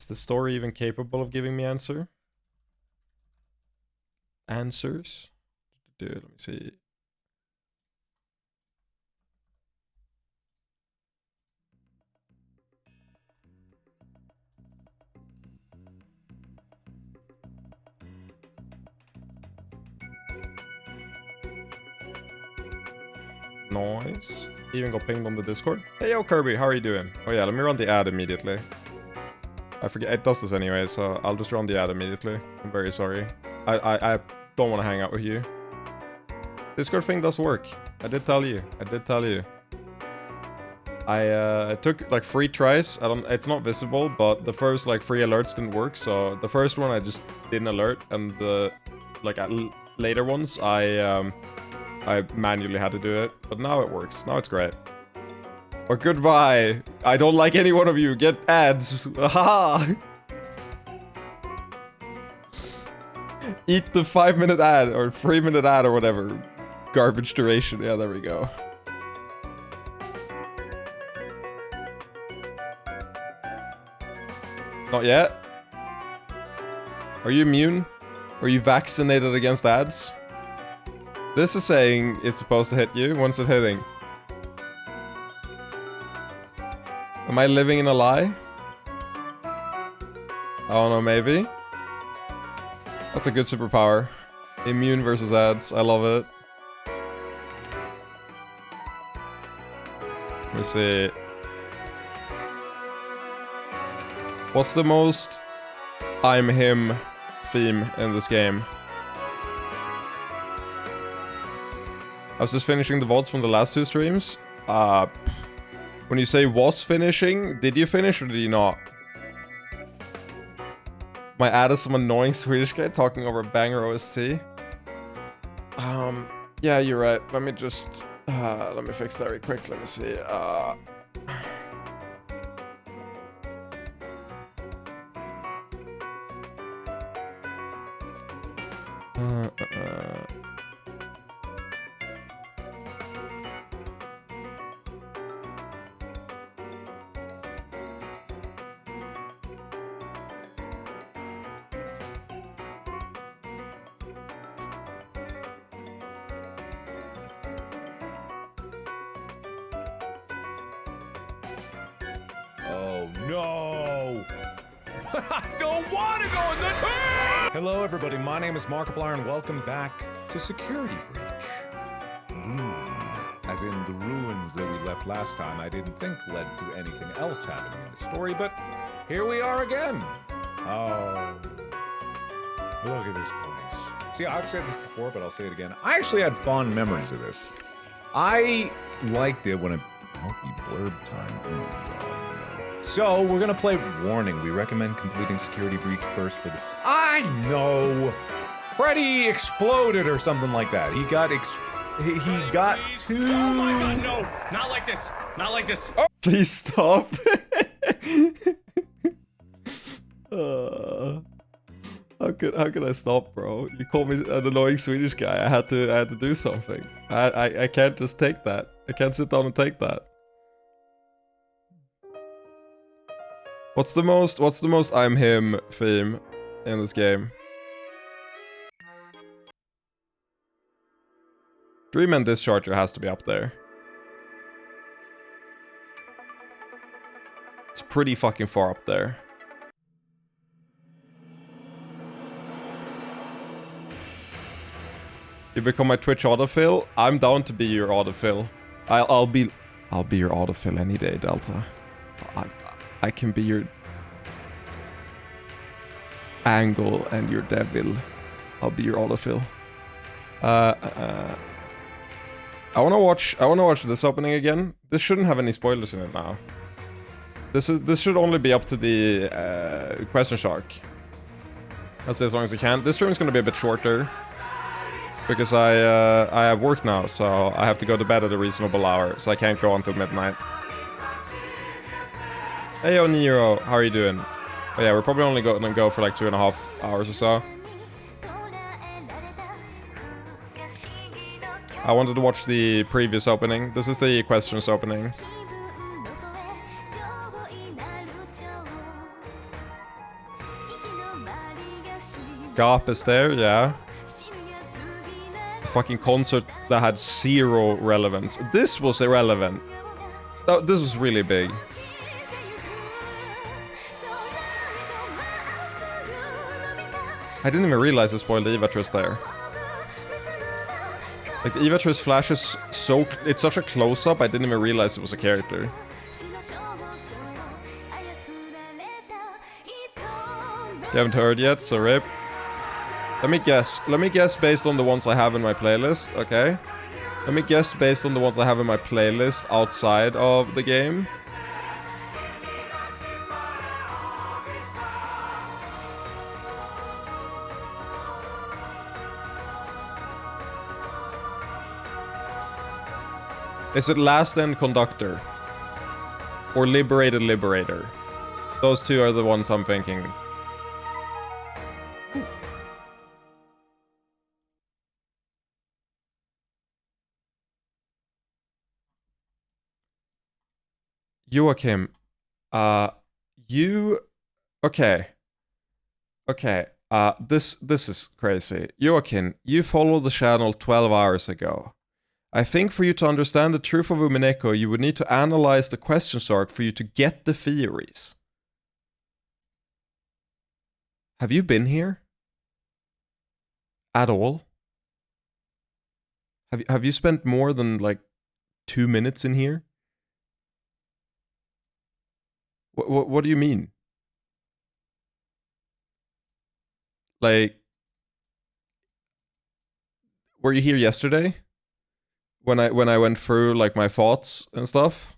Is the story even capable of giving me answers? Dude, let me see. Noise. Even got pinged on the Discord. Hey, yo, Kirby, how are you doing? Oh yeah, let me run the ad immediately. I forget, it does this anyway, so I'll just run the ad immediately. I'm very sorry. I don't want to hang out with you. Discord thing does work. I did tell you. I did tell you. I took like 3 tries. It's not visible, but the first like 3 alerts didn't work. So the first one I just didn't alert, and the like later ones I manually had to do it. But now it works. Now it's great. Or goodbye. I don't like any one of you. Get ads. Haha. Eat the 5-minute ad or 3-minute ad or whatever. Garbage duration. Yeah, there we go. Not yet. Are you immune? Are you vaccinated against ads? This is saying it's supposed to hit you. When's it hitting? Am I living in a lie? I don't know, maybe. That's a good superpower. Immune versus ads. I love it. Let me see. What's the most I'm him theme in this game? I was just finishing the VODs from the last 2 streams. When you say was finishing, did you finish or did you not? My ad is some annoying Swedish guy talking over a banger OST. Yeah, you're right. Let me just, let me fix that real quick. Let me see. Oh no! I don't want to go in the toilet! Hello everybody, my name is Markiplier and welcome back to Security Breach. Ruin. As in the ruins that we left last time I didn't think led to anything else happening in the story, but here we are again. Oh. Look at this place. See, I've said this before, but I'll say it again. I actually had fond memories of this. I liked it when it... Oh, blurb time. Oh, God. So, we're gonna play Warning. We recommend completing Security Breach first for the... I know! Freddy exploded or something like that. He got he got too... Oh my god, no! Not like this! Not like this! Oh. Please stop. How could I stop, bro? You called me an annoying Swedish guy. I had to do something. I can't just take that. I can't sit down and take that. What's the most I'm him theme in this game? Dream and Discharger has to be up there. It's pretty fucking far up there. You become my Twitch autofill? I'm down to be your autofill. I'll be your autofill any day, Delta. I can be your angle and your devil. I'll be your autofill. I wanna watch this opening again. This shouldn't have any spoilers in it now. This should only be up to the question shark. I'll say as long as I can. This stream is gonna be a bit shorter because I have work now, so I have to go to bed at a reasonable hour, so I can't go until midnight. Hey, yo, Nero, how are you doing? Oh, yeah, we're probably only gonna go for like 2.5 hours or so. I wanted to watch the previous opening. This is the questions opening. Gap is there, yeah. A fucking concert that had 0 relevance. This was irrelevant. This was really big. I didn't even realize I spoiled the Evatris there. Like, the Evatris flashes so... It's such a close-up, I didn't even realize it was a character. You haven't heard yet, so rip. Let me guess. Let me guess based on the ones I have in my playlist, okay? Let me guess based on the ones I have in my playlist outside of the game. Is it Last End Conductor? Or Liberated Liberator? Those two are the ones I'm thinking. Joachim, you... Okay. Okay, this is crazy. Joachim, you followed the channel 12 hours ago. I think for you to understand the truth of Umineko, you would need to analyze the questions arc for you to get the theories. Have you been here? At all? Have you spent more than, like, 2 minutes in here? What do you mean? Like, were you here yesterday? When I went through, like, my thoughts and stuff?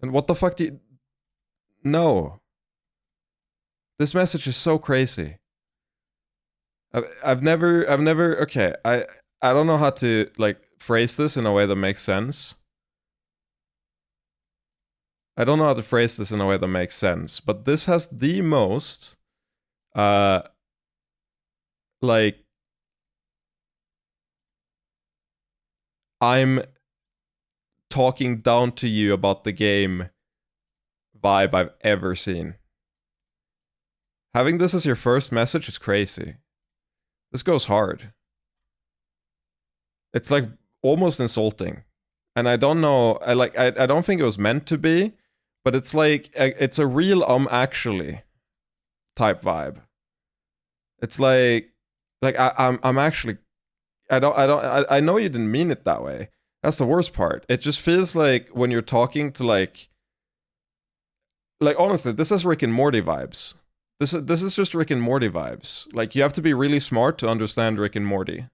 And what the fuck do you... No. This message is so crazy. I've never... Okay, I don't know how to, like, phrase this in a way that makes sense. I don't know how to phrase this in a way that makes sense, but this has the most, like, I'm talking down to you about the game vibe I've ever seen. Having this as your first message is crazy. This goes hard. It's, like, almost insulting. And I don't know, I don't think it was meant to be, but it's like, it's a real actually type vibe. It's like I'm actually, I know you didn't mean it that way. That's the worst part. It just feels like when you're talking to, like honestly, this is Rick and Morty vibes. This is just Rick and Morty vibes. Like, you have to be really smart to understand Rick and Morty.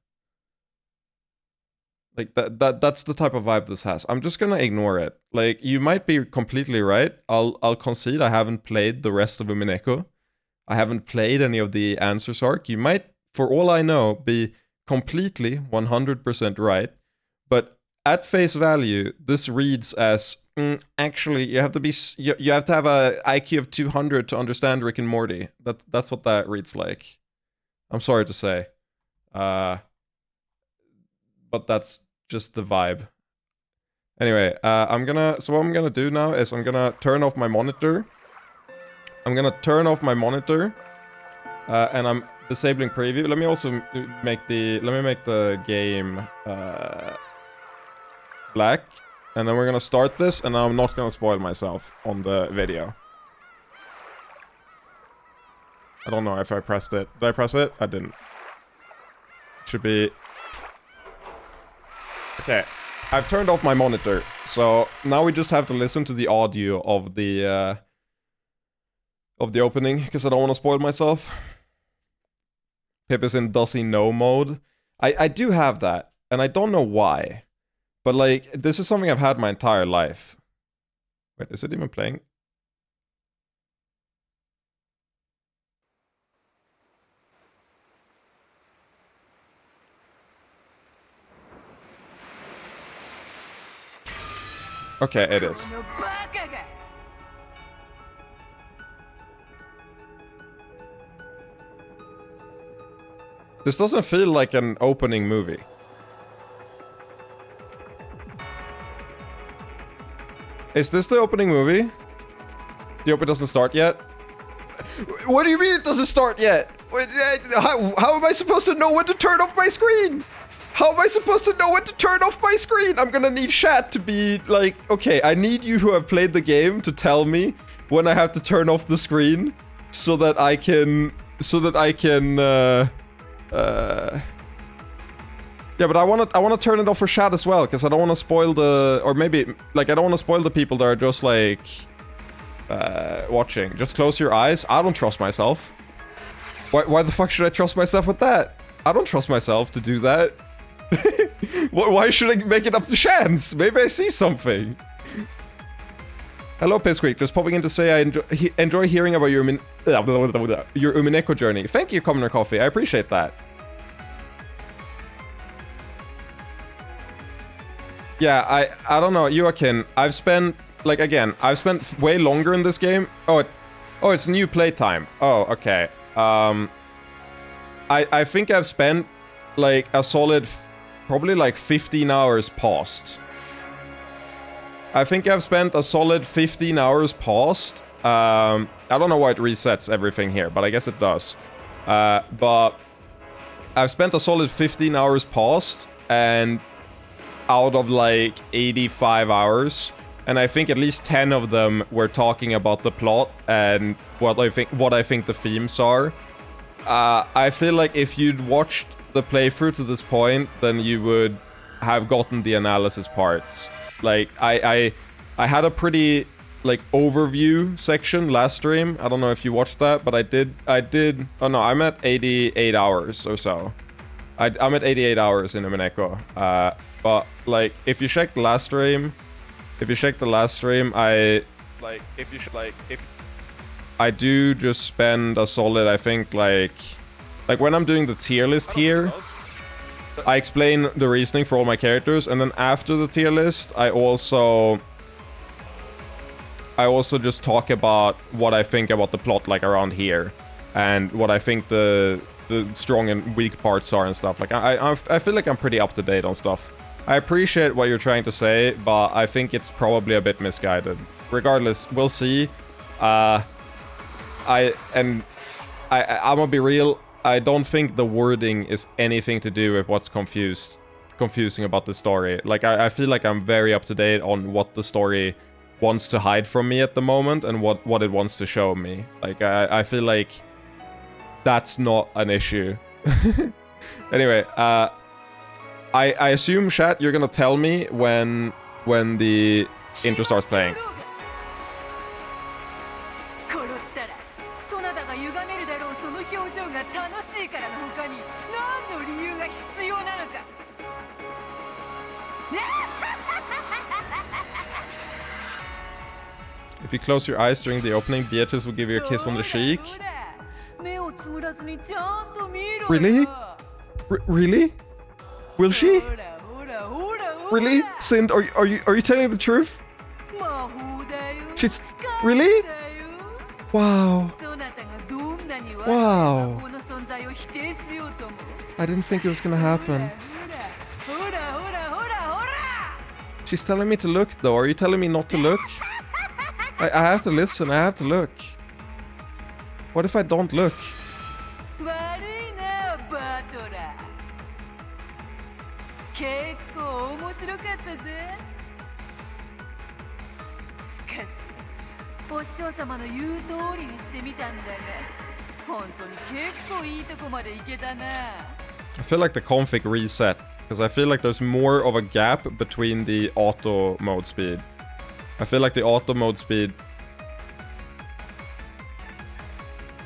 Like, that's the type of vibe this has. I'm just gonna ignore it. Like, you might be completely right. I'll concede I haven't played the rest of Umineko. I haven't played any of the answers arc. You might, for all I know, be completely 100% right. But at face value, this reads as, actually, you have to be, you have to have a IQ of 200 to understand Rick and Morty. That's what that reads like. I'm sorry to say. But that's just the vibe. Anyway, so what I'm gonna do now is I'm gonna turn off my monitor. And I'm disabling preview. Let me also make the game black. And then we're gonna start this, and I'm not gonna spoil myself on the video. I don't know if I pressed it. Did I press it? I didn't. Should be... Okay, I've turned off my monitor, so now we just have to listen to the audio of the opening, because I don't want to spoil myself. Pip is in does he know mode. I do have that, and I don't know why. But, like, this is something I've had my entire life. Wait, is it even playing? Okay, it is. This doesn't feel like an opening movie. Is this the opening movie? The opening doesn't start yet? What do you mean it doesn't start yet? How am I supposed to know when to turn off my screen? How am I supposed to know when to turn off my screen? I'm gonna need chat to be like, okay, I need you who have played the game to tell me when I have to turn off the screen so that I can, yeah, but I want to turn it off for chat as well, because I don't want to spoil the, or maybe, like, I don't want to spoil the people that are just, like, watching. Just close your eyes. I don't trust myself. Why the fuck should I trust myself with that? I don't trust myself to do that. Why should I make it up to chance? Maybe I see something. Hello, Pipsqueak. Just popping in to say I enjoy hearing about your Umineko journey. Thank you, Commoner Coffee. I appreciate that. Yeah, I don't know, Joaquin. I've spent, like, again, I've spent way longer in this game. Oh, it's new playtime. Oh, okay. I think I've spent, like, a solid, probably, like, 15 hours past. I think I've spent a solid 15 hours past. I don't know why it resets everything here, but I guess it does. But I've spent a solid 15 hours past, and out of like 85 hours, and I think at least 10 of them were talking about the plot and what I think the themes are. I feel like if you'd watched the playthrough to this point, then you would have gotten the analysis parts. Like, I had a pretty, like, overview section last stream. I don't know if you watched that, but I did, oh no, I'm at 88 hours or so. I'm at 88 hours in Umineko. But, like, if you check the last stream, I do just spend a solid, I think, like when I'm doing the tier list here, I explain the reasoning for all my characters, and then after the tier list, I also just talk about what I think about the plot, like, around here, and what I think the strong and weak parts are and stuff. Like, I feel like I'm pretty up to date on stuff. I appreciate what you're trying to say, but I think it's probably a bit misguided. Regardless, we'll see. I'm gonna be real. I don't think the wording is anything to do with what's confusing about the story. Like, I feel like I'm very up to date on what the story wants to hide from me at the moment and what it wants to show me. Like, I feel like that's not an issue. Anyway, I assume, chat, you're gonna tell me when the intro starts playing. If you close your eyes during the opening, Beatrice will give you a kiss on the cheek. Really? Really? Will she? Really? Sind, are you telling the truth? She's really? Wow. Wow. I didn't think it was gonna happen. She's telling me to look, though. Are you telling me not to look? I have to listen. I have to look. What if I don't look? I feel like the config reset, because I feel like there's more of a gap between the auto mode speed. I feel like the auto mode speed...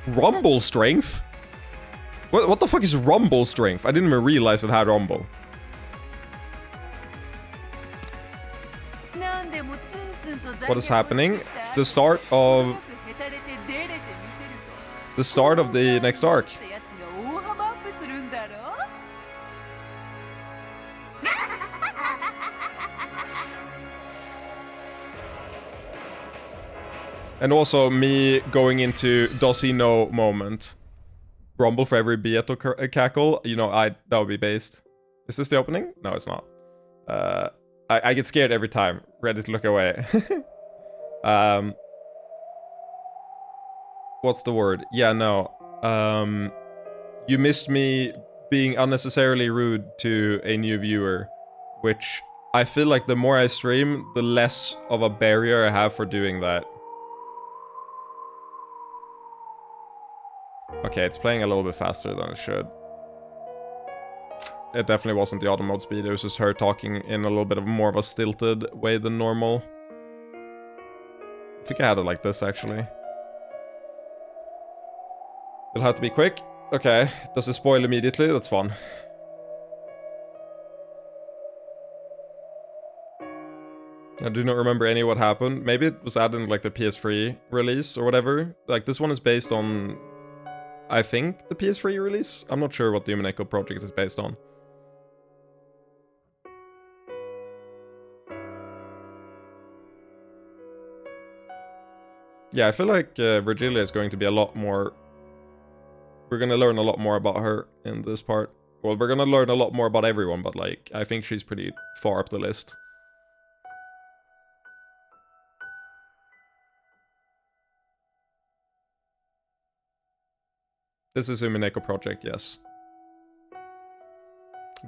Rumble strength? What the fuck is rumble strength? I didn't even realize it had rumble. What is happening? The start of the next arc. And also me going into does he know moment. Rumble for every Beato cackle. You know, that would be based. Is this the opening? No, it's not. I get scared every time. Ready to look away. what's the word? Yeah, no. You missed me being unnecessarily rude to a new viewer, which I feel like the more I stream, the less of a barrier I have for doing that. Okay, it's playing a little bit faster than it should. It definitely wasn't the auto mode speed, it was just her talking in a little bit of more of a stilted way than normal. I think I had it like this, actually. It'll have to be quick. Okay, does it spoil immediately? That's fun. I do not remember any of what happened. Maybe it was added in like the PS3 release or whatever. Like this one is based on, I think, the PS3 release. I'm not sure what the Human Echo project is based on. Yeah, I feel like Virgilia is going to be a lot more... We're gonna learn a lot more about her in this part. Well, we're gonna learn a lot more about everyone, but like, I think she's pretty far up the list. This is Human Echo project, yes.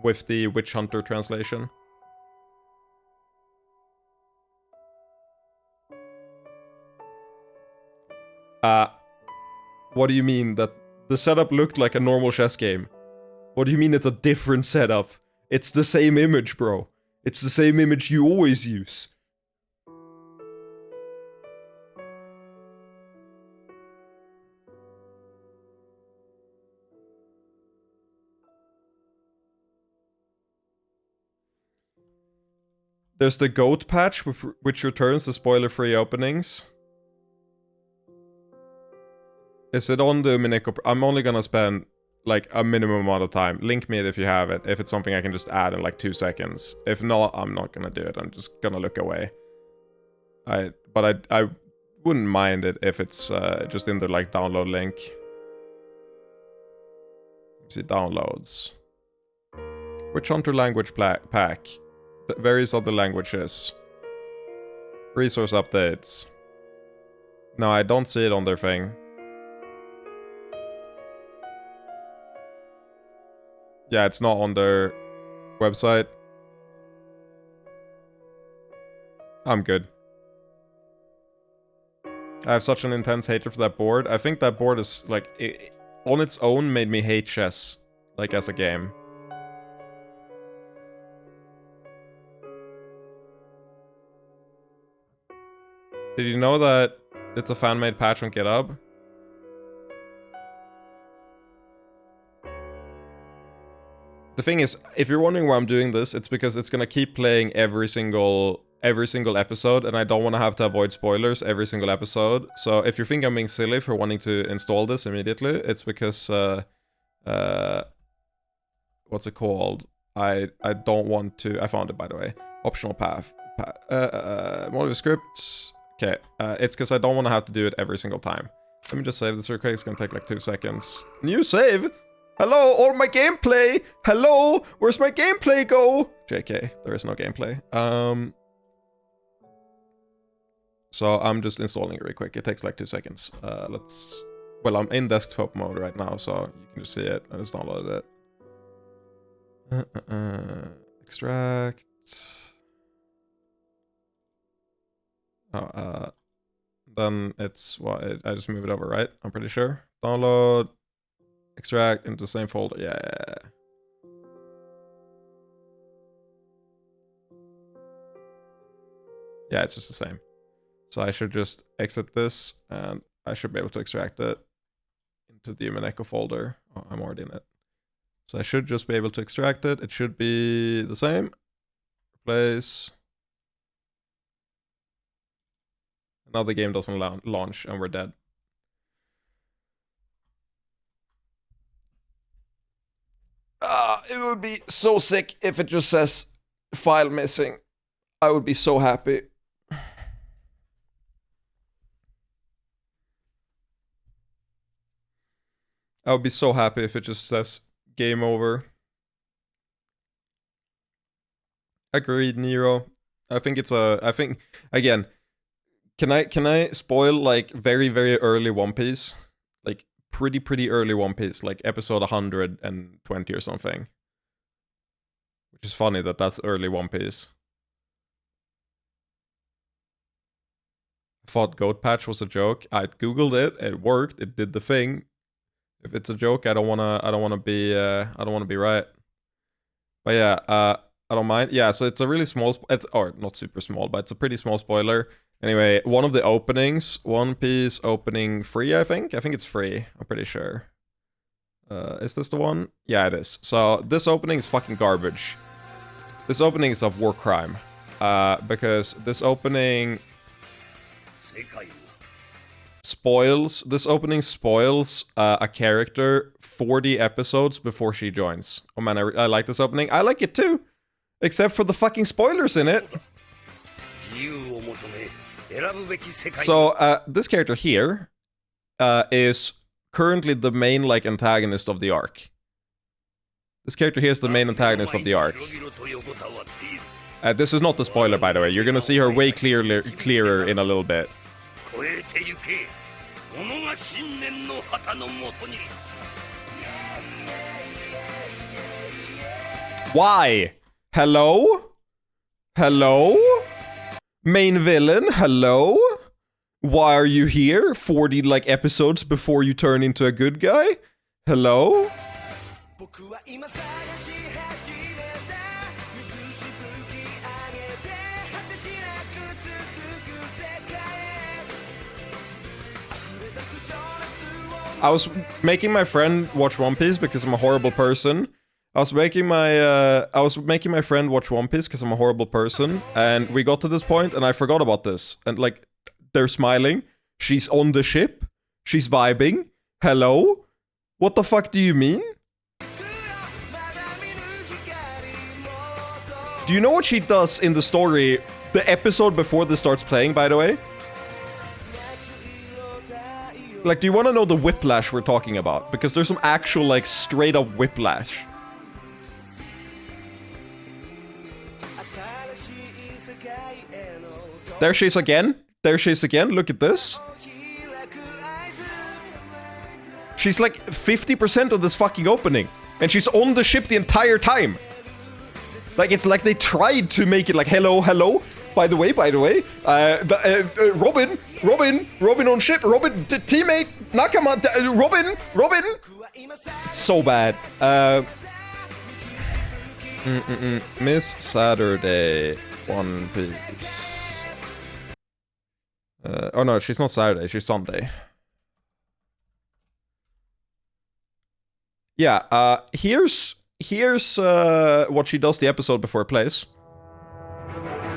With the Witch Hunter translation. What do you mean that the setup looked like a normal chess game? What do you mean it's a different setup? It's the same image, bro. It's the same image you always use. There's the goat patch, which returns the spoiler-free openings. Is it on the Mineko? I'm only gonna spend like a minimum amount of time. Link me it if you have it. If it's something I can just add in like 2 seconds. If not, I'm not gonna do it. I'm just gonna look away. But I wouldn't mind it if it's just in the like download link. Let's see, downloads. Witch Hunter language pack. Various other languages. Resource updates. No, I don't see it on their thing. Yeah, it's not on their website. I'm good. I have such an intense hatred for that board. I think that board is, like, on its own made me hate chess, like, as a game. Did you know that it's a fan-made patch on GitHub? The thing is, if you're wondering why I'm doing this, it's because it's gonna keep playing every single episode, and I don't want to have to avoid spoilers every single episode. So if you think I'm being silly for wanting to install this immediately, it's because what's it called? I don't want to. I found it, by the way. Optional path. Module scripts. Okay, it's because I don't want to have to do it every single time. Let me just save this real quick. It's gonna take like 2 seconds. New save. Hello, all my gameplay! Hello! Where's my gameplay go? JK, there is no gameplay. So I'm just installing it real quick. It takes like 2 seconds. Well, I'm in desktop mode right now, so you can just see it. I just downloaded it. Extract. Then it's, well, I just move it over, right? I'm pretty sure. Download. Extract into the same folder. Yeah. Yeah, it's just the same. So I should just exit this, and I should be able to extract it into the Human Echo folder. Oh, I'm already in it. So I should just be able to extract it. It should be the same. Replace. Now the game doesn't launch, and we're dead. It would be so sick if it just says file missing. I would be so happy. I would be so happy if it just says game over. Agreed, Nero. I think, again, Can I spoil like very early One Piece? Like pretty early One Piece, like episode 120 or something. Which is funny that that's early One Piece. Thought Goat Patch was a joke. I googled it. It worked. It did the thing. If it's a joke, I don't wanna be right. But yeah, I don't mind. Yeah, so it's a really small. It's or not super small, but it's a pretty small spoiler. Anyway, one of the openings, One Piece opening free. I think it's free. I'm pretty sure. Is this the one? Yeah, it is. So this opening is fucking garbage. This opening is a war crime. Because this opening spoils. This opening spoils a character 40 episodes before she joins. Oh man, I like this opening. I like it too, except for the fucking spoilers in it. So this character here is currently the main like antagonist of the arc. This character here is the main antagonist of the arc. This is not the spoiler, by the way. You're gonna see her way clearer in a little bit. Why? Hello? Hello? Main villain, hello? Why are you here? 40 like episodes before you turn into a good guy? Hello? I was making my friend watch One Piece because I'm a horrible person. I was making my friend watch One Piece because I'm a horrible person, and we got to this point and I forgot about this. And like, they're smiling. She's on the ship. She's vibing. Hello? What the fuck do you mean? Do you know what she does in the story, the episode before this starts playing, by the way? Like, do you want to know the whiplash we're talking about? Because there's some actual, like, straight up whiplash. There she is again. There she is again. Look at this. She's like 50% of this fucking opening. And she's on the ship the entire time. Like, it's like they tried to make it like, hello, hello. By the way, Robin on ship, Robin, teammate, Nakama, Robin. It's so bad. Miss Saturday, One Piece. Oh no, she's not Saturday, she's Sunday. Yeah, here's what she does the episode before it plays.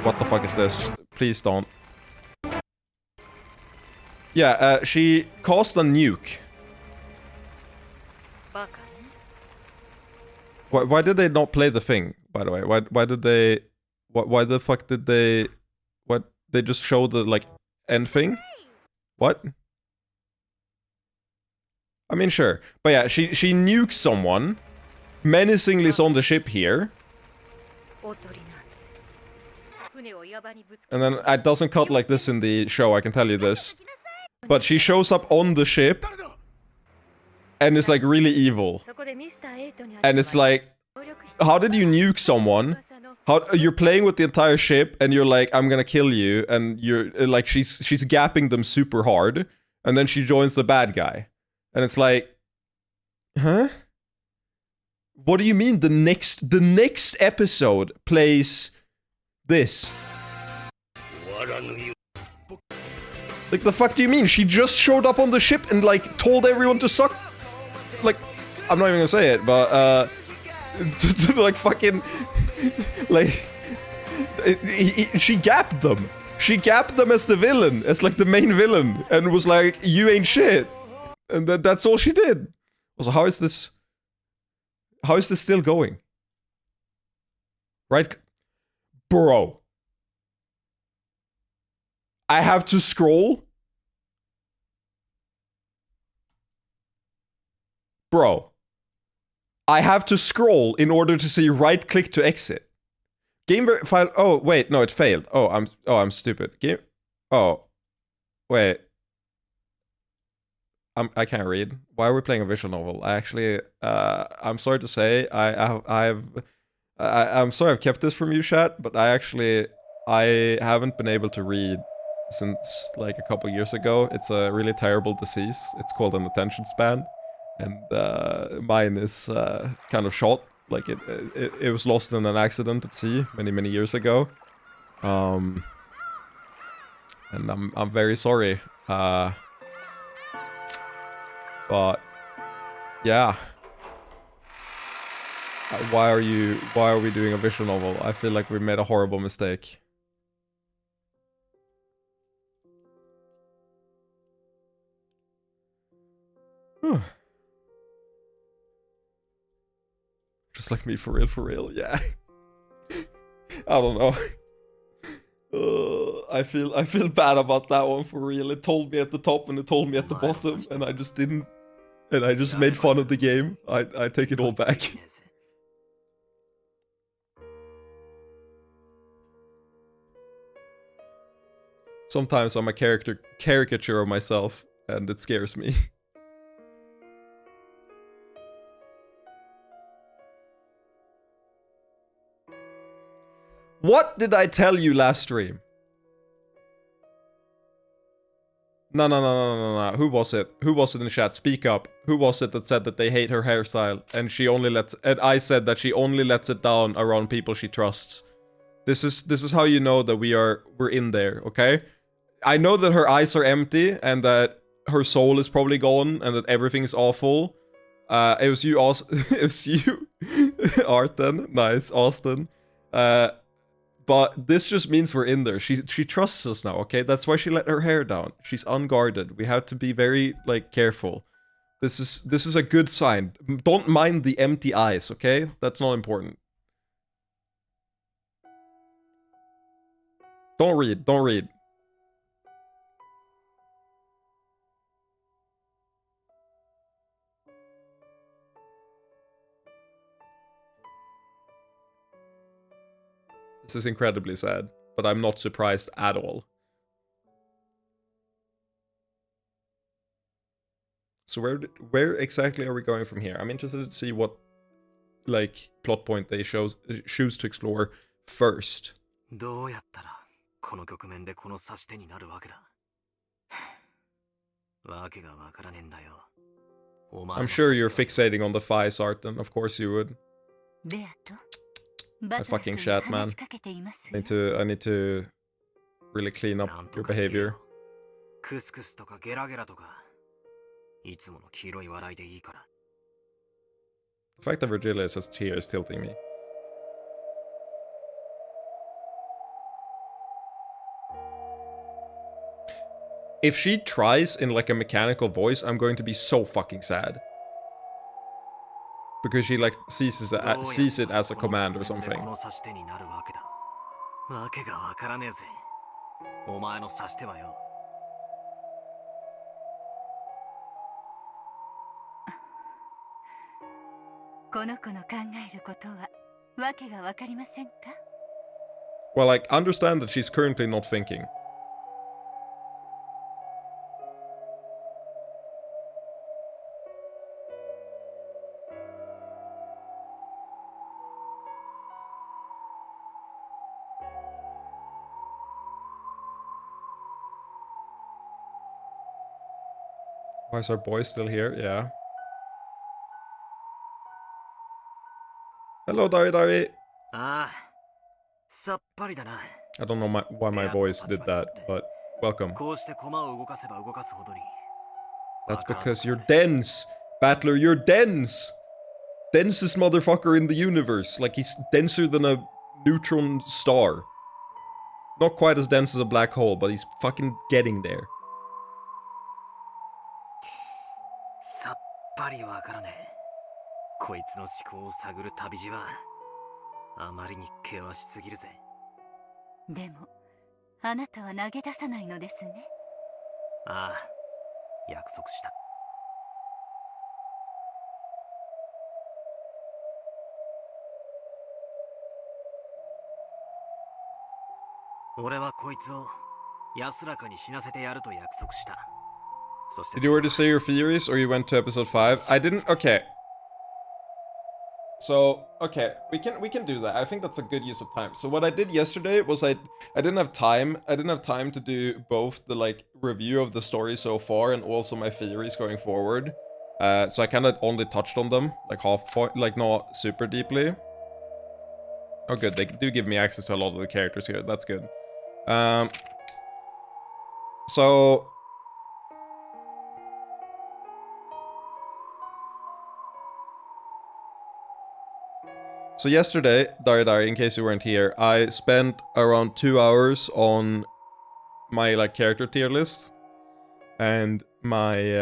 What the fuck is this? Please don't. Yeah, she caused a nuke. Why did they not play the thing, by the way? Why did they... Why the fuck did they... What? They just show the, like, end thing? What? I mean, sure. But yeah, she nukes someone. Menacingly is on the ship here. And then it doesn't cut like this in the show, I can tell you this. But she shows up on the ship and is like really evil. And it's like, how did you nuke someone? How you're playing with the entire ship and you're like, I'm gonna kill you, and you're like, she's gapping them super hard, and then she joins the bad guy. And it's like, huh? What do you mean the next episode plays this? Like, the fuck do you mean? She just showed up on the ship and, like, told everyone to suck. Like, I'm not even gonna say it, but, like, fucking, like, she gapped them. She gapped them as the villain, as, like, the main villain, and was like, you ain't shit. And that's all she did. Also, how is this still going? Right? Bro. I have to scroll? Bro. I have to scroll in order to see right click to exit. Game file. Oh, wait, no, it failed. Oh, I'm stupid. Game. Oh. Wait. I can't read. Why are we playing a visual novel? I actually, I'm sorry to say, I'm sorry I've kept this from you, chat, but I haven't been able to read since like a couple years ago. It's a really terrible disease. It's called an attention span, and mine is kind of short. Like it was lost in an accident at sea many years ago. And I'm very sorry. But yeah. Why are we doing a visual novel? I feel like we made a horrible mistake. Just like me, for real, yeah. I don't know. I feel bad about that one, for real. It told me at the top and it told me at the bottom, and I just didn't. And I just made fun of the game. I take it all back. Sometimes I'm a caricature of myself, and it scares me. What did I tell you last stream? No. Who was it? Who was it in chat? Speak up. Who was it that said that they hate her hairstyle and she only lets... And I said that she only lets it down around people she trusts. This is how you know that we're in there, okay? I know that her eyes are empty and that her soul is probably gone and that everything is awful. It was you, it was you, Arten. Nice, Austin. But this just means we're in there. She trusts us now, okay? That's why she let her hair down. She's unguarded. We have to be very, like, careful. This is a good sign. Don't mind the empty eyes, okay? That's not important. Don't read. This is incredibly sad, but I'm not surprised at all. So where exactly are we going from here? I'm interested to see what, like, plot point they choose to explore first. I'm sure you're fixating on the Fies, Arten. Of course you would. I fucking chat, man. I need to really clean up your behavior. The fact that Virgilia says cheer is tilting me. If she tries in like a mechanical voice, I'm going to be so fucking sad. Because she like sees it as a command or something. Well, like, understand that she's currently not thinking. Why is our boy still here? Yeah. Hello, Dari. I don't know why my voice did that, but welcome. That's because you're dense. Battler, you're dense. Densest motherfucker in the universe. Like, he's denser than a neutron star. Not quite as dense as a black hole, but he's fucking getting there. Did you already say your theories, or you went to episode 5? I didn't. Okay. So, okay, we can do that. I think that's a good use of time. So what I did yesterday was I didn't have time. I didn't have time to do both the like review of the story so far and also my theories going forward. So I kind of only touched on them like half point, like not super deeply. Oh, good. They do give me access to a lot of the characters here. That's good. So yesterday, Dari, in case you weren't here, I spent around 2 hours on my like character tier list and my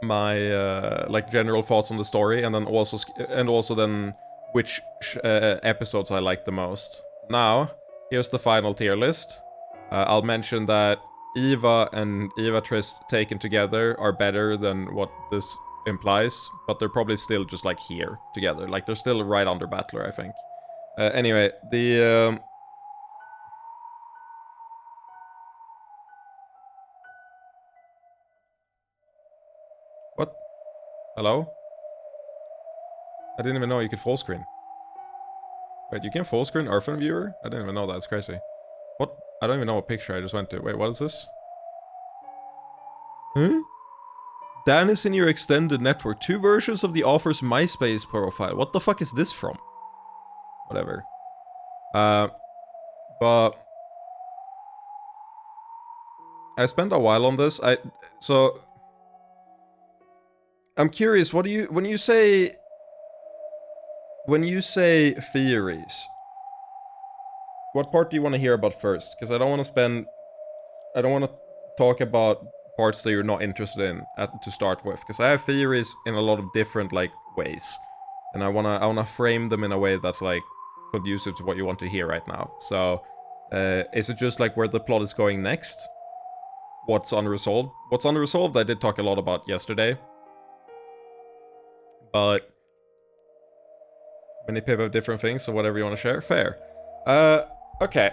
like general thoughts on the story, and then also then which episodes I liked the most. Now, here's the final tier list. I'll mention that Eva and Eva Trist taken together are better than what this implies, but they're probably still just like here together. Like they're still right under Battler, I think. Anyway, the what? Hello? I didn't even know you could full screen. Wait, you can full screen Earthen Viewer? I didn't even know that. It's crazy. What? I don't even know what picture I just went to. Wait, what is this? Huh? Dan is in your extended network. 2 versions of the offer's MySpace profile. What the fuck is this from? Whatever. But I spent a while on this. So I'm curious, what do you when you say theories, what part do you want to hear about first? Because I don't want to talk about parts that you're not interested in to start with, because I have theories in a lot of different like ways, and I wanna frame them in a way that's like conducive to what you want to hear right now. So, is it just like where the plot is going next? What's unresolved? What's unresolved? I did talk a lot about yesterday, but many people have different things, so whatever you want to share, fair. Okay.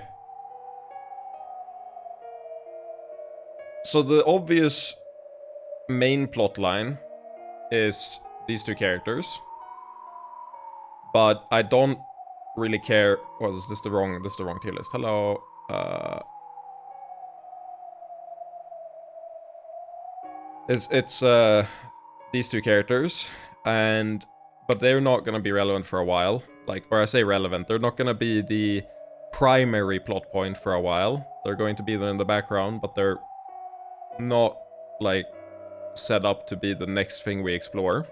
So the obvious main plot line is these 2 characters, but I don't really care. Well, is this the wrong tier list? Hello. It's these 2 characters, but they're not gonna be relevant for a while. Like, or I say relevant, they're not gonna be the primary plot point for a while. They're going to be there in the background, but they're not like set up to be the next thing we explore.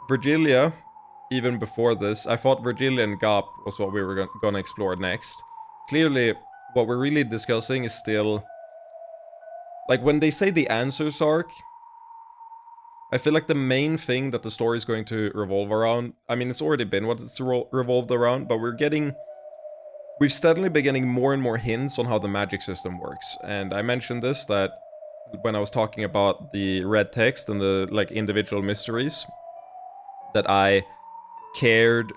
Virgilia, even before this, I thought Virgilia and Gap was what we were gonna explore next. Clearly, what we're really discussing is still... Like, when they say the answers arc, I feel like the main thing that the story is going to revolve around... I mean, it's already been what it's revolved around, but we've steadily been getting more and more hints on how the magic system works. And I mentioned this, that when I was talking about the red text and the, like, individual mysteries, that I cared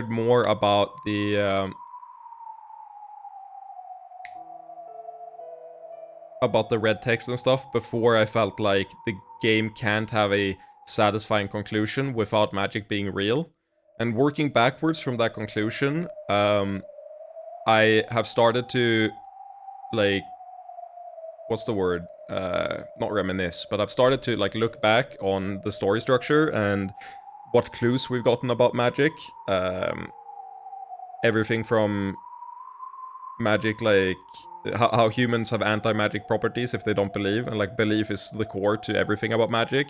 more about the red text and stuff before I felt like the game can't have a satisfying conclusion without magic being real. And working backwards from that conclusion, I have started to, like, what's the word? Not reminisce, but I've started to, like, look back on the story structure and what clues we've gotten about magic. Everything from magic, like, how humans have anti-magic properties if they don't believe, and, like, belief is the core to everything about magic,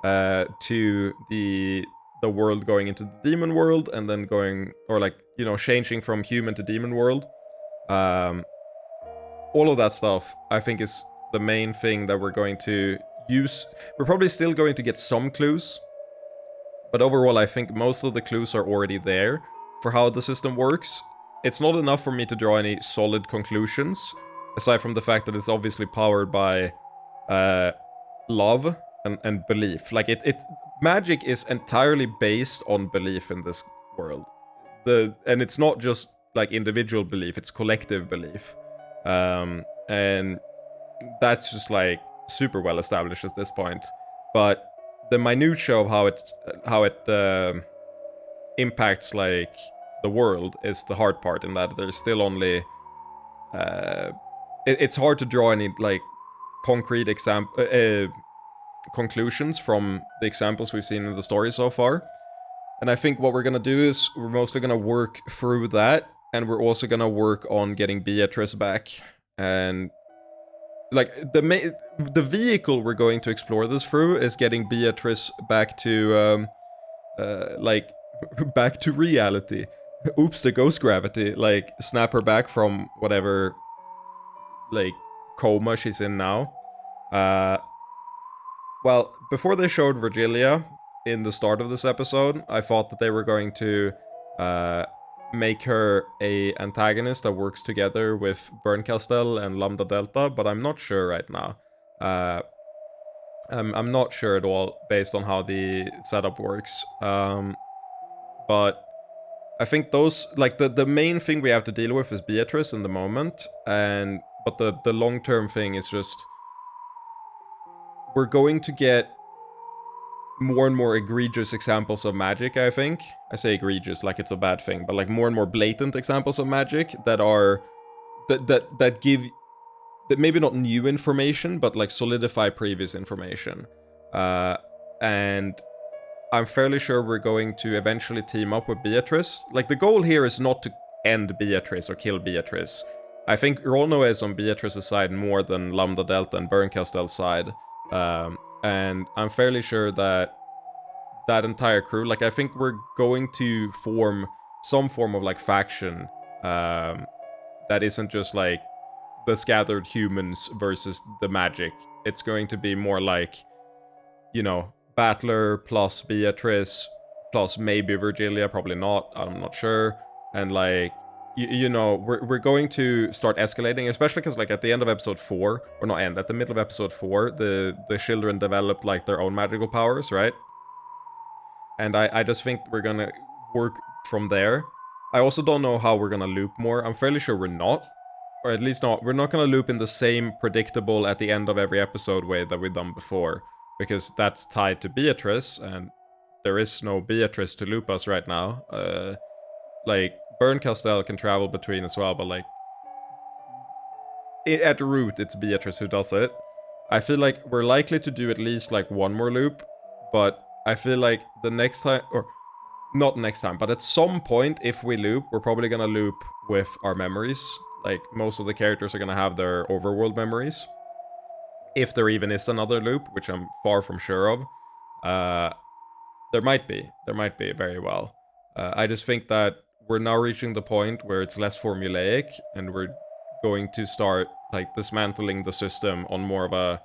to the world going into the demon world, and then going, or, like, you know, changing from human to demon world. All of that stuff, I think, is the main thing that we're going to use. We're probably still going to get some clues, but overall, I think most of the clues are already there for how the system works. It's not enough for me to draw any solid conclusions, aside from the fact that it's obviously powered by love, and belief. Like it magic is entirely based on belief in this world. And it's not just like individual belief, it's collective belief. And that's just like super well established at this point. But the minutia of how it impacts like the world is the hard part, in that there's still only it's hard to draw any like concrete conclusions from the examples we've seen in the story so far. And I think what we're gonna do is we're mostly gonna work through that, and we're also gonna work on getting Beatrice back. And like the vehicle we're going to explore this through is getting Beatrice back to like back to reality. Oops, the ghost gravity. Like snap her back from whatever like coma she's in now. Well, before they showed Virgilia in the start of this episode, I thought that they were going to make her a antagonist that works together with Bernkastel and Lambda Delta, but I'm not sure right now. I'm not sure at all based on how the setup works. But I think those, like, the main thing we have to deal with is Beatrice in the moment, but the long-term thing is just we're going to get more and more egregious examples of magic, I think. I say egregious like it's a bad thing, but like more and more blatant examples of magic that are that give that maybe not new information, but like solidify previous information. And I'm fairly sure we're going to eventually team up with Beatrice. Like, the goal here is not to end Beatrice or kill Beatrice. I think Rono is on Beatrice's side more than Lambda Delta and Bernkastel's side. And I'm fairly sure that that entire crew, like, I think we're going to form some form of, like, faction that isn't just, like, the scattered humans versus the magic. It's going to be more like, you know, Battler plus Beatrice plus maybe Virgilia, probably not, I'm not sure. And, like, you know, we're going to start escalating, especially because, like, at the end of episode 4, or not end, at the middle of episode 4, the children developed, like, their own magical powers, right? And I just think we're gonna work from there. I also don't know how we're gonna loop more. I'm fairly sure we're not. Or at least not. We're not gonna loop in the same predictable at the end of every episode way that we've done before. Because that's tied to Beatrice, and there is no Beatrice to loop us right now. Like, Bernkastel can travel between as well, but like, at root, it's Beatrice who does it. I feel like we're likely to do at least like one more loop, but I feel like the next time, or not next time, but at some point, if we loop, we're probably gonna loop with our memories. Like, most of the characters are gonna have their overworld memories. If there even is another loop, which I'm far from sure of. There might be very well. I just think that we're now reaching the point where it's less formulaic, and we're going to start, like, dismantling the system on more of a,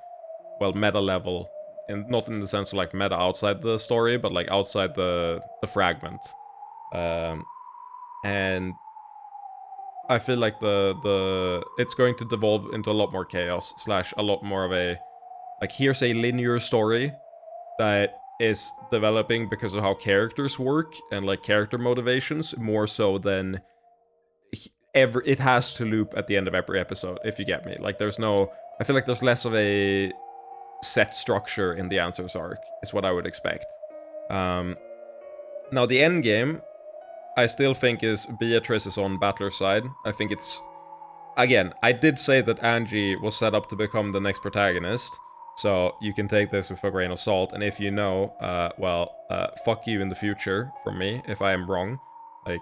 well, meta level. And not in the sense of, like, meta outside the story, but, like, outside the fragment. And I feel like it's going to devolve into a lot more chaos, / a lot more of a, like, here's a linear story that is developing because of how characters work and, like, character motivations, more so than it has to loop at the end of every episode, if you get me. Like, I feel like there's less of a set structure in the Answers arc, is what I would expect. Now, the end game, I still think is Beatrice is on Battler's side. I think it's... Again, I did say that Angie was set up to become the next protagonist, so you can take this with a grain of salt, and if you know, fuck you in the future from me, if I am wrong. Like,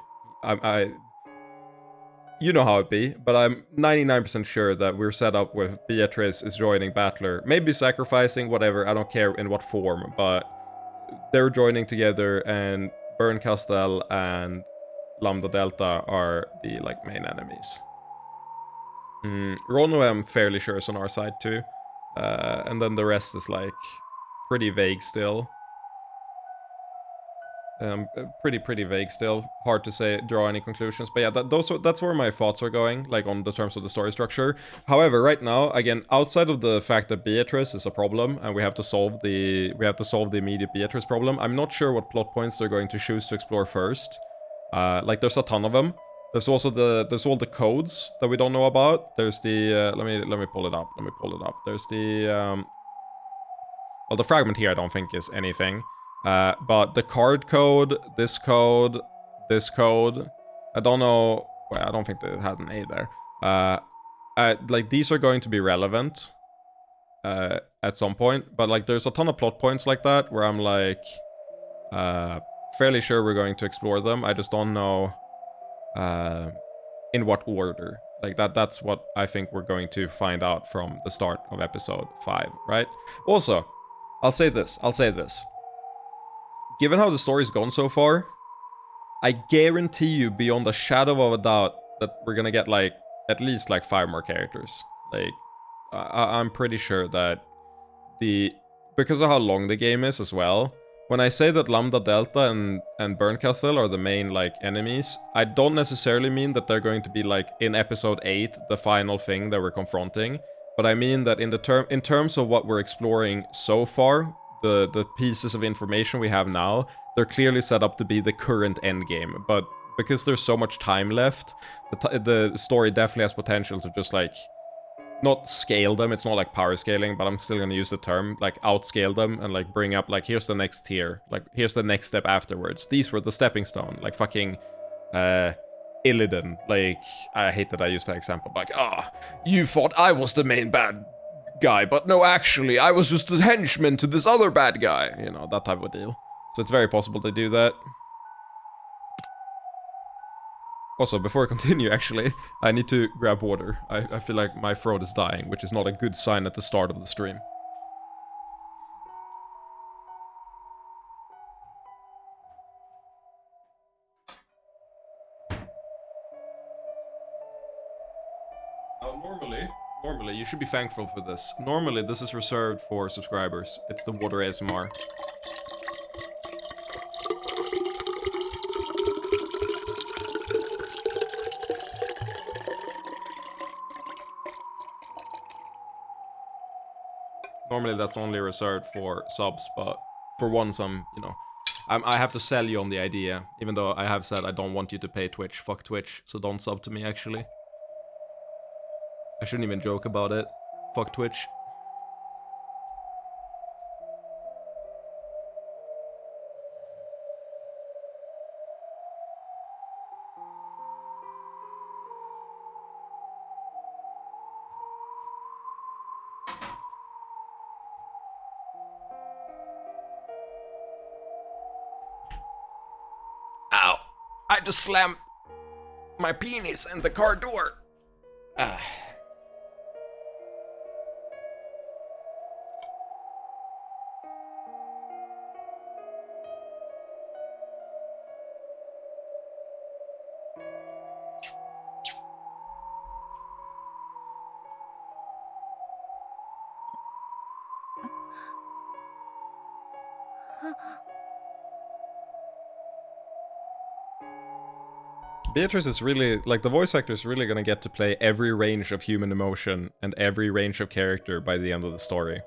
you know how it be, but I'm 99% sure that we're set up with Beatrice is joining Battler. Maybe sacrificing, whatever, I don't care in what form, but they're joining together, and Bernkastel and Lambda Delta are the, like, main enemies. Rono, I'm fairly sure, is on our side too. And then the rest is, like, pretty vague still. Pretty vague still. Hard to say, draw any conclusions. But yeah, that's where my thoughts are going, like on the terms of the story structure. However, right now, again, outside of the fact that Beatrice is a problem and we have to solve the immediate Beatrice problem, I'm not sure what plot points they're going to choose to explore first. Like there's a ton of them. There's also there's all the codes that we don't know about. There's the let me pull it up. There's the well, the fragment here I don't think is anything. But the card code, this code, I don't know. Well, I don't think they had an A there. Like these are going to be relevant at some point, but like there's a ton of plot points like that where I'm like fairly sure we're going to explore them. I just don't know in what order. Like that's what I think we're going to find out from the start of episode 5, right? Also, I'll say this. Given how the story's gone so far, I guarantee you beyond a shadow of a doubt that we're gonna get like at least like 5 more characters. Like I'm pretty sure that because of how long the game is as well, when I say that Lambda Delta and Burncastle are the main like enemies, I don't necessarily mean that they're going to be like in episode 8 the final thing that we're confronting, but I mean that in terms of what we're exploring so far, the pieces of information we have now, they're clearly set up to be the current endgame, but because there's so much time left, the story definitely has potential to just like not scale them. It's not like power scaling, but I'm still gonna use the term, like outscale them and like bring up like here's the next tier, like here's the next step afterwards. These were the stepping stone, like fucking Illidan. Like I hate that I used that example, but like you thought I was the main bad guy, but no, actually I was just a henchman to this other bad guy, you know, that type of deal. So it's very possible to do that. Also, before I continue, actually, I need to grab water. I feel like my throat is dying, which is not a good sign at the start of the stream. Now, normally, you should be thankful for this. Normally, this is reserved for subscribers. It's the water ASMR. Normally that's only reserved for subs, but for once I'm, you know, I have to sell you on the idea, even though I have said I don't want you to pay Twitch. Fuck Twitch, so don't sub to me, actually. I shouldn't even joke about it. Fuck Twitch. Ow! I just slammed my penis in the car door. Beatrice is really, like, the voice actor is really gonna get to play every range of human emotion and every range of character by the end of the story.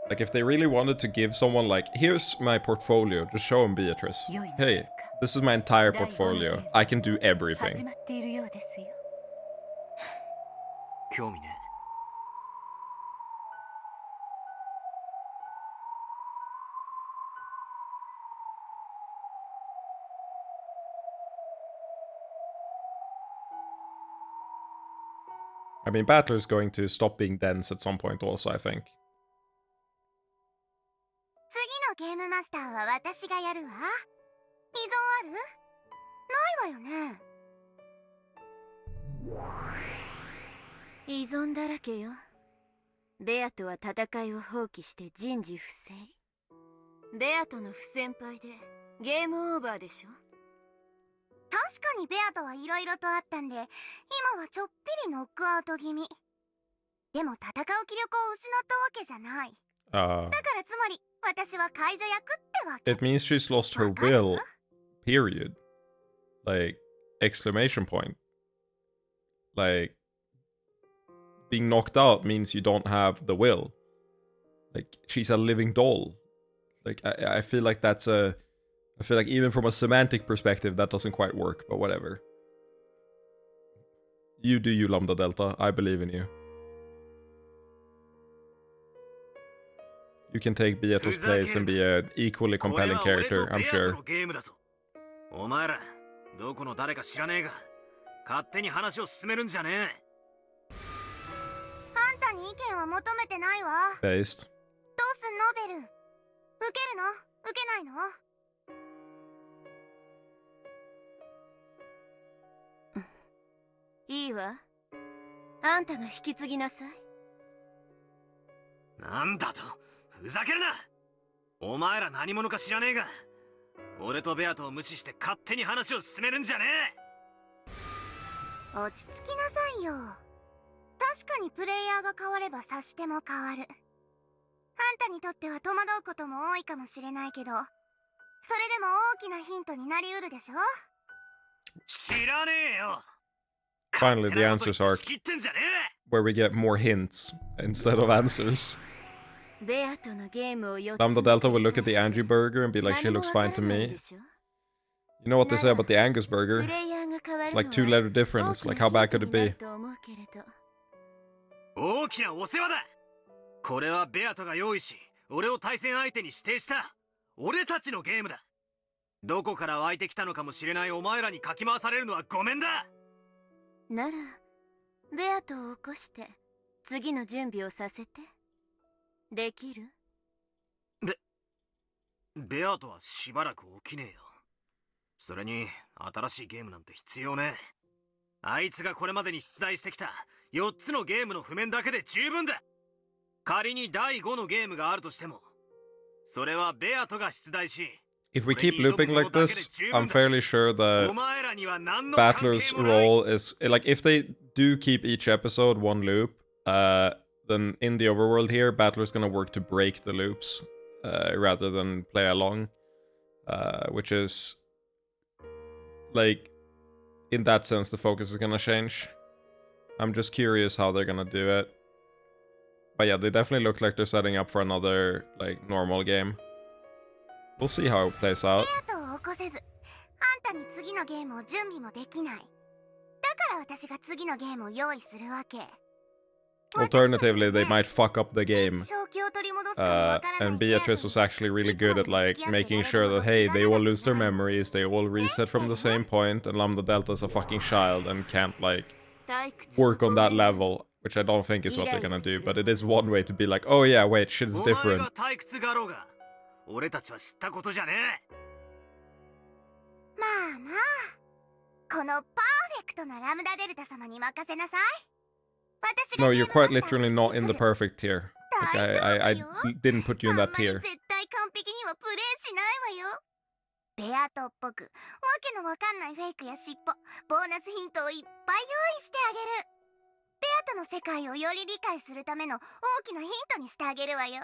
Like, if they really wanted to give someone, like, here's my portfolio, just show him Beatrice. Hey, this is my entire portfolio. I can do everything. I mean, Battler's going to stop being dense at some point also, I think. 次のゲームマスターは私がやるわ。依存ある？ないわよね。依存だらけよ。ベアとは戦いを放棄して人事不正。ベアとの不先輩でゲームオーバーでしょ。確かにベアとはいろいろとあったんで、今はちょっぴりノックアウト気味。でも戦う気力を失ったわけじゃない。だからつまり私は解除役ってわけ。It means she's lost her will period. Like, exclamation point. Like, being knocked out means you don't have the will. Like, she's a living doll. Like, I feel like that's a... I feel like even from a semantic perspective, that doesn't quite work, but whatever. You do you, Lambda Delta. I believe in you. You can take Beato's place and be an equally compelling character, I'm sure. お前らどこの誰か知らねえが勝手に話を進めるんじゃねえ。あんたに意見は求めてないわ。 Based. どうすんのベル。受けるの受けないの。いいわ。あんたが引き継ぎなさい。なんだとふざけるな。お前ら何者か知らねえが俺とベアトを無視して勝手に話を進めるんじゃねえ。落ち着きなさいよ。確かにプレイヤーが変われば察しても変わる。あんたにとっては戸惑うことも多いかもしれないけど、それでも大きなヒントになりうるでしょ。知らねえよ。 Finally, the answers arc, where we get more hints instead of answers. Lambda Delta will look at the Angie burger and be like, she looks fine to me. You know what they say about the Angus burger? It's like 2-letter difference, like how bad could it be? 大きなお世話だ。これはベアトが用意し、俺を対戦相手に指定した俺たちのゲームだ。どこから湧いてきたのかもしれないお前らにかき回されるのはごめんだ。 なら、ベアトを起こして次の準備をさせて。できる？ベアトはしばらく起きねえよ。それに新しいゲームなんて必要ねえ。あいつがこれまでに出題してきた4つのゲームの譜面だけで十分だ。仮に第5のゲームがあるとしても、それはベアトが出題し。 If we keep looping like this, I'm fairly sure that Battler's role is... Like, if they do keep each episode one loop, then in the overworld here, Battler's gonna work to break the loops, rather than play along. Which is... Like, in that sense, the focus is gonna change. I'm just curious how they're gonna do it. But yeah, they definitely look like they're setting up for another, like, normal game. We'll see how it plays out. Alternatively, they might fuck up the game. And Beatrice was actually really good at, like, making sure that, hey, they all lose their memories, they all reset from the same point, and Lambda Delta's a fucking child and can't, like, work on that level, which I don't think is what they're gonna do, but it is one way to be like, oh yeah, wait, shit is different. 俺たちは知ったことじゃねえ。まあまあ、このパーフェクトなラムダデルタ様に任せなさい。 No, you're quite literally not in the perfect tier. Like, I didn't put you in that tier. 絶対完璧にはプレイしないわよ。ベアトっぽく、わけのわかんないフェイクや尻尾、ボーナスヒントをいっぱい用意してあげる。ベアトの世界をより理解するための大きなヒントにしてあげるわよ。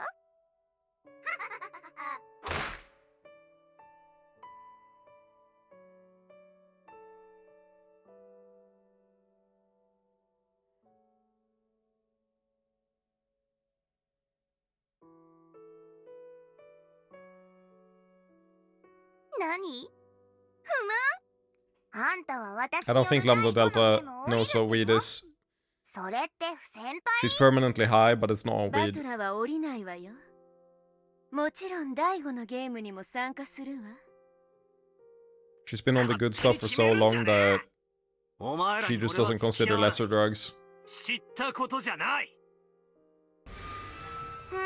I don't think Lambda Delta knows what weed is. She's permanently high, but it's not on weed. She's been on the good stuff for so long that she just doesn't consider lesser drugs. 知ったことじゃない。な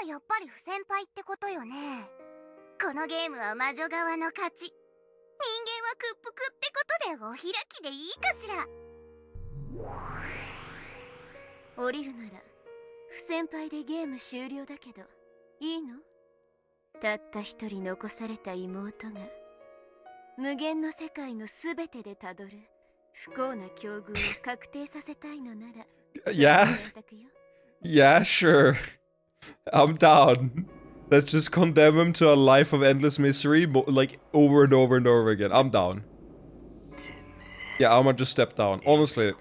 らやっぱり不先輩ってことよね。このゲームは魔女側の勝ち。人間は屈服ってことでお開きでいいかしら。降りるなら不先輩でゲーム終了だけどいいの？たった一人残された妹が無限の世界のすべてでたどる不幸な境遇を確定させたいのなら。Yeah. Yeah, sure. I'm down. Let's just condemn him to a life of endless misery, like over and over and over again. I'm down. Yeah, I'ma just step down. Honestly,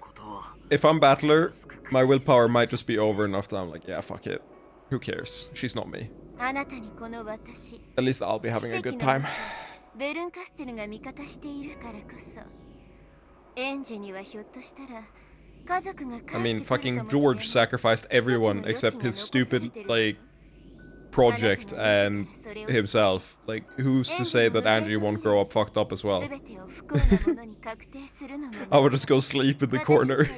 if I'm Battler, my willpower might just be over enough that I'm like, yeah, fuck it. Who cares? She's not me. At least I'll be having a good time. I mean, fucking George sacrificed everyone except his stupid, like, project and himself. Like, who's to say that Angie won't grow up fucked up as well? I would just go sleep in the corner.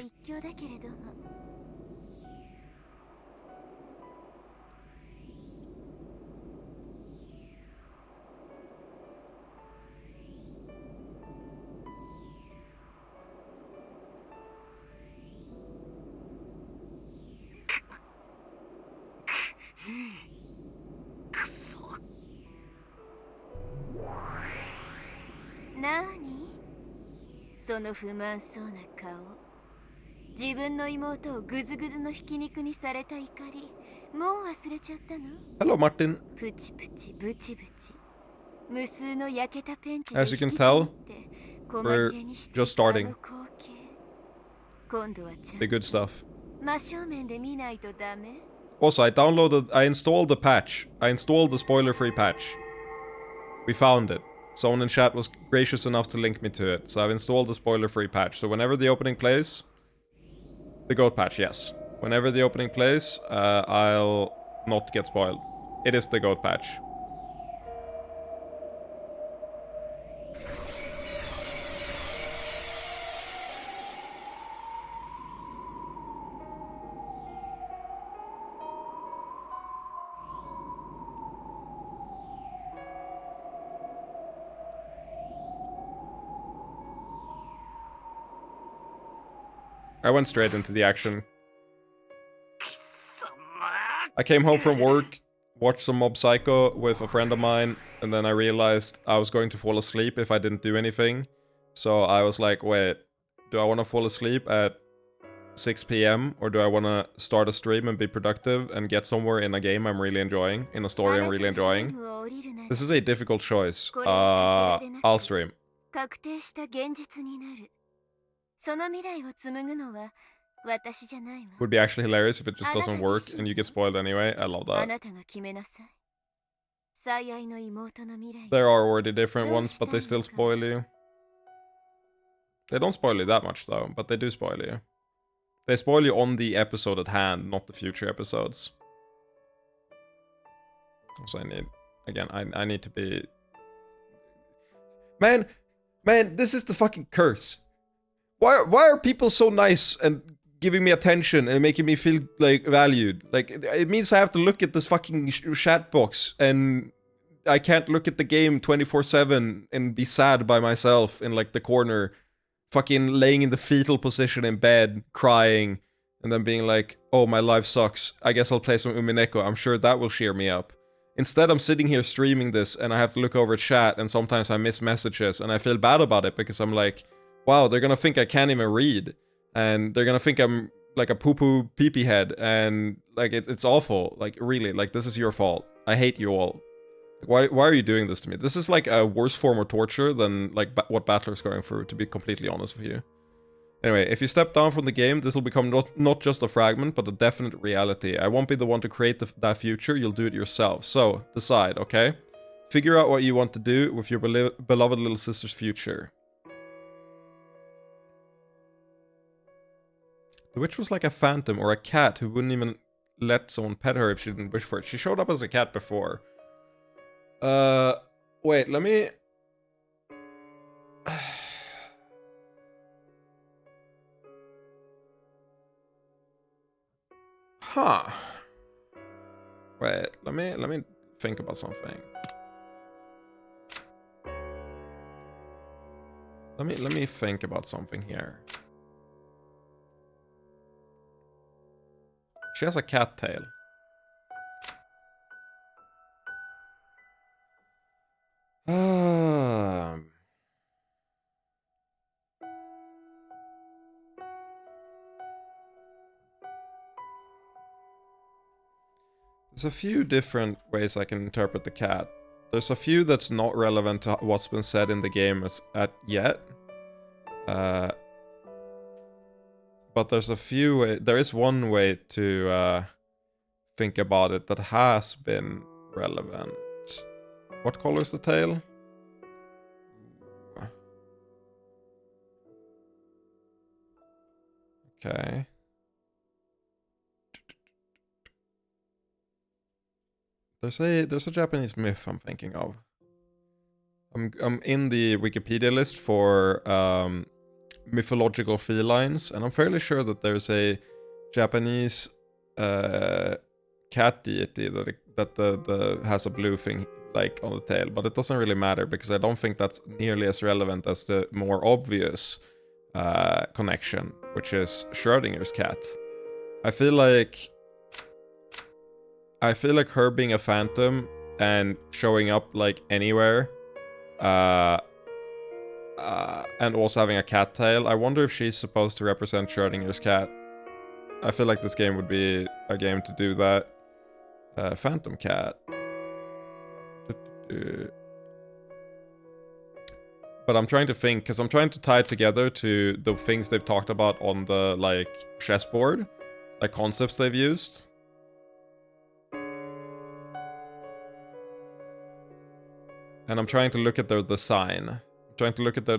Nani? その不満そうな顔。自分の妹をグズグズのひき肉にされた怒り、もう忘れちゃったの？ Hello, Martin. プチプチブチブチ。無数の焼けたペンチで As 引 you き can ちぎ tell, って細 we're 切れにして just あ starting. の光景。今度はちゃん The と good stuff. 真正面で見ないとダメ。 Also, I installed the patch. I installed the spoiler-free patch. We found it. Someone in chat was gracious enough to link me to it. So I've installed the spoiler-free patch. So whenever the opening plays... The goat patch, yes. Whenever the opening plays, I'll not get spoiled. It is the goat patch. I went straight into the action. I came home from work, watched some Mob Psycho with a friend of mine, and then I realized I was going to fall asleep if I didn't do anything. So I was like, wait, do I want to fall asleep at 6 p.m. or do I want to start a stream and be productive and get somewhere in a game I'm really enjoying, in a story I'm really enjoying? This is a difficult choice. I'll stream. 確定した現実になる。その未来を紡ぐのは私じゃないわ。 Would be actually hilarious if it just doesn't work and you get spoiled anyway. I love あ that. なたが決めなさい。最愛の妹の未来。 There are already different ones, but they still spoil you. They don't spoil you that much though, but they do spoil you. They spoil you on the episode at hand, not the future episodes. So I need... Again, I need to be... Man, this is the fucking curse. Why are people so nice and giving me attention and making me feel, like, valued? Like, it means I have to look at this fucking chat box and I can't look at the game 24/7 and be sad by myself in, like, the corner, fucking laying in the fetal position in bed, crying, and then being like, oh, my life sucks. I guess I'll play some Umineko. I'm sure that will cheer me up. Instead, I'm sitting here streaming this and I have to look over chat and sometimes I miss messages and I feel bad about it because I'm like, wow, they're gonna think I can't even read. And they're gonna think I'm like a poo-poo pee-pee head. And like, it's awful. Like, really, like, this is your fault. I hate you all. Like, why are you doing this to me? This is like a worse form of torture than like what Battler's going through, to be completely honest with you. Anyway, if you step down from the game, this will become not just a fragment, but a definite reality. I won't be the one to create that future, you'll do it yourself. So, decide, okay? Figure out what you want to do with your beloved little sister's future. The witch was like a phantom or a cat who wouldn't even let someone pet her if she didn't wish for it. She showed up as a cat before. Wait, let me... Huh. Wait, let me think about something. Let me think about something here. She has a cat tail. There's a few different ways I can interpret the cat. There's a few that's not relevant to what's been said in the game yet. But there's a few. There is one way to think about it that has been relevant. What color is the tail? Okay. There's a Japanese myth I'm thinking of. I'm in the Wikipedia list for mythological felines, and I'm fairly sure that there's a Japanese cat deity that has a blue thing like on the tail, but it doesn't really matter because I don't think that's nearly as relevant as the more obvious connection, which is Schrodinger's cat. I feel like her being a phantom and showing up like anywhere, and also having a cat tail. I wonder if she's supposed to represent Schrodinger's cat. I feel like this game would be a game to do that. Phantom cat. But I'm trying to think, because I'm trying to tie it together to the things they've talked about on the, like, chessboard. Like, concepts they've used. And I'm trying to look at their design. I'm trying to look at their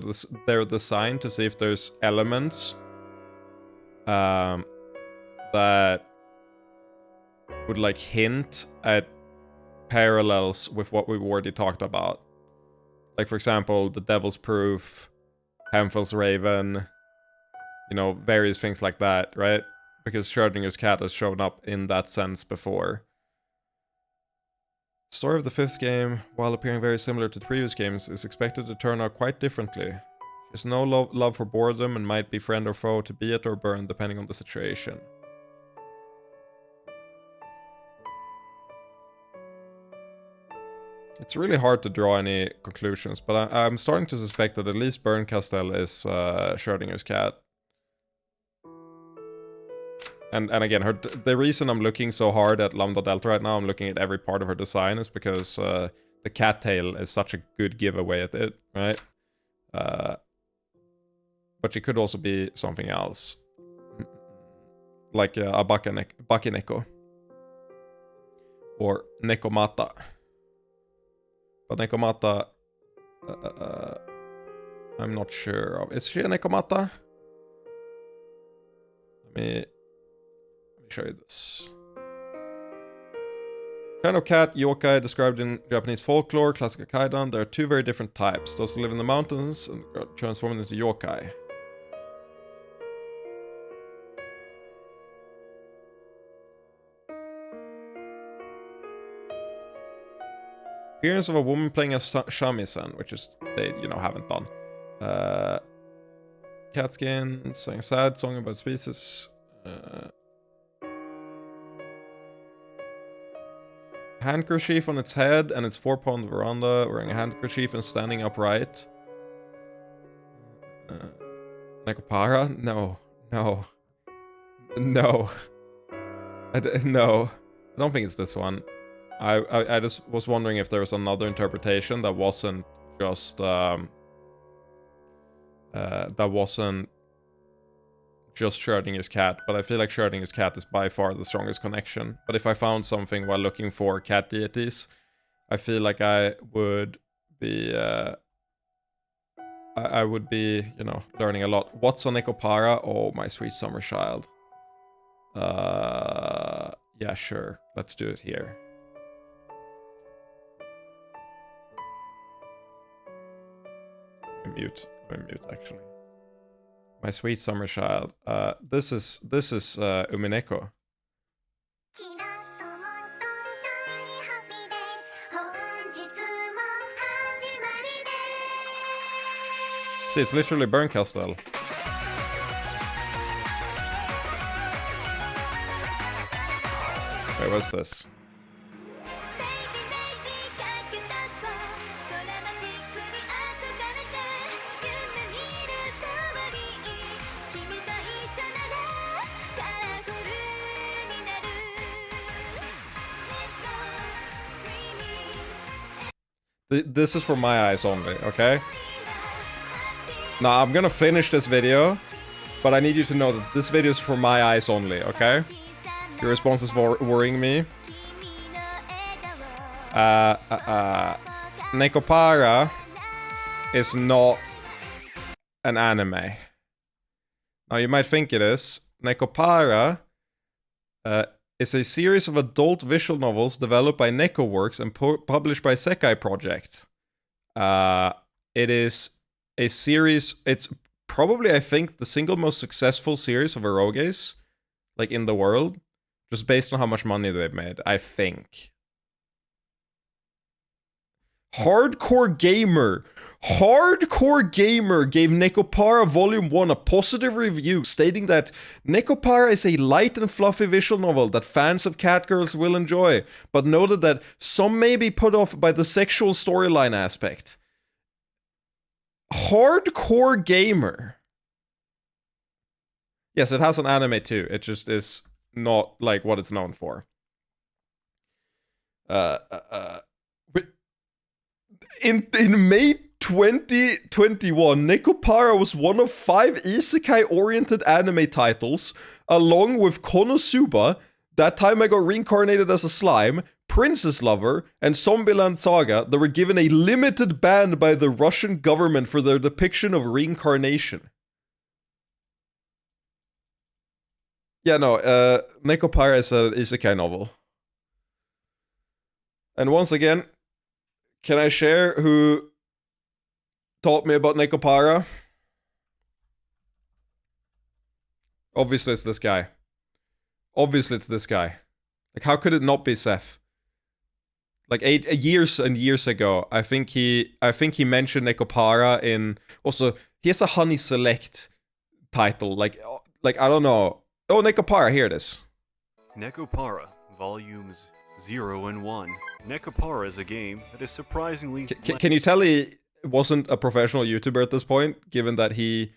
design to see if there's elements that would, like, hint at parallels with what we've already talked about. Like, for example, the Devil's Proof, Hemphill's Raven, you know, various things like that, right? Because Schrodinger's cat has shown up in that sense before. The story of the fifth game, while appearing very similar to the previous games, is expected to turn out quite differently. There's no love for boredom and might be friend or foe, to be it or burn, depending on the situation. It's really hard to draw any conclusions, but I'm starting to suspect that at least Bernkastel is Schrodinger's cat. And again, the reason I'm looking so hard at Lambda Delta right now, I'm looking at every part of her design, is because the cat tail is such a good giveaway at it, right? But she could also be something else. Like a Bakineko. Or Nekomata. But Nekomata, I'm not sure of. Is she a Nekomata? Let me show you this. Kind of cat, yokai, described in Japanese folklore, classic kaidan. There are two very different types. Those who live in the mountains and are transformed into yokai. Appearance of a woman playing a shamisen, which is they, you know, haven't done. Cat skin, sang sad, song about species. Handkerchief on its head, and it's 4 on the veranda, wearing a handkerchief and standing upright. Nekopara? No. No. No. No. I don't think it's this one. I just was wondering if there was another interpretation that wasn't just Schrodinger's cat, but I feel like Schrodinger's cat is by far the strongest connection. But if I found something while looking for cat deities, I feel like I would be I would be, you know, learning a lot. What's on Nekopara? Oh, my sweet summer child. Yeah, sure. Let's do it here. I'm mute actually. My sweet summer child. This is Umineko. See, it's literally Bernkastel. Wait, what's this? This is for my eyes only, okay? Now, I'm gonna finish this video, but I need you to know that this video is for my eyes only, okay? Your response is worrying me. Nekopara is not an anime. Now, you might think it is. Nekopara is a series of adult visual novels developed by NekoWorks and published by Sekai Project. It is a series... It's probably, I think, the single most successful series of eroges, like, in the world. Just based on how much money they've made, I think. Hardcore Gamer gave Nekopara Volume 1 a positive review, stating that Nekopara is a light and fluffy visual novel that fans of catgirls will enjoy, but noted that some may be put off by the sexual storyline aspect. Hardcore Gamer. Yes, it has an anime too, it just is not like what it's known for. In May 2021, Nekopara was one of 5 isekai-oriented anime titles, along with Konosuba, That Time I Got Reincarnated as a Slime, Princess Lover, and Zombieland Saga that were given a limited ban by the Russian government for their depiction of reincarnation. Yeah, no, Nekopara is a isekai novel. And once again, can I share who taught me about Nekopara? Obviously it's this guy. Obviously it's this guy. Like, how could it not be Seth? Like, years and years ago, I think he mentioned Nekopara in... Also, he has a Honey Select title. Like I don't know. Oh, Nekopara, here it is. Nekopara, Volumes 0 and 1. Nekopara is a game that is surprisingly... Can you tell he wasn't a professional YouTuber at this point, given that he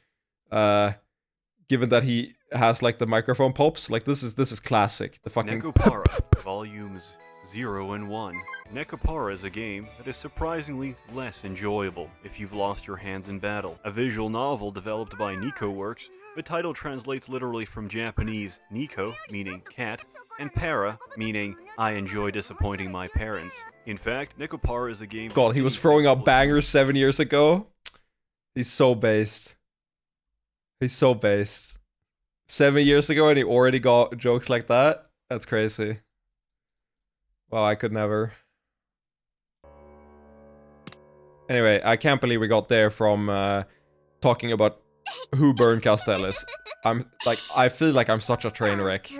has like the microphone pops? Like, this is classic. The fucking... Nekopara, Volumes 0 and 1. Nekopara is a game that is surprisingly less enjoyable if you've lost your hands in battle. A visual novel developed by NekoWorks, the title translates literally from Japanese Neko, meaning cat, and para, meaning I enjoy disappointing my parents. In fact, Nekopara is a game... God, he was throwing up bangers 7 years ago. He's so based. He's so based. 7 years ago and he already got jokes like that? That's crazy. Wow, I could never. Anyway, I can't believe we got there from talking about who Bern Castell is. I feel like I'm such a train wreck.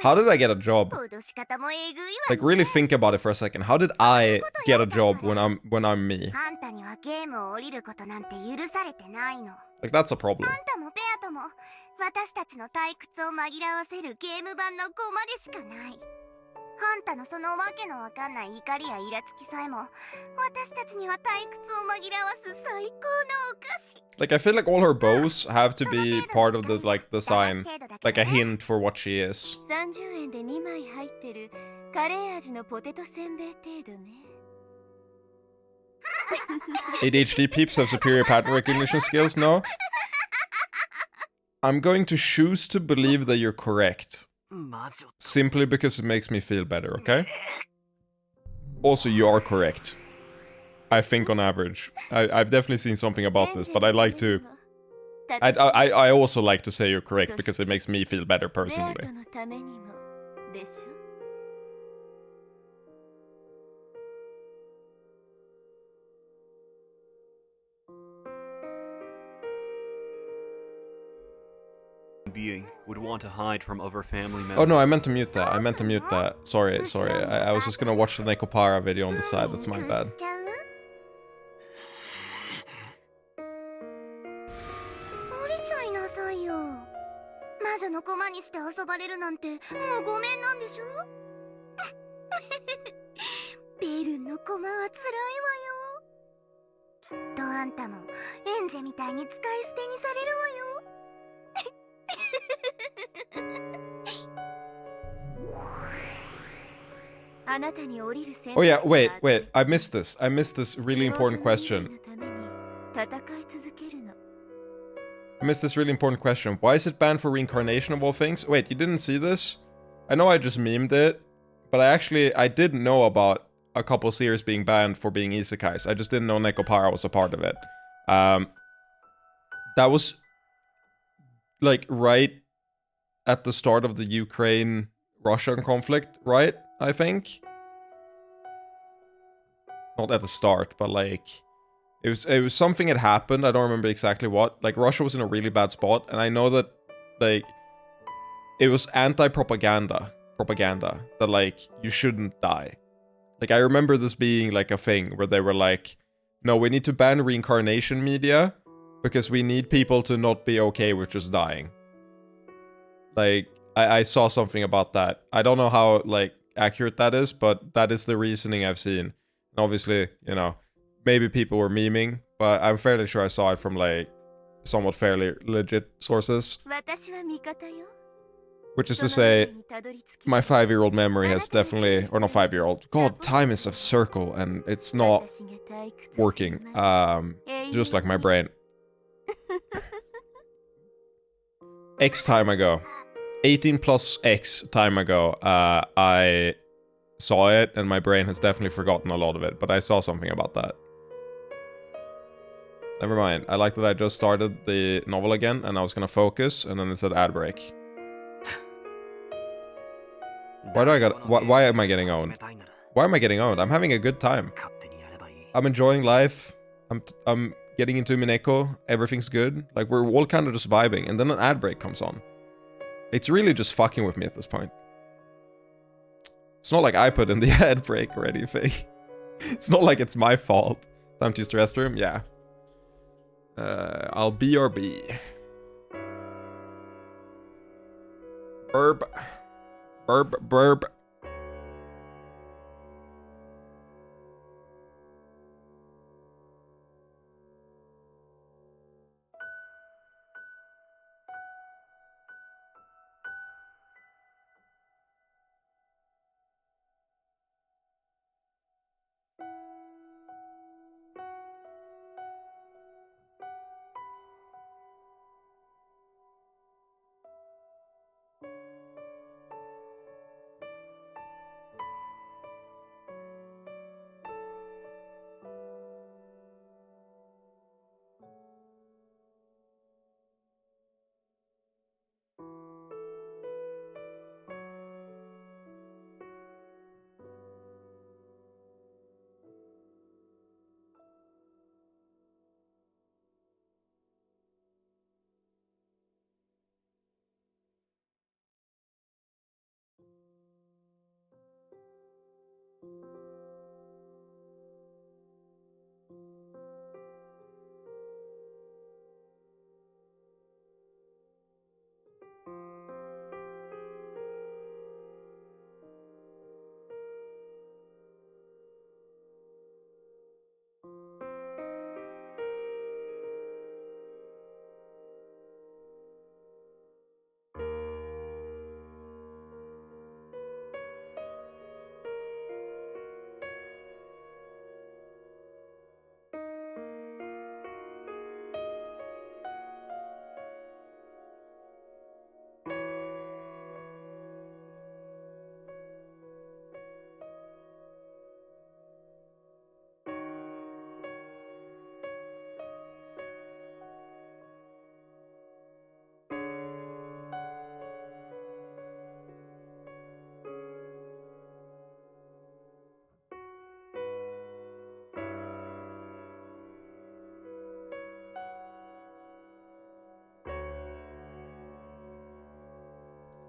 How did I get a job? Like, really think about it for a second. How did I get a job when I'm me? Like, that's a problem. Like, I feel like all her bows have to be part of the sign. Like a hint for what she is. ADHD peeps have superior pattern recognition skills? No? I'm going to choose to believe that you're correct. Simply because it makes me feel better, okay? Also, you are correct. I think on average. I've definitely seen something about this, but I like to... I also like to say you're correct because it makes me feel better personally. Being would want to hide from other family members. Oh no, I meant to mute that. Sorry. I was just gonna watch the Nekopara video on the side. That's my bad. Oh yeah, wait. I missed this. I missed this really important question. Why is it banned for reincarnation of all things? Wait, you didn't see this? I know I just memed it, but I did know about a couple series being banned for being isekais. I just didn't know Nekopara was a part of it. That was like right at the start of the Ukraine-Russian conflict, right? I think. Not at the start, but like it was something had happened. I don't remember exactly what. Like Russia was in a really bad spot, and I know that like it was propaganda that like you shouldn't die. Like I remember this being like a thing where they were like, no, we need to ban reincarnation media because we need people to not be okay with just dying. Like I saw something about that. I don't know how like accurate that is, but that is the reasoning I've seen. And obviously, you know, maybe people were memeing, but I'm fairly sure I saw it from like somewhat fairly legit sources. Which is to say, my 5-year-old memory has definitely, or not 5-year-old, God, time is a circle and it's not working, just like my brain. X time ago, 18 plus X time ago, I saw it and my brain has definitely forgotten a lot of it, but I saw something about that. Never mind, I like that I just started the novel again and I was gonna focus and then it said ad break. Why am I getting owned? Why am I getting owned? I'm having a good time. I'm enjoying life. I'm getting into Mineko. Everything's good. Like, we're all kind of just vibing. And then an ad break comes on. It's really just fucking with me at this point. It's not like I put in the ad break or anything. It's not like it's my fault. Time to use the restroom? Yeah. I'll BRB. Burb. Burb.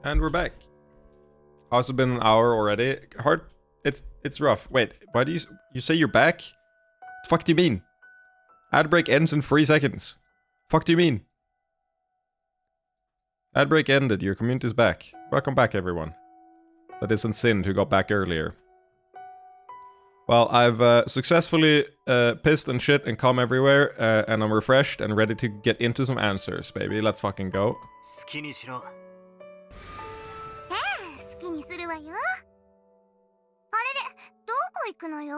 And we're back. How's it been an hour already? Hard. It's rough. Wait, why do you say you're back? The fuck do you mean? Ad break ends in 3 seconds. Fuck do you mean? Ad break ended. Your community's back. Welcome back, everyone. That isn't Sind who got back earlier. Well, I've successfully pissed and shit and come everywhere, and I'm refreshed and ready to get into some answers, baby. Let's fucking go. 好きにするわよ。あれれ、行くのよ。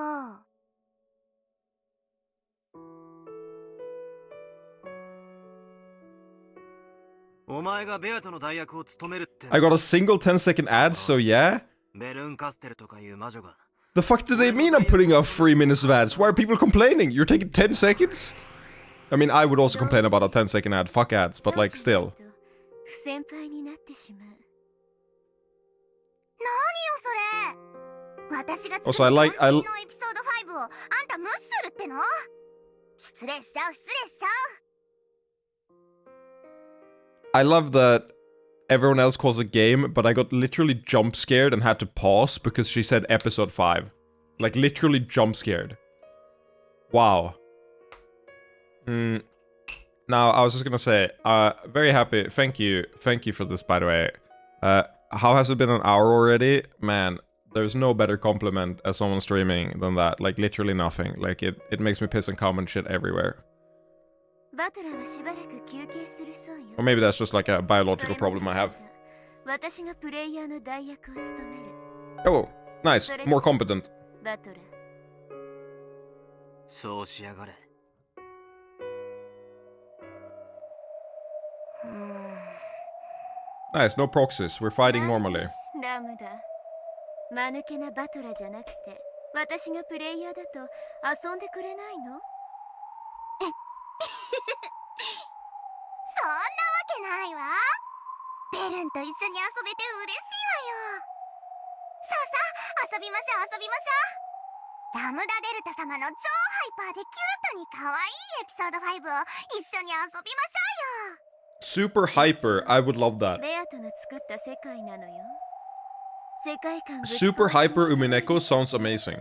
お前がベアとの代役を務めるって。 I got a single 10-second ad, so yeah? ベルンカステルとかいう魔女が。 The fuck do they mean I'm putting out 3 minutes of ads? Why are people complaining? You're taking 10 seconds? I mean, I would also complain about a 10-second ad. Fuck ads, but like, still. 不先輩になってしまう。何よそれ。私が作った渾身のエピソード5をあんた無視するっての？失礼しちゃう失礼しちゃう。 I love that everyone else calls it game, but I got literally jump scared and had to pause because she said episode 5. Like, literally jump scared. Wow. Now, I was just gonna say, very happy. Thank you for this, by the way. How has it been an hour already? Man, there's no better compliment as someone streaming than that. Like, literally nothing. Like, it makes me piss and comment shit everywhere. Or maybe that's just like a biological problem I have. Oh, nice. More competent. Nice, no proxies. We're fighting normally. 間抜けなバトラじゃなくて、私がプレイヤーだと遊んでくれないの？そんなわけないわ。ベルンと一緒に遊べて嬉しいわよ。さあさあ、遊びましょう遊びましょう。ラムダデルタ様の超ハイパーでキュートに可愛いエピソード5を一緒に遊びましょうよ。 Super hyper, I would love that. ベアトの作った世界なのよ。 Super hyper Umineko sounds amazing.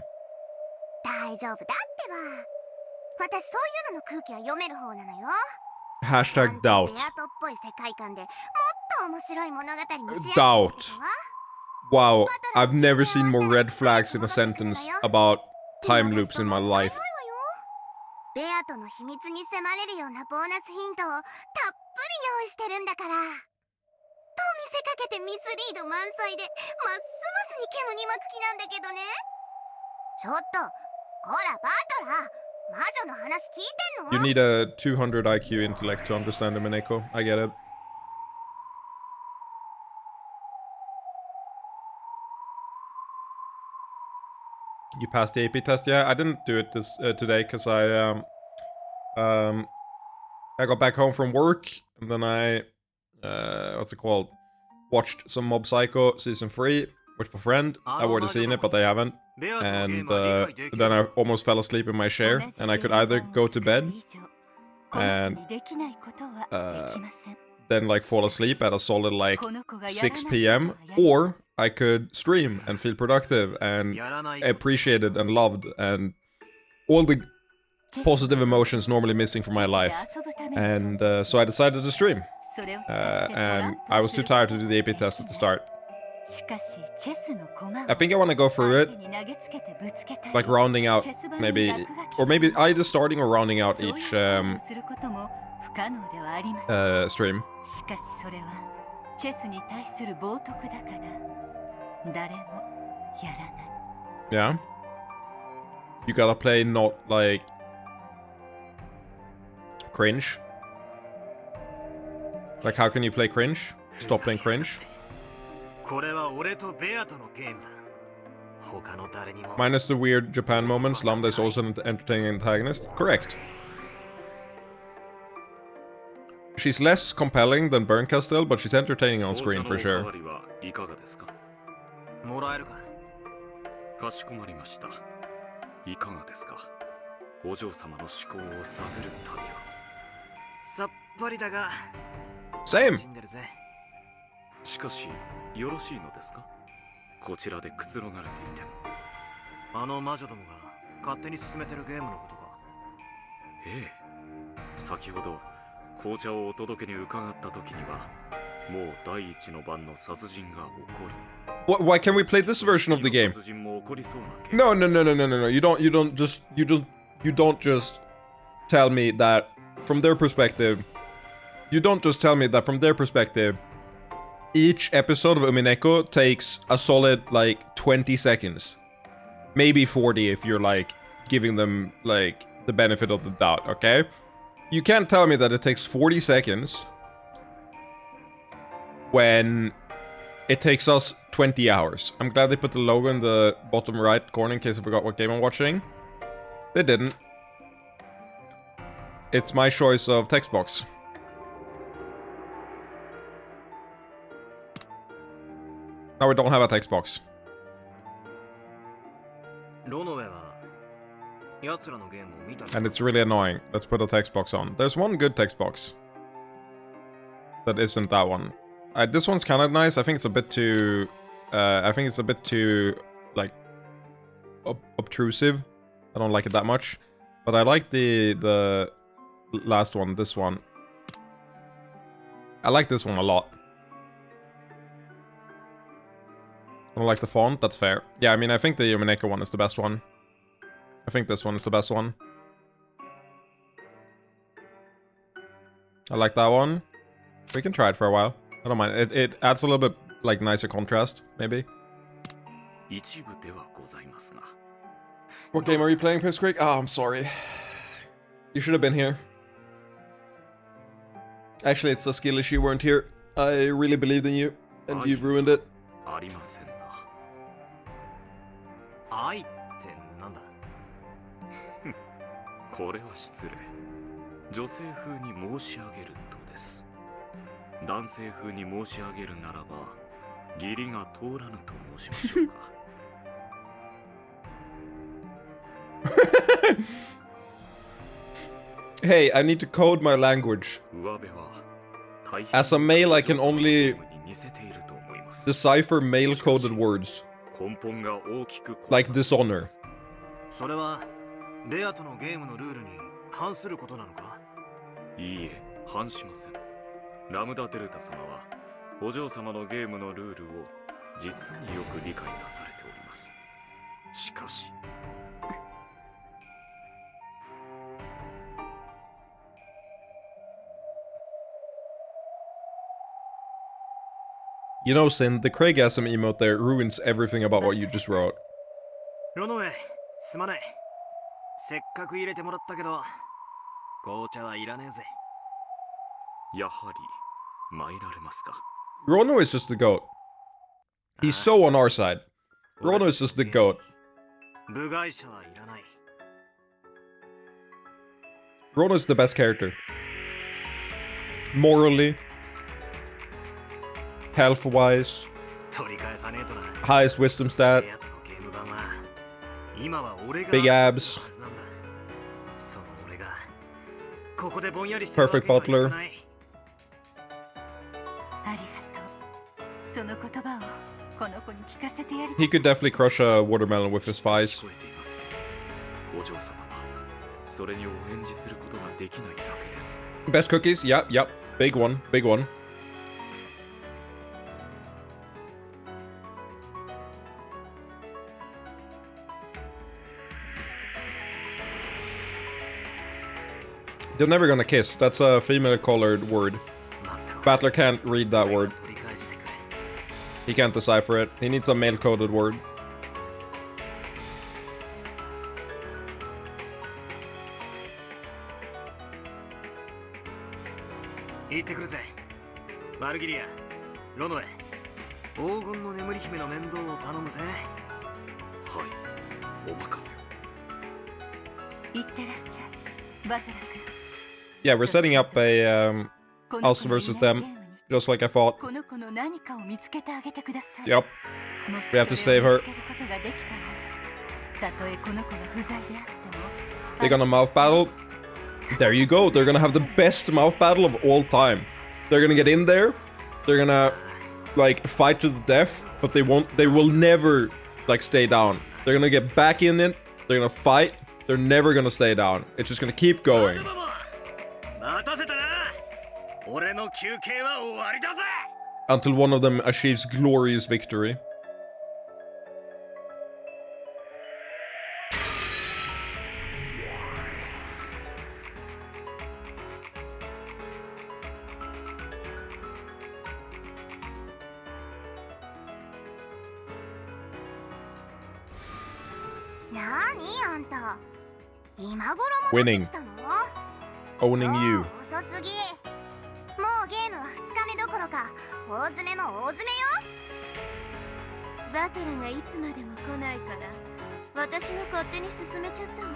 大丈夫だってば。私そういうのの空気は読める方なのよ。 Hashtag doubt. ベアトっぽい世界観でもっと面白い物語に仕上げ Doubt. てみせたわ。 Wow, I've never seen more red flags in a sentence about time loops in my life. ベアトの秘密に迫れるようなボーナスヒントをたっぷり用意してるんだから。 と見せかけてミスリード満載でますますに煙に巻く気なんだけどね。ちょっとこらバトラー、魔女の話聞いてんの？ You need a 200 IQ intellect to understand Umineko. I get it. You passed the AP test? Yeah, I didn't do it this today because I got back home from work and then I what's it called? Watched some Mob Psycho season 3 with a friend. I've already seen it, but they haven't. And then I almost fell asleep in my chair, and I could either go to bed and then like fall asleep at a solid like 6 p.m. or I could stream and feel productive and appreciated and loved and all the positive emotions normally missing from my life. And so I decided to stream. And I was too tired to do the AP test at the start. I think I want to go through it, like rounding out maybe, or maybe either starting or rounding out each stream. Yeah? You gotta play not like cringe. Like, how can you play cringe? Stop playing cringe. Minus the weird Japan moments, Lambda is also an entertaining antagonist. Correct. She's less compelling than Berncastel, but she's entertaining on screen for sure. Same. しかし、よろしいのですか？こちらでくつろがれていても。あの魔女どもが勝手に進めてるゲームのことか。ええ。先ほど紅茶をお届けに伺った時には、もう第一の番の殺人が起こり。Why can't we play this version of the game? No, no, no, no, no, no, no. You don't just tell me that from their perspective. You don't just tell me that from their perspective, each episode of Umineko takes a solid, like, 20 seconds. Maybe 40 if you're like giving them like the benefit of the doubt, okay? You can't tell me that it takes 40 seconds when it takes us 20 hours. I'm glad they put the logo in the bottom right corner in case I forgot what game I'm watching. They didn't. It's my choice of text box. No, we don't have a text box. And it's really annoying. Let's put a text box on. There's one good text box. That isn't that one. This one's kind of nice. I think it's a bit too... like, obtrusive. I don't like it that much. But I like the last one, this one. I like this one a lot. I don't like the font, that's fair. Yeah, I mean, I think the Yumeneko one is the best one. I think this one is the best one. I like that one. We can try it for a while. I don't mind. It adds a little bit, like, nicer contrast, maybe. What game are you playing, Pipsqueak? Oh, I'm sorry. You should have been here. Actually, it's a skill issue. You weren't here. I really believed in you, and you've ruined it. 愛ってなんだこれは失礼。女性風に申し上げるとです。男性風に申し上げるならば、義理が通らぬと申しましょうか。Hey, I need to code my language. As a male, I can only decipher male-coded words. Like dishonor. それはベアとのゲームのルールに反することなのか？いいえ、反しません。ラムダデルタ様はお嬢様のゲームのルールを実によく理解なされております。しかし、You know, Sin, the Craigasm emote there ruins everything about what you just wrote. ロノウェ、すまない。せっかく入れてもらったけど、紅茶はいらねえぜ。やはり参られますか。Rono is just the goat. He's so on our side. Rono is just the goat. 部外者はいらない。Rono is the best character. Morally. Health-wise. 取り返さねえとな。 Highest wisdom stat. ベアとのゲーム版は今は俺が Big abs. はずなんだ。その俺がここでぼんやりしてるわけ Perfect にはいか butler. ない。ありがとう。その言葉をこの子に聞かせてやり He could definitely crush a watermelon with his thighs. 聞こえています。お嬢様はそれにお返事することができないだけです。 Best cookies? Yep, yep. Big one, big one. They're never gonna kiss. That's a female-colored word. Battler can't read that word. He can't decipher it. He needs a male-coded word. 行ってくるぜ。バルギリア、ロノウェ、黄金の眠り姫の面倒を頼むぜ。はい、お任せを。いってらっしゃい、バトラ君。 Yeah, we're setting up a us versus them, just like I thought. この子の何かを見つけてあげてください。 Yep. We have to save her. たとえこの子が不在であっても。 They're gonna mouth battle. There you go. They're gonna have the best mouth battle of all time. They're gonna get in there. They're gonna like fight to the death, but they won't. They will never like stay down. They're gonna get back in it. They're gonna fight. They're never gonna stay down. It's just gonna keep going. 待たせたな。俺の休憩は終わりだぜ。 Until one of them achieves glorious victory. なにあんた今頃戻って Winning. きたの Owning you. 超遅すぎもうゲームは2日目どころか大詰めも大詰めよバトルがいつまでも来ないから私が勝手に進めちゃったわ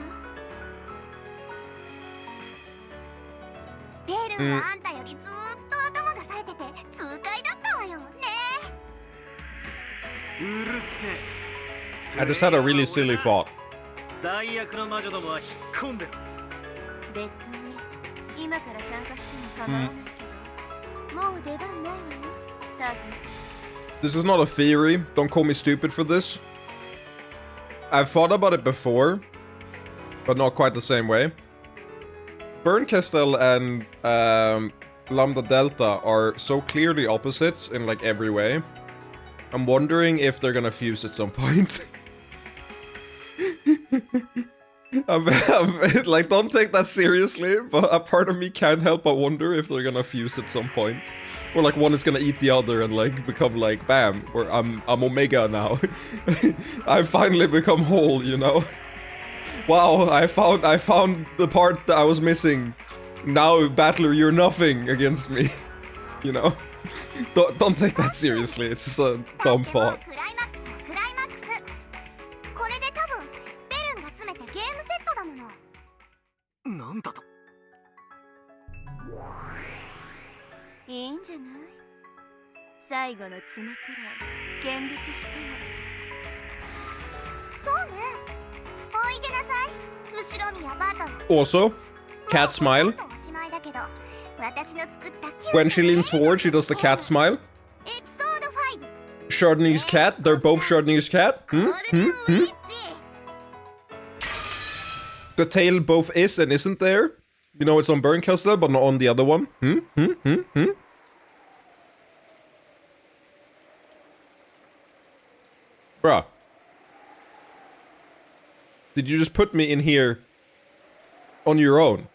ベルはあんたよりずーっと頭が冴えてて痛快だったわよねうるせえ I just had a really silly thought. 大役の魔女どもは引っ込んでる別に今から参加しても構わないけど、もう出番ないわよ多分 This is not a theory. Don't call me stupid for this. I've thought about it before, but not quite the same way. Bernkastel and Lambda Delta are so clearly opposites in like every way. I'm wondering if they're gonna fuse at some point. Like, don't take that seriously, but a part of me can't help but wonder if they're gonna fuse at some point. Or like one is gonna eat the other and like become like, bam, or I'm Omega now. I've finally become whole, you know? Wow, I found the part that I was missing. Now, Battler, you're nothing against me. You know? Don't take that seriously, it's just a dumb thought. クライマックスのクライマックスこれで多分ベルンが詰めてゲームセットだものなんだといいんじゃない最後の詰めくらい見物してもそうねおいでなさい後ろ宮バトル Also, cat smile. おしまいだけど私の作った When she leans forward, she does the cat smile. エピソード5 Chardonnay's cat, they're both Chardonnay's cat. The tail both is and isn't there. You know it's on Bernkastel, but not on the other one. Bruh. Did you just put me in here on your own?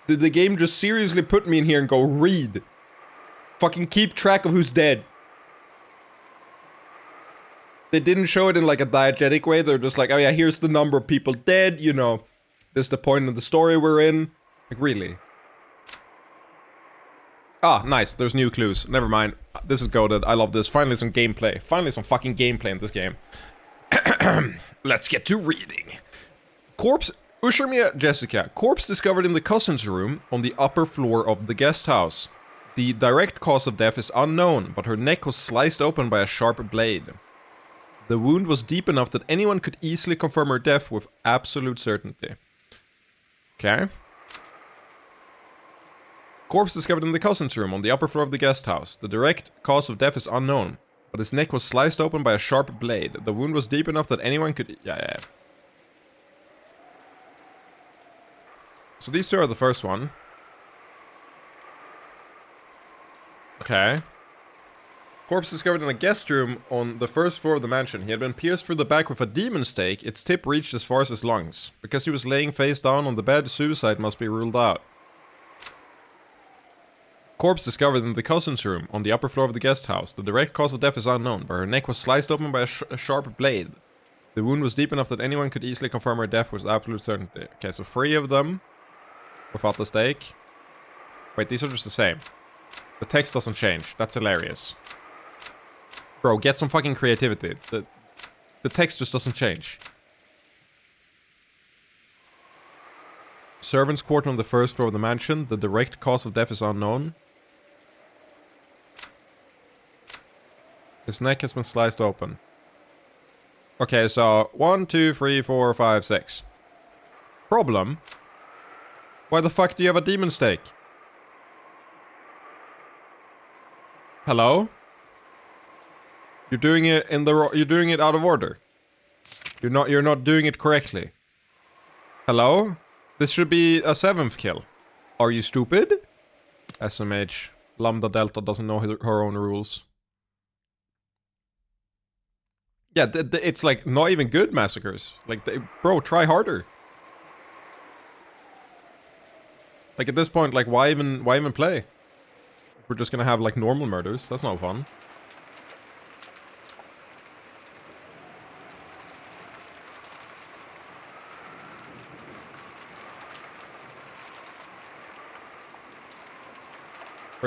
Did the game just seriously put me in here and go, read? Fucking keep track of who's dead. They didn't show it in like a diegetic way. They're just like, oh yeah, here's the number of people dead, you know. This is the point of the story we're in. Like, really? Ah, nice. There's new clues. Never mind. This is goated. I love this. Finally some gameplay. Finally some fucking gameplay in this game. Let's get to reading. Corpse... Ushermia Jessica. Corpse discovered in the cousin's room on the upper floor of the guest house. The direct cause of death is unknown, but her neck was sliced open by a sharp blade. The wound was deep enough that anyone could easily confirm her death with absolute certainty. Okay. Corpse discovered in the cousin's room on the upper floor of the guest house. The direct cause of death is unknown, but his neck was sliced open by a sharp blade. The wound was deep enough that anyone could... Yeah. So these two are the first one. Okay. Corpse discovered in a guest room on the first floor of the mansion. He had been pierced through the back with a demon stake. Its tip reached as far as his lungs. Because he was laying face down on the bed, suicide must be ruled out. Corpse discovered in the cousin's room on the upper floor of the guest house. The direct cause of death is unknown, but her neck was sliced open by a sharp blade. The wound was deep enough that anyone could easily confirm her death with absolute certainty. Okay, so 3 of them without the stake. Wait, these are just the same. The text doesn't change. That's hilarious. Bro, get some fucking creativity. The text just doesn't change. Servants' quarter on the first floor of the mansion. The direct cause of death is unknown. His neck has been sliced open. Okay, so 1, 2, 3, 4, 5, 6. Problem? Why the fuck do you have a demon stake? Hello? You're doing it in the you're doing it out of order. You're not doing it correctly. Hello? This should be a 7th kill. Are you stupid? SMH. Lambda Delta doesn't know her own rules. Yeah, it's like not even good massacres. Like, bro, try harder. Like at this point, like why even play? We're just gonna have like normal murders. That's not fun.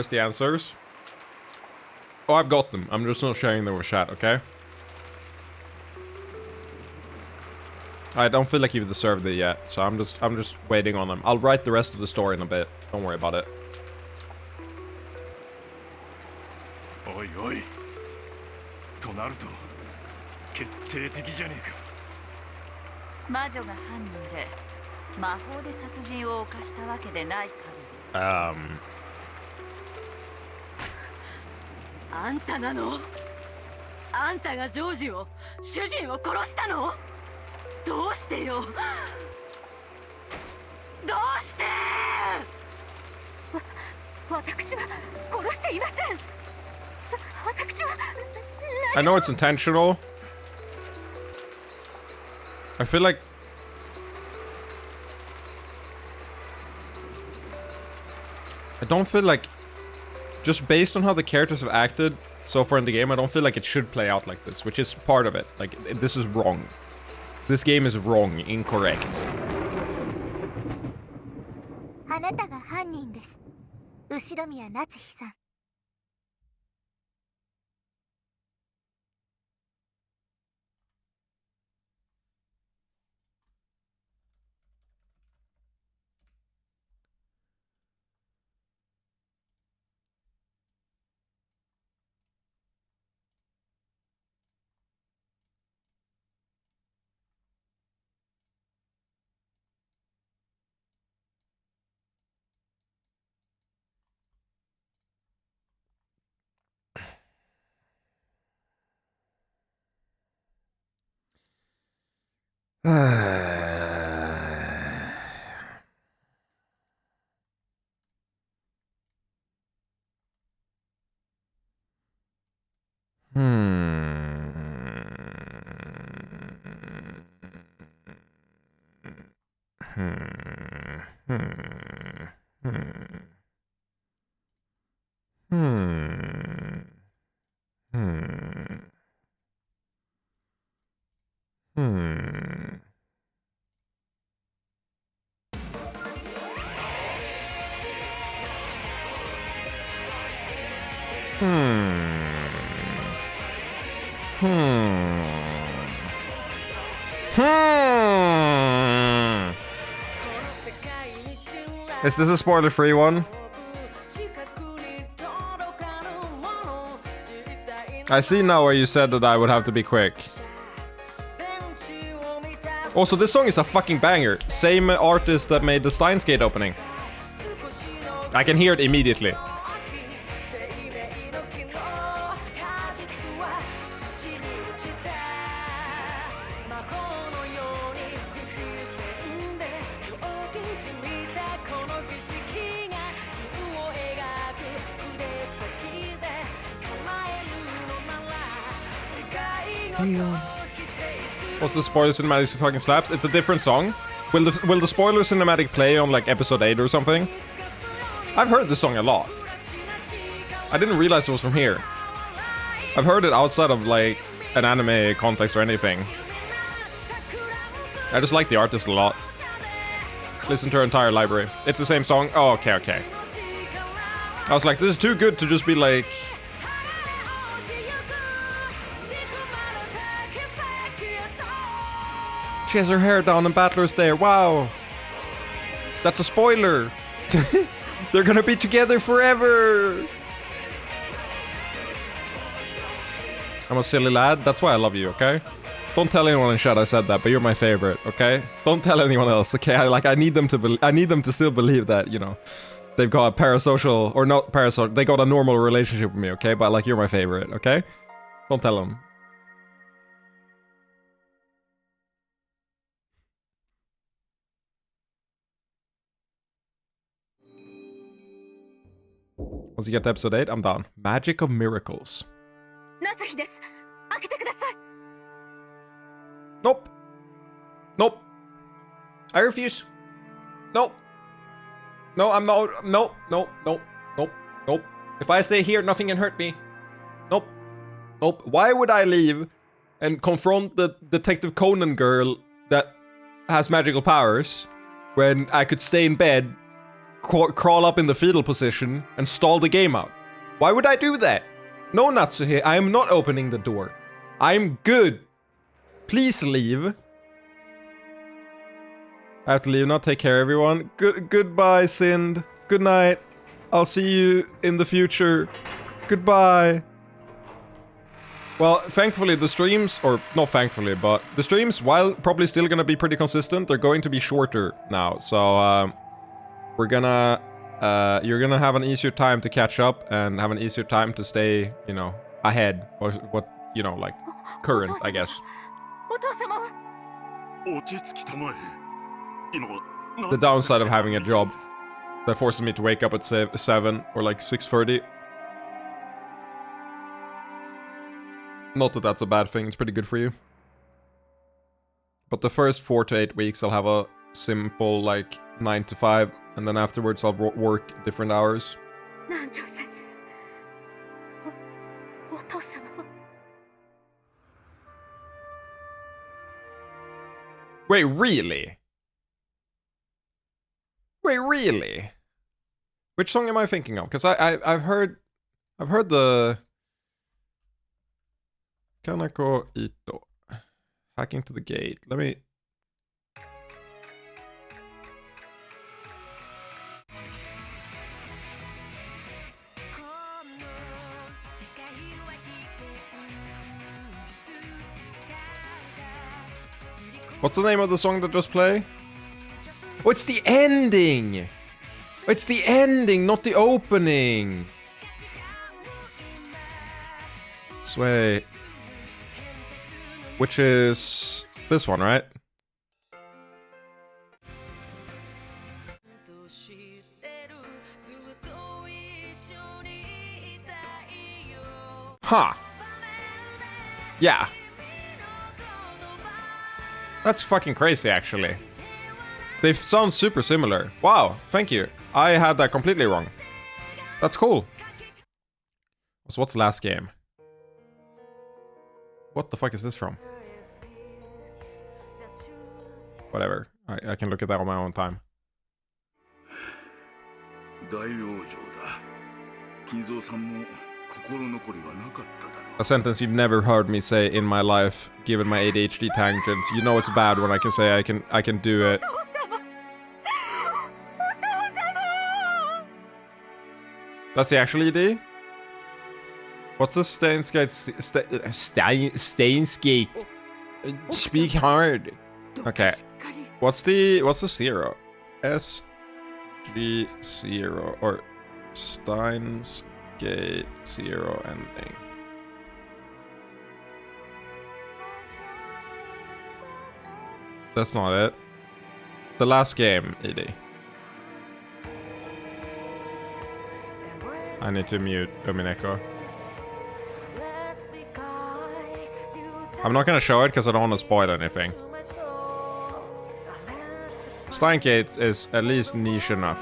Where's the answers? Oh, I've got them. I'm just not sharing them with chat, okay? I don't feel like you've deserved it yet, so I'm just waiting on them. I'll write the rest of the story in a bit. Don't worry about it. おいおいとなると決定的じゃねえか魔女が犯人で魔法で殺人を犯したわけでない限りあんたなの？あんたがジョージを主人を殺したの？どうしてよ？どうして？私は殺していません。私は I know it's intentional. I feel like I don't feel like just based on how the characters have acted so far in the game, I don't feel like it should play out like this, which is part of it. Like, this is wrong. This game is wrong, incorrect. あなたが犯人です。後宮夏日さん。Is this a spoiler-free one? I see now where you said that I would have to be quick. Also, this song is a fucking banger. Same artist that made the Steins Gate opening. I can hear it immediately. What's the spoiler cinematic fucking slaps? It's a different song. Will the spoiler cinematic play on like episode 8 or something? I've heard this song a lot. I didn't realize it was from here. I've heard it outside of like an anime context or anything. I just like the artist a lot. Listen to her entire library. It's the same song? Oh, okay, okay. I was like, this is too good to just be like... She has her hair down and Battler's there. Wow. That's a spoiler. They're gonna be together forever. I'm a silly lad. That's why I love you, okay? Don't tell anyone in chat I said that, but you're my favorite, okay? Don't tell anyone else, okay? I need them to still believe that, you know, they've got a parasocial, or not parasocial, they got a normal relationship with me, okay? But like, you're my favorite, okay? Don't tell them. Once you get to episode 8, I'm done. Magic of Miracles. Nope. Nope. I refuse. Nope. No, I'm not. Nope. Nope. Nope. Nope. Nope. If I stay here, nothing can hurt me. Nope. Nope. Why would I leave and confront the Detective Conan girl that has magical powers when I could stay in bed crawl up in the fetal position and stall the game out. Why would I do that? No, Natsuhe, I am not opening the door. I'm good. Please leave. I have to leave now. Take care, everyone. Goodbye, Sind. Good night. I'll see you in the future. Goodbye. Well, thankfully the streams, or not thankfully, but the streams, while probably still gonna be pretty consistent, they're going to be shorter now. So, we're gonna, you're gonna have an easier time to catch up and have an easier time to stay, you know, ahead. Or what, you know, like, current, I guess. The downside of having a job that forces me to wake up at 7 or like 6:30. Not that that's a bad thing, it's pretty good for you. But the first 4 to 8 weeks I'll have a simple like 9 to 5, and then afterwards I'll work different hours. Wait, really? Wait, really? Which song am I thinking of? Because I've heard the Kanako Ito. Hacking to the gate. Let me... What's the name of the song that just played? Oh, it's the ending! It's the ending, not the opening! Sway. Which is this one, right? Huh. Yeah. That's fucking crazy, actually. They sound super similar. Wow, thank you. I had that completely wrong. That's cool. So what's the last game? What the fuck is this from? Whatever. I can look at that on my own time. A sentence you've never heard me say in my life, given my ADHD tangents. You know it's bad when I can say I can do it. That's the actual ED? What's the Stainsgate? Stainsgate. Speak hard. Okay. What's the 0? SG0 or Stainsgate 0 ending. That's not it. The last game, ED. I need to mute Umineko. I'm not gonna show it because I don't want to spoil anything. Steinkate is at least niche enough.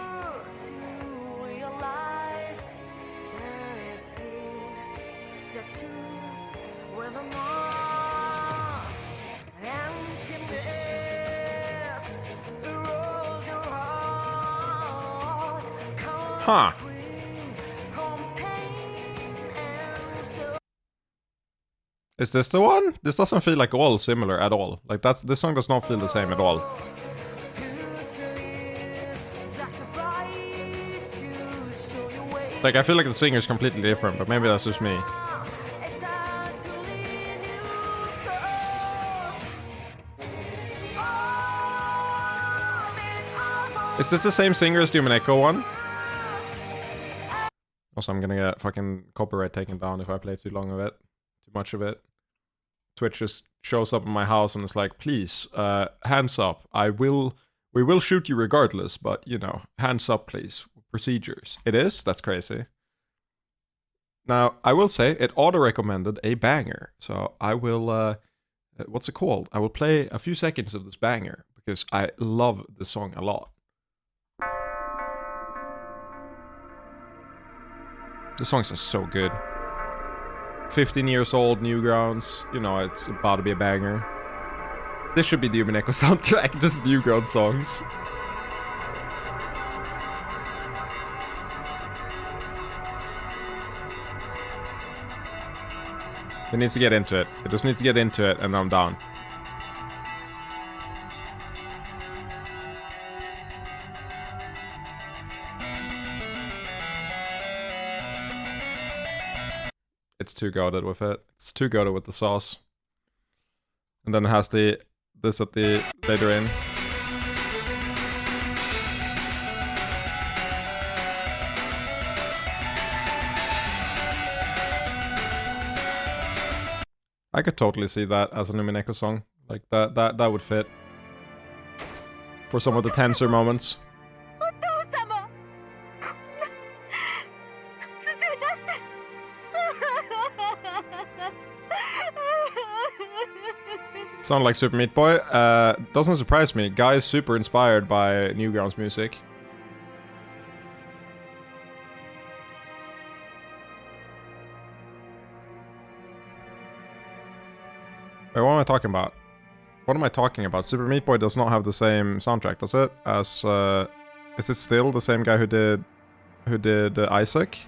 Huh. Is this the one? This doesn't feel like all similar at all. Like this song does not feel the same at all. Like I feel like the singer is completely different, but maybe that's just me. Is this the same singer as the Umineko one? Also, I'm gonna get fucking copyright taken down if I play too long of it. Too much of it. Twitch just shows up in my house and it's like, please, hands up. We will shoot you regardless, but, you know, hands up, please. Procedures. It is? That's crazy. Now, I will say, it auto-recommended a banger. So, I will, what's it called? I will play a few seconds of this banger, because I love the song a lot. The songs are so good. 15 years old, Newgrounds. You know, it's about to be a banger. This should be the Umineko soundtrack, just Newgrounds songs. It needs to get into it. It just needs to get into it, and I'm down. It's too goated with it. It's too goated with the sauce. And then it has this at the later in. I could totally see that as an Umineko song. Like that would fit. For some of the tenser moments. Sound like Super Meat Boy? Doesn't surprise me. Guy is super inspired by Newgrounds music. Wait, what am I talking about? What am I talking about? Super Meat Boy does not have the same soundtrack, does it? As is it still the same guy who did Isaac?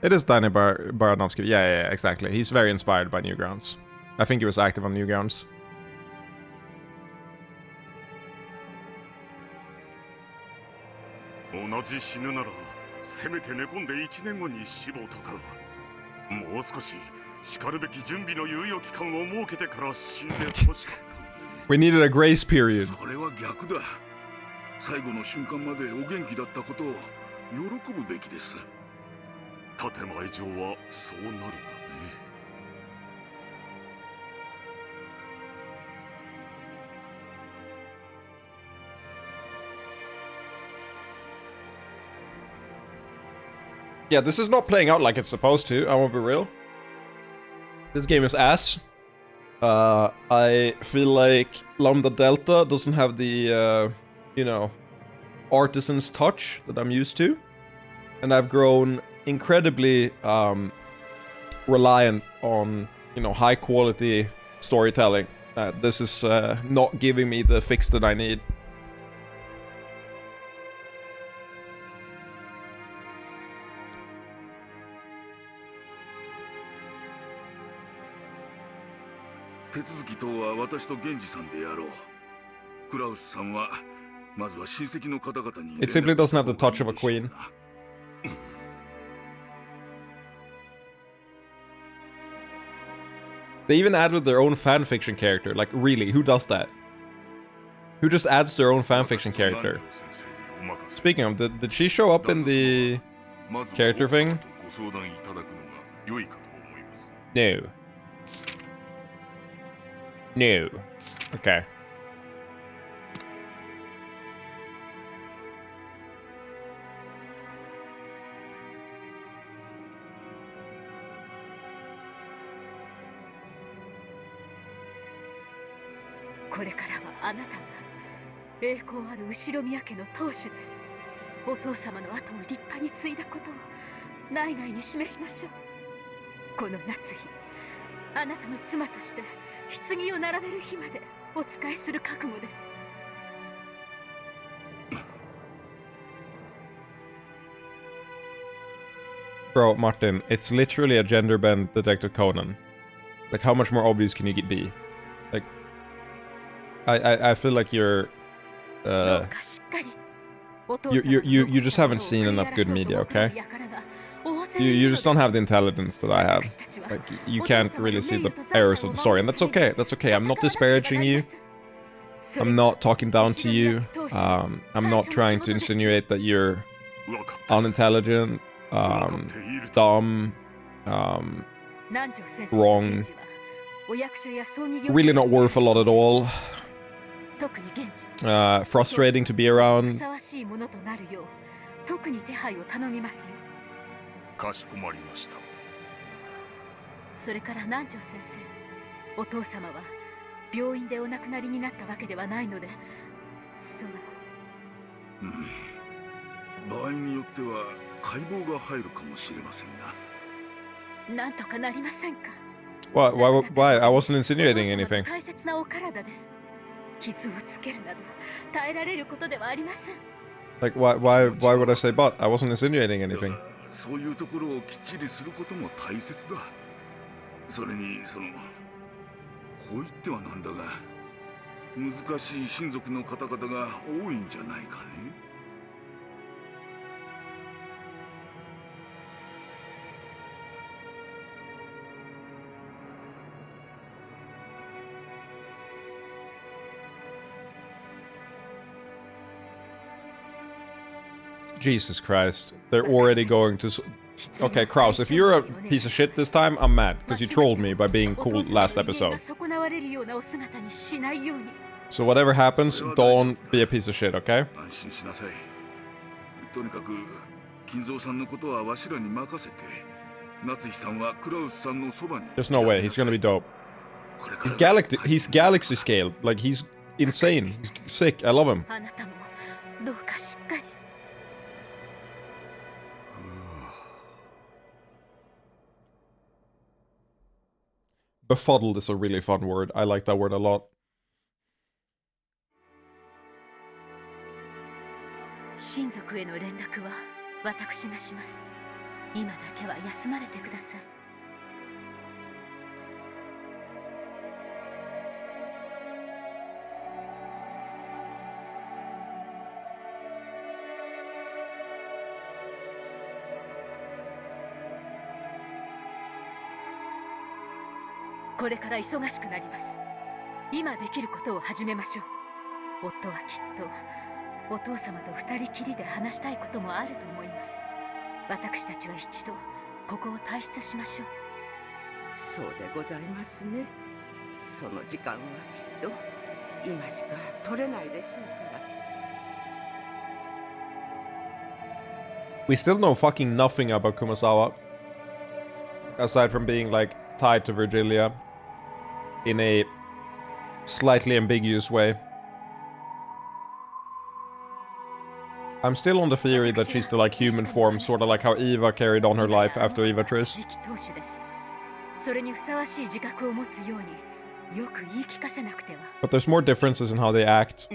It is Danny Baranovsky. Yeah, exactly. He's very inspired by Newgrounds. I think he was active on Newgrounds. 同じ死ぬならせめて寝込んで1年後に死亡とかもう少ししかるべき準備の猶予期間を設けてから死んでほしかった。 We needed a grace period. それは逆だ。最後の瞬間までお元気だったことを喜ぶべきです。建前上はそうなるがね。 Yeah, this is not playing out like it's supposed to, I won't be real. This game is ass. I feel like Lambda Delta doesn't have the, you know, artisan's touch that I'm used to. And I've grown incredibly reliant on, you know, high quality storytelling. This is not giving me the fix that I need. It simply doesn't have the touch of a queen. They even added their own fanfiction character. Like, really, who does that? Who just adds their own fanfiction character? Speaking of, did she show up in the character thing? No. No. Okay. Bro, Martin, it's literally a gender bend Detective Conan. Like, how much more obvious can you be? Like, I feel like you just haven't seen enough good media, okay? You just don't have the intelligence that I have. Like, you can't really see the errors of the story, and that's okay. That's okay. I'm not disparaging you. I'm not talking down to you. I'm not trying to insinuate that you're unintelligent, dumb, wrong, really not worth a lot at all, frustrating to be around. かしこまりました。それから南條先生、お父様は病院でお亡くなりになったわけではないので、その。場合によっては解剖が入るかもしれませんが。なんとかなりませんか。Why? I wasn't insinuating anything. 大切なお体です。傷をつけるなど耐えられることではありません。Like, why would I say but? I wasn't insinuating anything. そういうところをきっちりすることも大切だ。それにこう言ってはなんだが難しい親族の方々が多いんじゃないかね。Jesus Christ. They're already going to... Okay, Kraus, if you're a piece of shit this time, I'm mad, because you trolled me by being cool last episode. So whatever happens, don't be a piece of shit, okay? 安心しなさい。とにかく金蔵さんのことはわしらに任せて、夏日さんはクラウスさんのそばに。There's no way, he's gonna be dope. He's galaxy scale, like he's insane, he's sick, I love him. Befuddled is a really fun word. I like that word a lot. 親族への連絡は私がします。今だけは休まれてください。これから忙しくなります。今できることを始めましょう。夫はきっとお父様と二人きりで話したいこともあると思います。私たちは一度ここを退出しましょう。そうでございますね。その時間はきっと今しか取れないでしょうから。 We still know fucking nothing about Kumasawa. Aside from being, like, tied to Virgilia in a slightly ambiguous way. I'm still on the theory that she's the, like, human form, sort of like how Eva carried on her life after Eva Triss. But there's more differences in how they act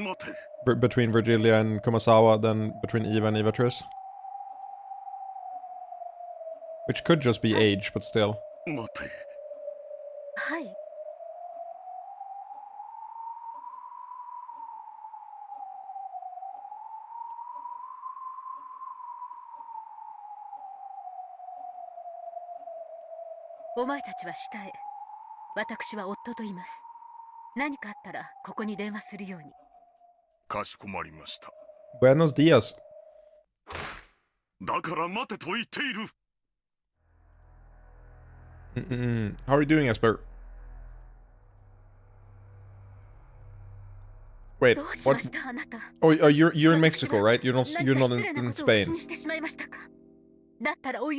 between Virgilia and Kumasawa than between Eva and Eva Triss. Which could just be age, but still. はい。お前たちは下へ。私は夫と言います。何かあったらここに電話するように。かしこまりました。 Buenos dias. だから待てと言っている。 How are you doing, Esper? Wait, what? Oh, you're in Mexico, right? You're not in Spain.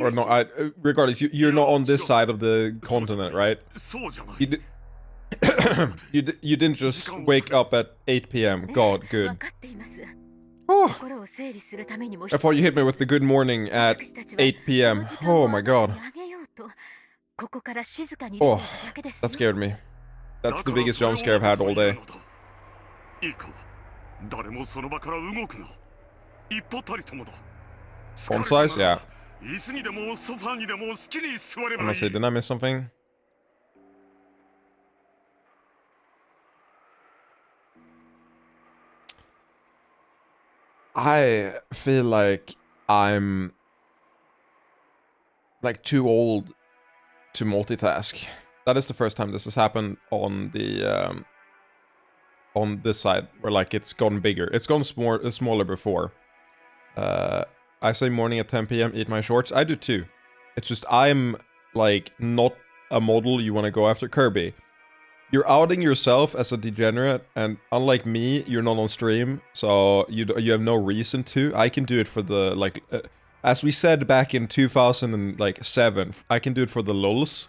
Or no, regardless, you're not on this side of the continent, right? You didn't just wake up at 8 p.m. God, good. Oh. I thought you hit me with the good morning at 8 p.m. Oh my god. Oh, that scared me. That's the biggest jump scare I've had all day. Font size? Yeah. I'm gonna say, didn't I miss something? I feel like I'm like too old to multitask. That is the first time this has happened on the on this side, where like it's gotten bigger. It's gone smaller before. I say morning at 10 p.m. eat my shorts. I do too. It's just I'm like not a model you want to go after. Kirby, you're outing yourself as a degenerate, and unlike me, you're not on stream, so you have no reason to. I can do it for the like. As we said back in 2007, I can do it for the lulz,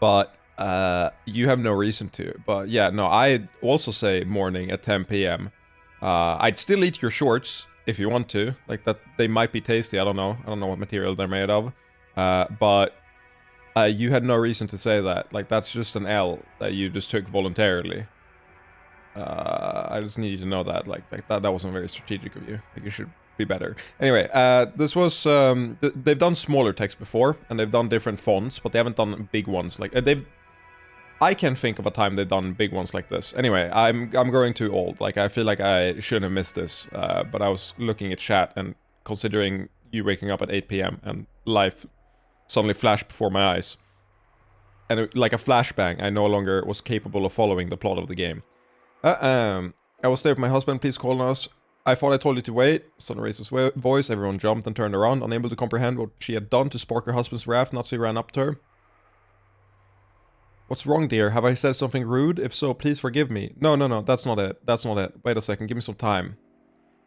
but you have no reason to. But yeah, no, I also say morning at 10 p.m. I'd still eat your shorts if you want to, like that. They might be tasty. I don't know what material they're made of, but you had no reason to say that. Like that's just an L that you just took voluntarily. I just need you to know that, like that wasn't very strategic of you. Like you should be better. Anyway, this was they've done smaller text before, and they've done different fonts, but they haven't done big ones like I can't think of a time they've done big ones like this. Anyway, I'm growing too old. Like, I feel like I shouldn't have missed this. But I was looking at chat, and considering you waking up at 8 p.m. and life suddenly flashed before my eyes. And like a flashbang, I no longer was capable of following the plot of the game. I was there with my husband, please call us. I thought I told you to wait. Son raised his voice, everyone jumped and turned around, unable to comprehend what she had done to spark her husband's wrath. Natsu ran up to her. What's wrong, dear? Have I said something rude? If so, please forgive me. No, that's not it. That's not it. Wait a second, give me some time.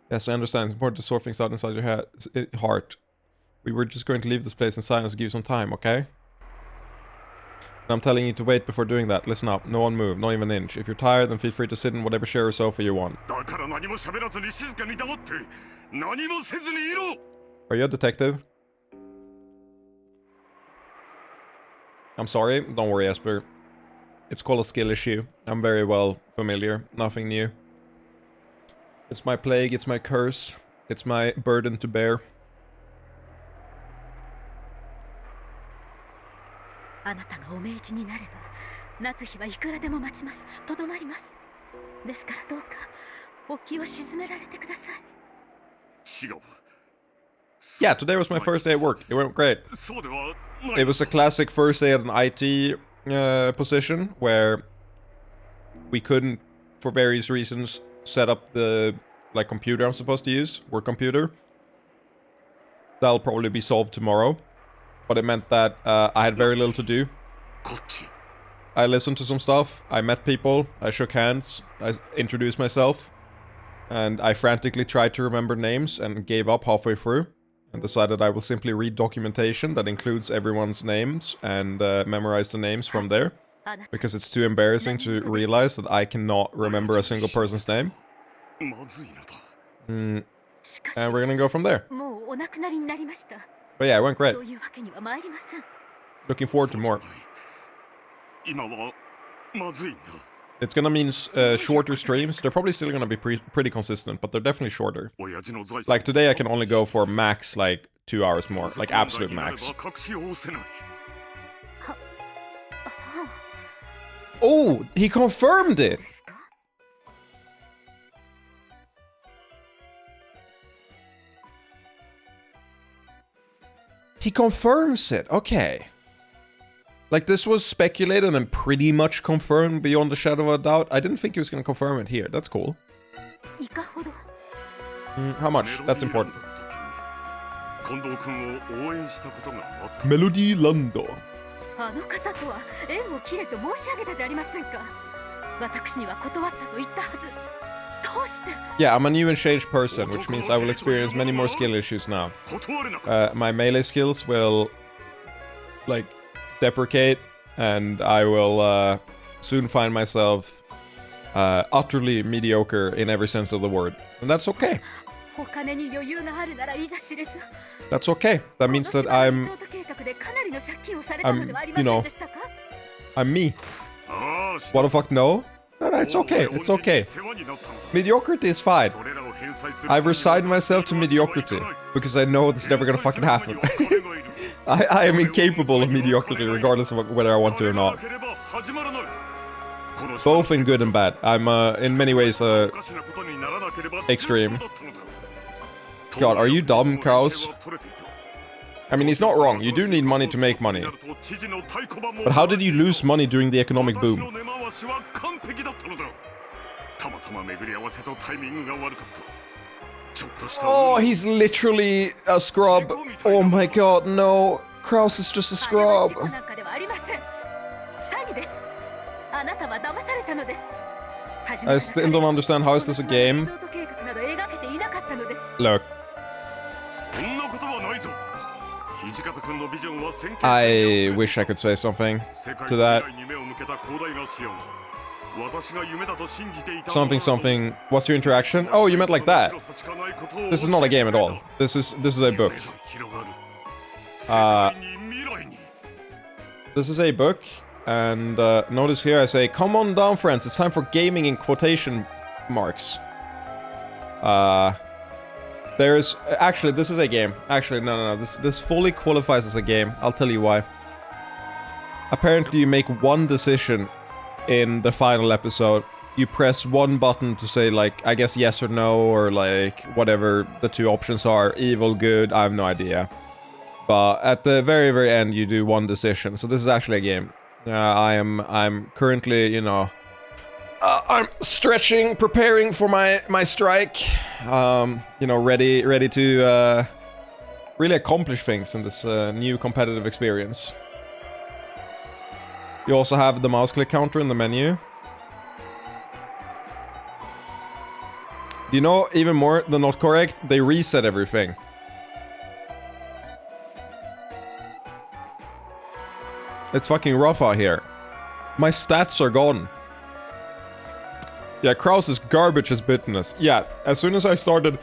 Yes, I understand. It's important to sort things out inside your heart. We were just going to leave this place in silence to give you some time, okay? And I'm telling you to wait before doing that. Listen up. No one move. Not even an inch. If you're tired, then feel free to sit in whatever chair or sofa you want. Are you a detective? I'm sorry. Don't worry, Esper. It's called a skill issue. I'm very well familiar. Nothing new. It's my plague. It's my curse. It's my burden to bear. あなたがお命じになれば、夏日はいくらでも待ちます。とどまります。ですからどうか、お気を鎮められてください。Yeah, today was my first day at work. It went great. It was a classic first day at an IT position where we couldn't, for various reasons, set up the computer I'm supposed to use, work computer. That'll probably be solved tomorrow. But it meant that I had very little to do. I listened to some stuff, I met people, I shook hands, I introduced myself, and I frantically tried to remember names and gave up halfway through, and decided I will simply read documentation that includes everyone's names and memorize the names from there, because it's too embarrassing to realize that I cannot remember a single person's name. And we're gonna go from there. But yeah, it went great. Looking forward to more. It's gonna mean shorter streams. They're probably still gonna be pretty consistent, but they're definitely shorter. Like today I can only go for max like 2 hours more, like absolute max. Oh, he confirmed it! He confirms it, okay. Like, this was speculated and pretty much confirmed beyond a shadow of a doubt. I didn't think he was gonna confirm it here, that's cool. How much? That's important. Melody Lando. Yeah, I'm a new and changed person, which means I will experience many more skill issues now. My melee skills will, like, deprecate, and I will soon find myself utterly mediocre in every sense of the word. And that's okay. That's okay. That means that I'm, you know, I'm me. What the fuck, no? No, it's okay, it's okay. Mediocrity is fine. I've resigned myself to mediocrity, because I know it's never gonna fucking happen. I am incapable of mediocrity, regardless of whether I want to or not. Both in good and bad. I'm, in many ways, extreme. God, are you dumb, Kraus? I mean, he's not wrong. You do need money to make money. But how did you lose money during the economic boom? Oh, he's literally a scrub. Oh my god, no. Kraus is just a scrub. I still don't understand. How is this a game? Look. I wish I could say something to that. Something. What's your interaction? Oh, you meant like that. This is not a game at all. This is a book. This is a book, and notice here I say, "Come on down, friends. It's time for gaming in quotation marks." There's actually, this is a game. Actually, no. This fully qualifies as a game. I'll tell you why. Apparently, you make one decision in the final episode. You press one button to say, like, I guess yes or no, or like whatever the two options are. Evil, good. I have no idea. But at the very, very end, you do one decision. So this is actually a game. I'm currently, you know, I'm stretching, preparing for my strike. You know, ready to really accomplish things in this new competitive experience. You also have the mouse click counter in the menu. Do you know even more than not correct? They reset everything. It's fucking rough out here. My stats are gone. Yeah, Kraus is garbage as bitterness. Yeah, as soon as I started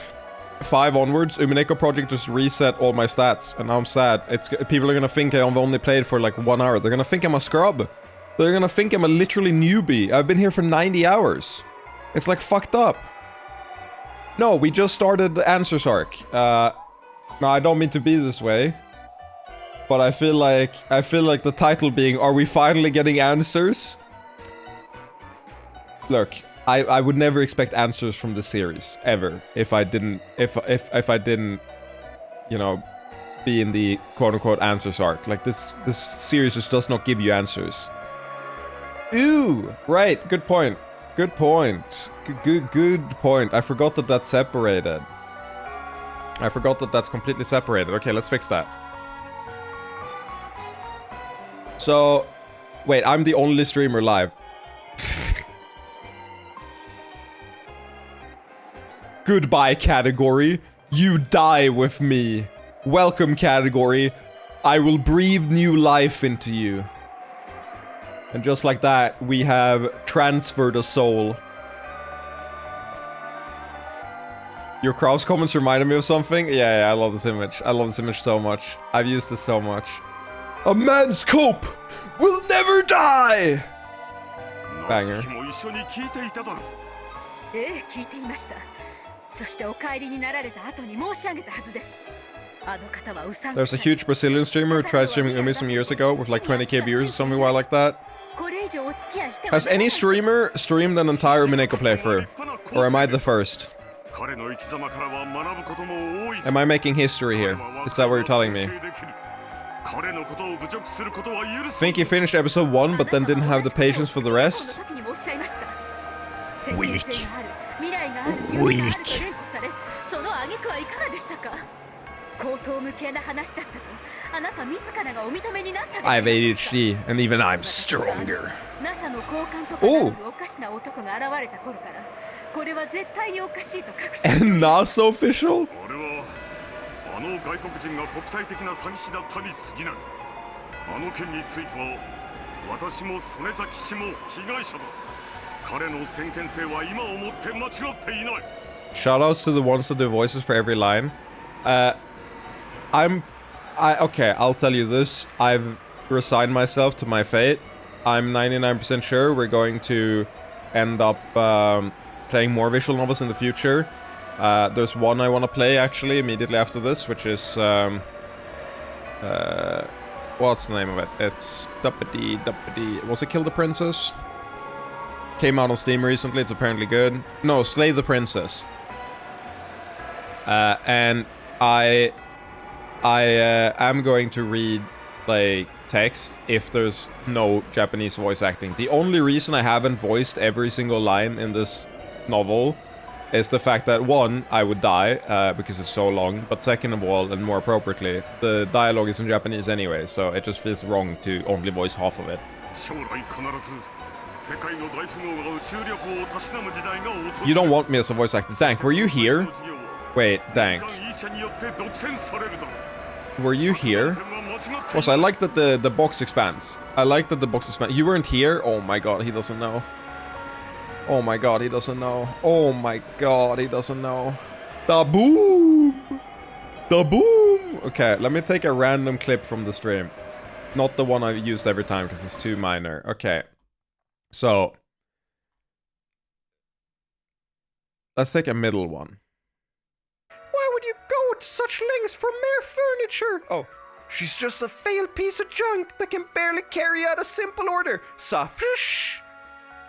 5 onwards, Umineko Project just reset all my stats, and now I'm sad. People are gonna think I've only played for like 1 hour. They're gonna think I'm a scrub. They're gonna think I'm a literally newbie. I've been here for 90 hours. It's like fucked up. No, we just started the Answers arc. No, I don't mean to be this way. But I feel like the title being, are we finally getting answers? Look, I would never expect answers from this series, ever. If I didn't, you know, be in the quote-unquote answers arc. Like, this series just does not give you answers. Ooh, right, good point. Good point. Good point. I forgot that that's separated. I forgot that that's completely separated. Okay, let's fix that. So, wait, I'm the only streamer live. Goodbye, category. You die with me. Welcome, category. I will breathe new life into you. And just like that, we have transferred a soul. Your Kraus comments reminded me of something? Yeah, I love this image. I love this image so much. I've used this so much. A man's cope will never die! Banger. There's a huge Brazilian streamer who tried streaming Umi some years ago with like 20k viewers or something wild like that. Has any streamer streamed an entire Umineko playthrough? Or am I the first? Am I making history here? Is that what you're telling me? Think you finished episode 1 but then didn't have the patience for the rest? Weak. Weak. I have ADHD, and even I'm stronger. Oh! And NASA official? Shoutouts to the ones that do voices for every line. Okay, I'll tell you this. I've resigned myself to my fate. I'm 99% sure we're going to end up playing more visual novels in the future. There's one I want to play, actually, immediately after this, which is... what's the name of it? It's... Was it Kill the Princess? Came out on Steam recently, it's apparently good. No, Slay the Princess. And I am going to read, like, text if there's no Japanese voice acting. The only reason I haven't voiced every single line in this novel is the fact that, one, I would die, because it's so long, but second of all, and more appropriately, the dialogue is in Japanese anyway, so it just feels wrong to only voice half of it. You don't want me as a voice actor. Dank, were you here? Wait, Dank. Were you here? Also, I like that the box expands. I like that the box expands. You weren't here? Oh my god, he doesn't know. Oh my god, he doesn't know. Oh my god, he doesn't know. Da boom! Da boom! Okay, let me take a random clip from the stream. Not the one I've used every time, because it's too minor. Okay. So. Let's take a middle one. Why would you to such lengths for mere furniture. Oh, she's just a failed piece of junk that can barely carry out a simple order. Safish.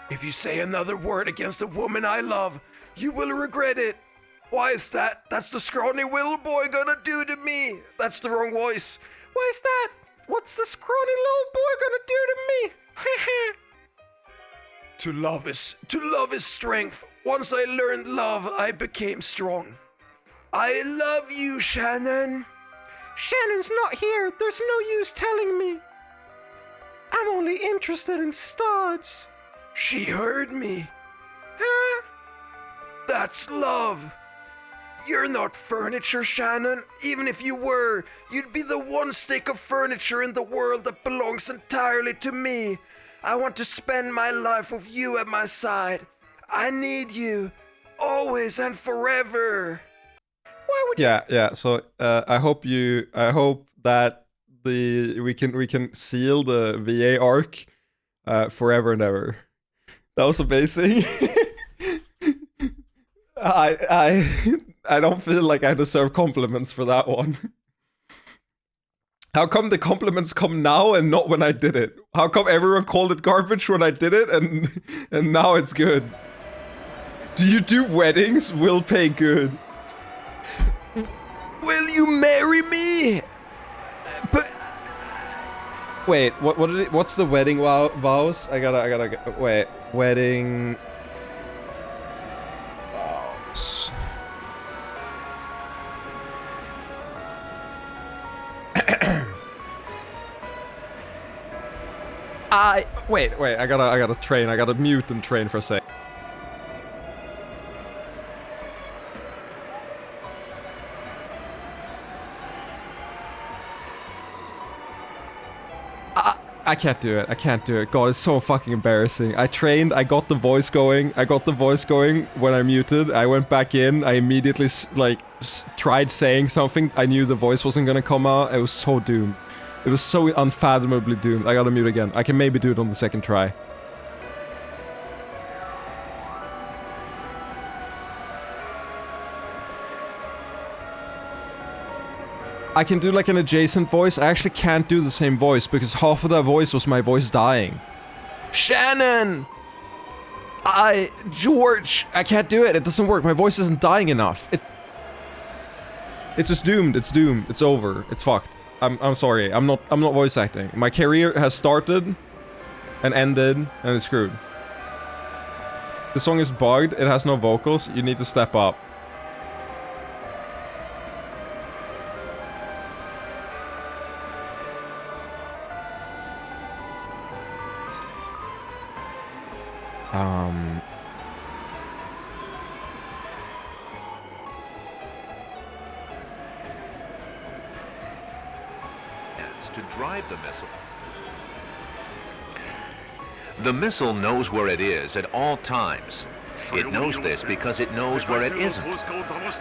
If you say another word against a woman I love, you will regret it. Why is that? That's the scrawny little boy gonna do to me. That's the wrong voice. Why is that? What's the scrawny little boy gonna do to me? To love is strength. Once I learned love, I became strong. I love you, Shannon. Shannon's not here. There's no use telling me. I'm only interested in studs. She heard me. Huh? That's love. You're not furniture, Shannon. Even if you were, you'd be the one stick of furniture in the world that belongs entirely to me. I want to spend my life with you at my side. I need you, always and forever. Why would you? Yeah. So I hope that we can seal the VA arc forever and ever. That was amazing. I don't feel like I deserve compliments for that one. How come the compliments come now and not when I did it? How come everyone called it garbage when I did it and now it's good? Do you do weddings? Will pay good. Will you marry me? But wait, what's the wedding vows? I gotta wait. Wedding vows. Wait, I gotta train. I gotta mute and train for a sec. I can't do it. God, it's so fucking embarrassing. I trained, I got the voice going when I muted. I went back in, I immediately tried saying something. I knew the voice wasn't gonna come out. I was so doomed. It was so unfathomably doomed. I gotta mute again. I can maybe do it on the second try. I can do like an adjacent voice. I actually can't do the same voice because half of that voice was my voice dying. Shannon! George! I can't do it. It doesn't work. My voice isn't dying enough. It's just doomed. It's doomed. It's over. It's fucked. I'm sorry. I'm not voice acting. My career has started and ended and it's screwed. The song is bugged. It has no vocals. You need to step up. To drive the missile. The missile knows where it is at all times. It knows this because it knows where it isn't.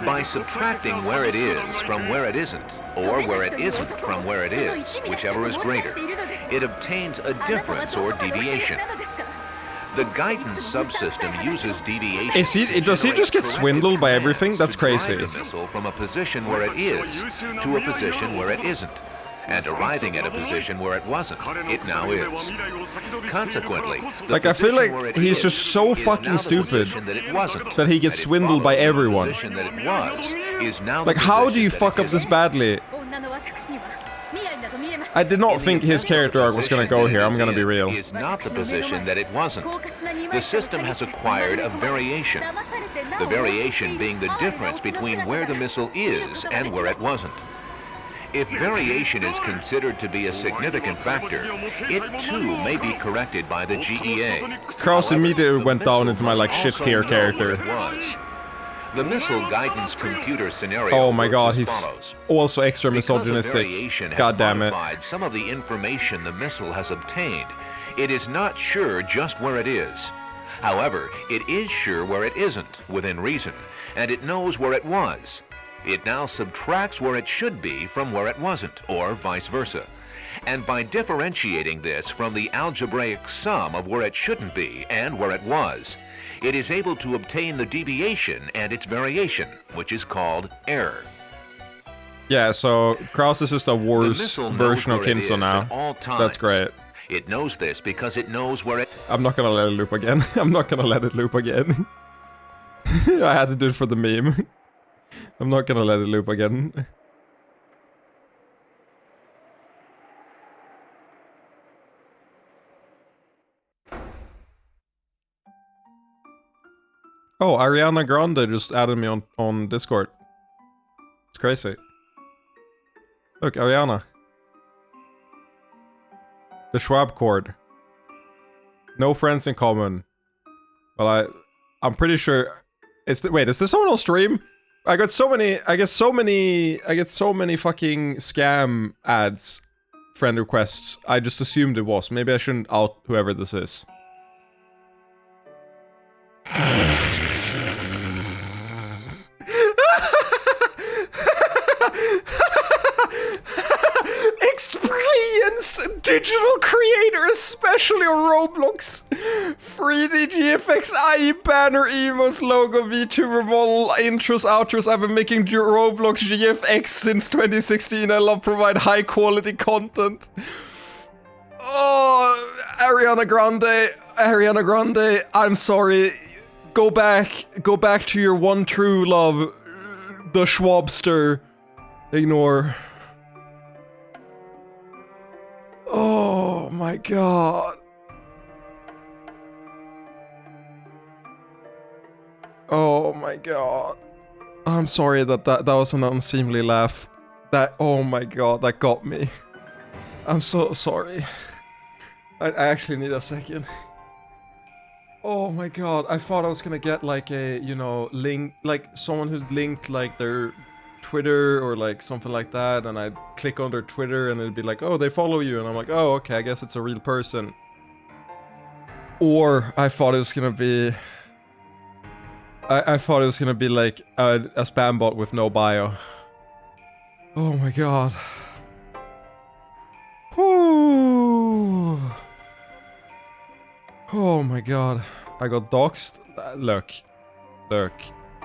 By subtracting where it is from where it isn't, or where it isn't from where it is, whichever is greater, it obtains a difference or deviation. The guidance subsystem uses deviation. Does he just get swindled by everything? That's crazy. To drive the missile from a position where it is to a position where it isn't. And arriving at a position where it wasn't, it now is. Consequently, like I feel like he's just so fucking stupid that he gets swindled by everyone. Like how do you fuck up this badly? I did not think his character arc was gonna go here, I'm gonna be real. Is not the position that it wasn't. The system has acquired a variation. The variation being the difference between where the missile is and where it wasn't. If variation is considered to be a significant factor, it too may be corrected by the GEA. Kraus immediately went down into my like shit tier character. The missile guidance computer scenario. Oh my god, he's also extra misogynistic. God damn it. Some of the information the missile has obtained, it is not sure just where it is. However, it is sure where it isn't, within reason, and it knows where it was. It now subtracts where it should be from where it wasn't, or vice versa. And by differentiating this from the algebraic sum of where it shouldn't be and where it was, it is able to obtain the deviation and its variation, which is called error. Yeah, so Kraus is just a The worse missile knows version of where it is Kinso at now. all times. That's great. It knows this because it knows where it... I'm not gonna let it loop again. I'm not gonna let it loop again. I had to do it for the meme. I'm not gonna let it loop again. Oh, Ariana Grande just added me on Discord. It's crazy. Look, Ariana. The Schwab chord. No friends in common. Well, I'm pretty sure wait, is this someone on stream? I get so many fucking scam ads, friend requests. I just assumed it was. Maybe I shouldn't out whoever this is. Experience digital creator, especially on Roblox. 3D GFX, IE banner, emotes, logo, VTuber model, intros, outros. I've been making Roblox GFX since 2016. I love provide high quality content. Oh, Ariana Grande, I'm sorry. Go back to your one true love, the Schwabster. Ignore. Oh my god. Oh my god. I'm sorry that was an unseemly laugh. Oh my god, that got me. I'm so sorry. I actually need a second. Oh my god, I thought I was gonna get like a, you know, link, like someone who's linked like their Twitter or like something like that, and I'd click on their Twitter and it'd be like, oh, they follow you, and I'm like, oh, okay, I guess it's a real person. Or I thought it was gonna be... I thought it was gonna be like a spam bot with no bio. Oh my god. Whew. Oh my god. I got doxxed. Look.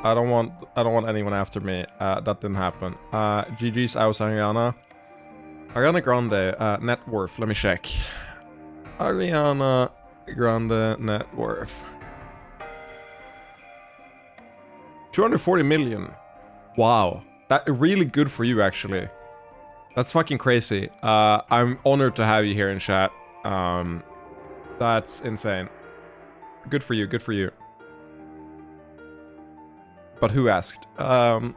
I don't want anyone after me. That didn't happen. GG's out Ariana. Ariana Grande, net worth. Let me check. Ariana Grande net worth. 240 million. Wow. That really good for you, actually. That's fucking crazy. I'm honored to have you here in chat. That's insane. Good for you, good for you. But who asked? No,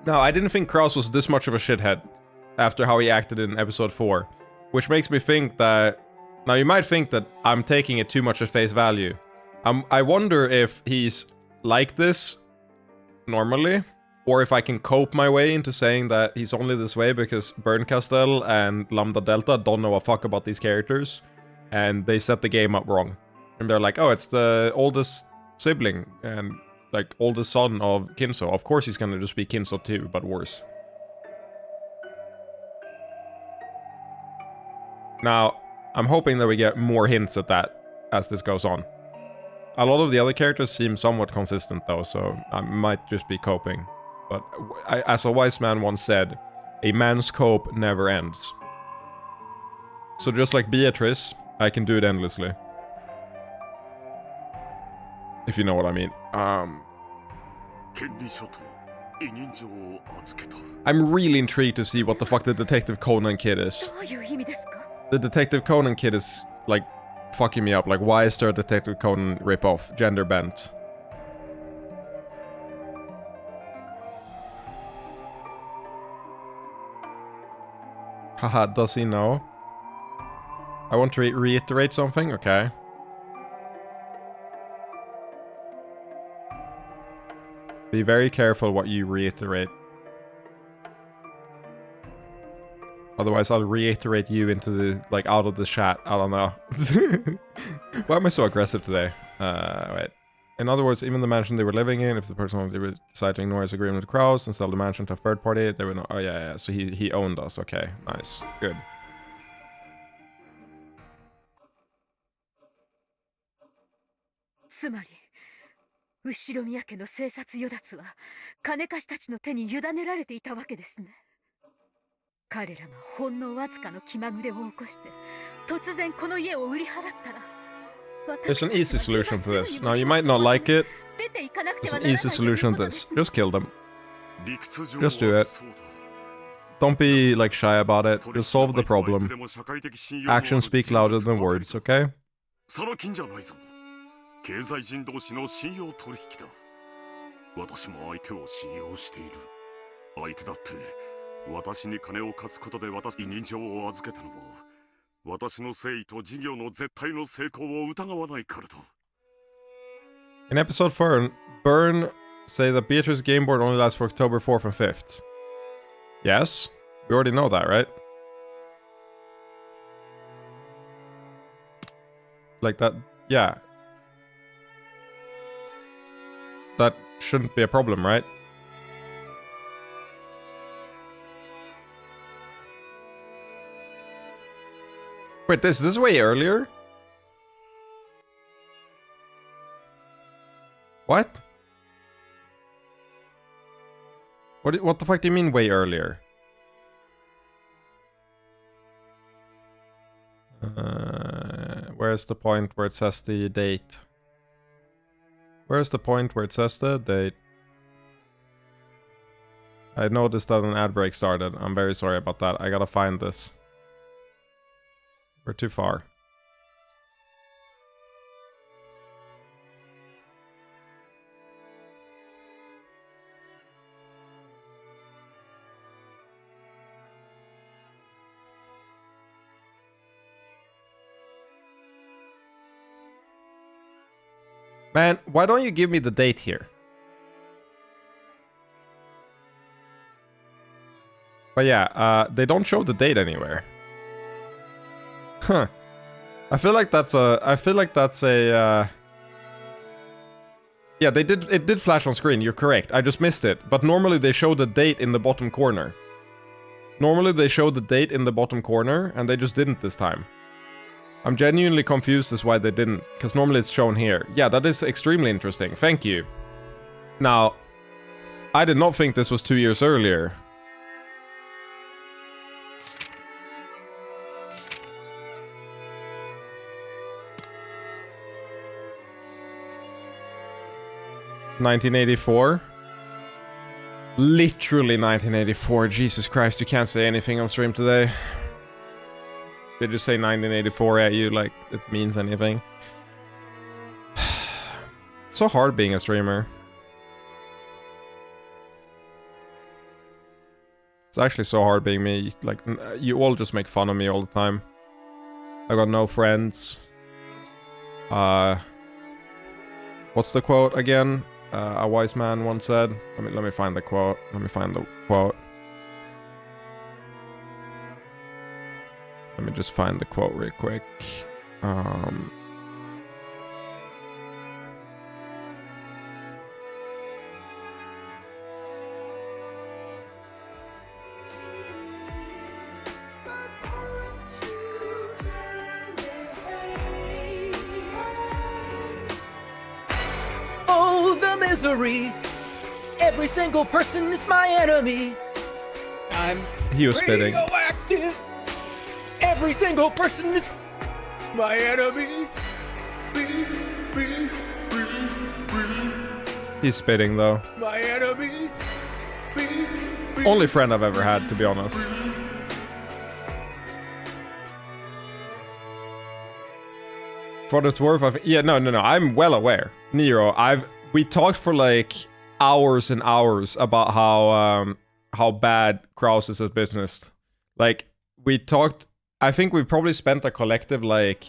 I didn't think Kraus was this much of a shithead after how he acted in episode 4. Which makes me think that... Now, you might think that I'm taking it too much at face value. I wonder if he's like this normally, or if I can cope my way into saying that he's only this way because Berncastel and Lambda Delta don't know a fuck about these characters, and they set the game up wrong. And they're like, oh, it's the oldest sibling, and like oldest son of Kinso. Of course he's gonna just be Kinso too, but worse. Now, I'm hoping that we get more hints at that as this goes on. A lot of the other characters seem somewhat consistent though, so I might just be coping. But as a wise man once said, a man's cope never ends. So just like Beatrice, I can do it endlessly. If you know what I mean. I'm really intrigued to see what the fuck the Detective Conan kid is. The Detective Conan kid is, like, fucking me up. Like, why is there a Detective Conan ripoff? Gender bent. Haha, does he know? I want to reiterate something? Okay. Be very careful what you reiterate. Otherwise, I'll reiterate you into the, like, out of the chat. I don't know. Why am I so aggressive today? Wait. In other words, even the mansion they were living in, if the person would decide to ignore his agreement with Kraus and sell the mansion to a third party, they would know. Oh, yeah. So he owned us. Okay, nice. Good. 後宮家の生殺与奪は金貸したちの手に委ねられていたわけですね。彼らがほんのわずかの気まぐれを起こして突然この家を売り払ったら、 There's an easy solution to this. Now, you might not like it. There's an easy solution to this. Just kill them. Just do it. Don't be, like, shy about it. Just solve the problem. Actions speak louder than words, okay? サラ金じゃないぞ。経済人同士の信用取引だ。私も相手を信用している。相手だって私に金を貸すことで私に委任状を預けたのは、私の誠意と事業の絶対の成功を疑わないからだ。In episode 4, Burn say that Beatrice's game board only lasts for October 4th and 5th. Yes? We already know that, right? Like that, yeah. That shouldn't be a problem, right? Wait, this is way earlier? What? What the fuck do you mean way earlier? Where's the point where it says the date? Where's the point where it says the date? I noticed that an ad break started. I'm very sorry about that. I gotta find this. We're too far. Man, why don't you give me the date here? But yeah, they don't show the date anywhere. Huh. I feel like that's a... Yeah, it did flash on screen, you're correct. I just missed it. But normally they show the date in the bottom corner. Normally they show the date in the bottom corner, and they just didn't this time. I'm genuinely confused as why they didn't, because normally it's shown here. Yeah, that is extremely interesting. Thank you. Now, I did not think this was 2 years earlier. ...1984. Literally 1984. Jesus Christ, you can't say anything on stream today. They just say 1984 at you like it means anything. It's so hard being a streamer. It's actually so hard being me. Like, you all just make fun of me all the time. I got no friends. What's the quote again? A wise man once said. Let me find the quote. Let me find the quote. Let me just find the quote real quick. Oh, the misery! Every single person is my enemy. He was spitting. Radioactive. Every single person is my enemy. He's spitting though. My enemy. Only friend I've ever had, to be honest. For what it's worth, yeah, no, I'm well aware. Nero, we talked for like hours and hours about how bad Kraus is at business. Like, we talked, I think we probably spent a collective like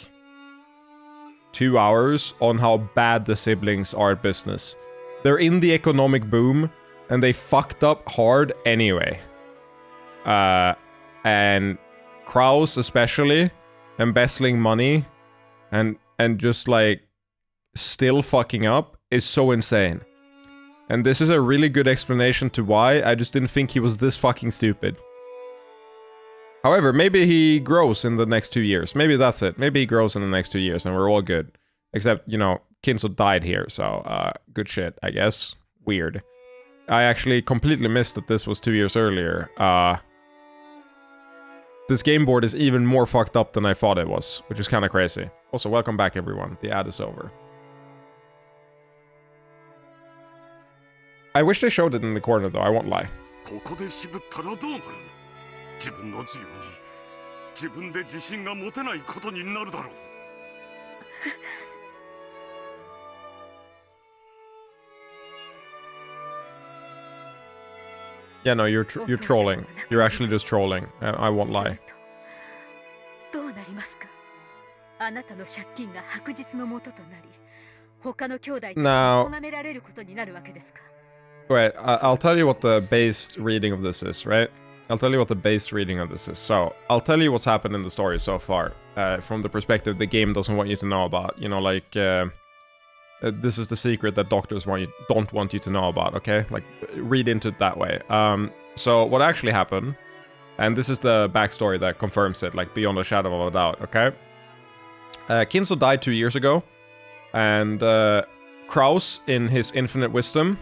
2 hours on how bad the siblings are at business. They're in the economic boom, and they fucked up hard anyway. And Kraus especially, embezzling money, and just like still fucking up is so insane. And this is a really good explanation to why. I just didn't think he was this fucking stupid. However, maybe he grows in the next 2 years. Maybe that's it. Maybe he grows in the next 2 years and we're all good. Except, you know, Kinzo died here, so good shit, I guess. Weird. I actually completely missed that this was 2 years earlier. This game board is even more fucked up than I thought it was, which is kind of crazy. Also, welcome back everyone. The ad is over. I wish they showed it in the corner though, I won't lie. ここで渋ったらどうなる？自分の自由に自分で自信が持てないことになるだろう。Yeah, no, you're trolling. You're actually just trolling. I won't lie. どうなりますか？あなたの借金が白日の元となり、他の兄弟たちに咎められることになるわけですか？ Wait, I'll tell you what the base reading of this is, right? I'll tell you what the base reading of this is. So, I'll tell you what's happened in the story so far, from the perspective the game doesn't want you to know about. You know, like, this is the secret that doctors don't want you to know about, okay? Like, read into it that way. So, what actually happened, and this is the backstory that confirms it, like, beyond a shadow of a doubt, okay? Kinzo died 2 years ago, and Kraus, in his infinite wisdom,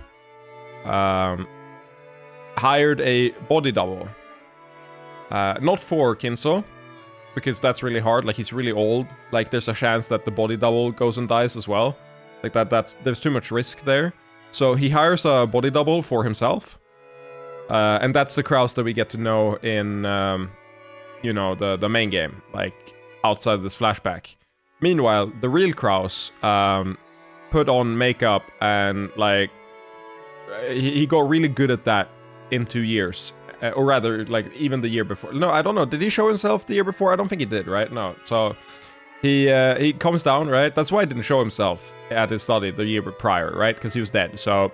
hired a body double. Not for Kinzo, because that's really hard, like he's really old, like there's a chance that the body double goes and dies as well. Like there's too much risk there. So he hires a body double for himself. And that's the Kraus that we get to know in, you know, the main game, like outside of this flashback. Meanwhile, the real Kraus put on makeup and like he got really good at that in 2 years. Or rather, like, even the year before. No, I don't know. Did he show himself the year before? I don't think he did, right? No. So, he comes down, right? That's why he didn't show himself at his study the year prior, right? Because he was dead. So,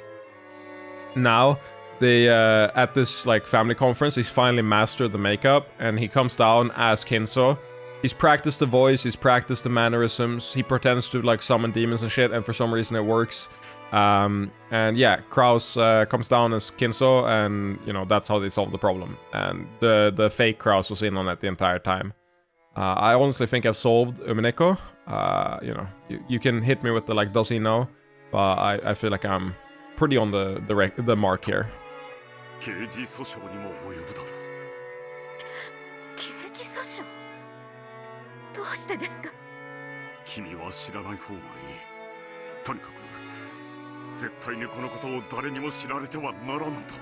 now, at this, like, family conference, he's finally mastered the makeup. And he comes down as Kinzo. He's practiced the voice. He's practiced the mannerisms. He pretends to, like, summon demons and shit. And for some reason, it works. And yeah, Kraus comes down as Kinzo, and you know that's how they solve the problem. And the fake Kraus was in on it the entire time. I honestly think I've solved Umineko. You know, you can hit me with the like, does he know? But I feel like I'm pretty on the mark here. 刑事訴訟にも及ぶだろう。刑事訴訟？どうしてですか？君は知らない方がいい。とにかく。絶対にこのことを誰にも知られてはならぬと。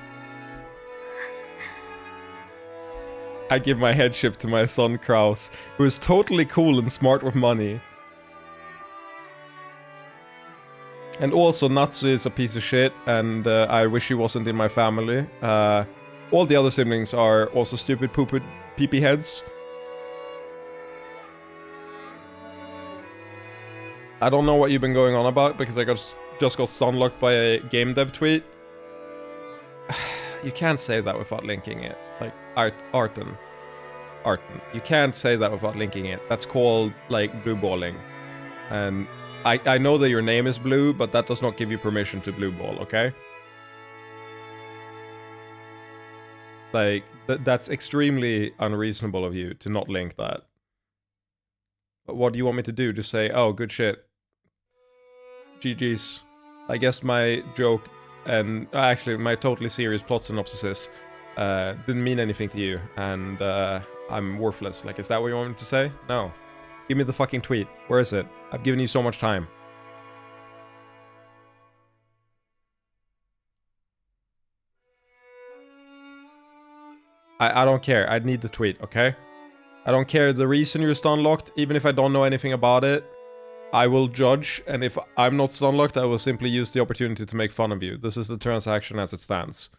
I give my headship to my son Kraus, who is totally cool and smart with money. And also Natsu is a piece of shit, and I wish he wasn't in my family. All the other siblings are also stupid pee-pee heads. I don't know what you've been going on about, because I just got stunlocked by a game dev tweet. You can't say that without linking it. Like, Arten. You can't say that without linking it. That's called, like, blue balling. And I know that your name is Blue, but that does not give you permission to blue ball, okay? Like, that's extremely unreasonable of you to not link that. But what do you want me to do? Just say, oh, good shit. GG's. I guess my joke, and actually my totally serious plot synopsis didn't mean anything to you, and I'm worthless. Like, is that what you want me to say? No. Give me the fucking tweet. Where is it? I've given you so much time. I don't care. I need the tweet, okay? I don't care the reason you're stunlocked, even if I don't know anything about it. I will judge, and if I'm not stunlocked, I will simply use the opportunity to make fun of you. This is the transaction as it stands.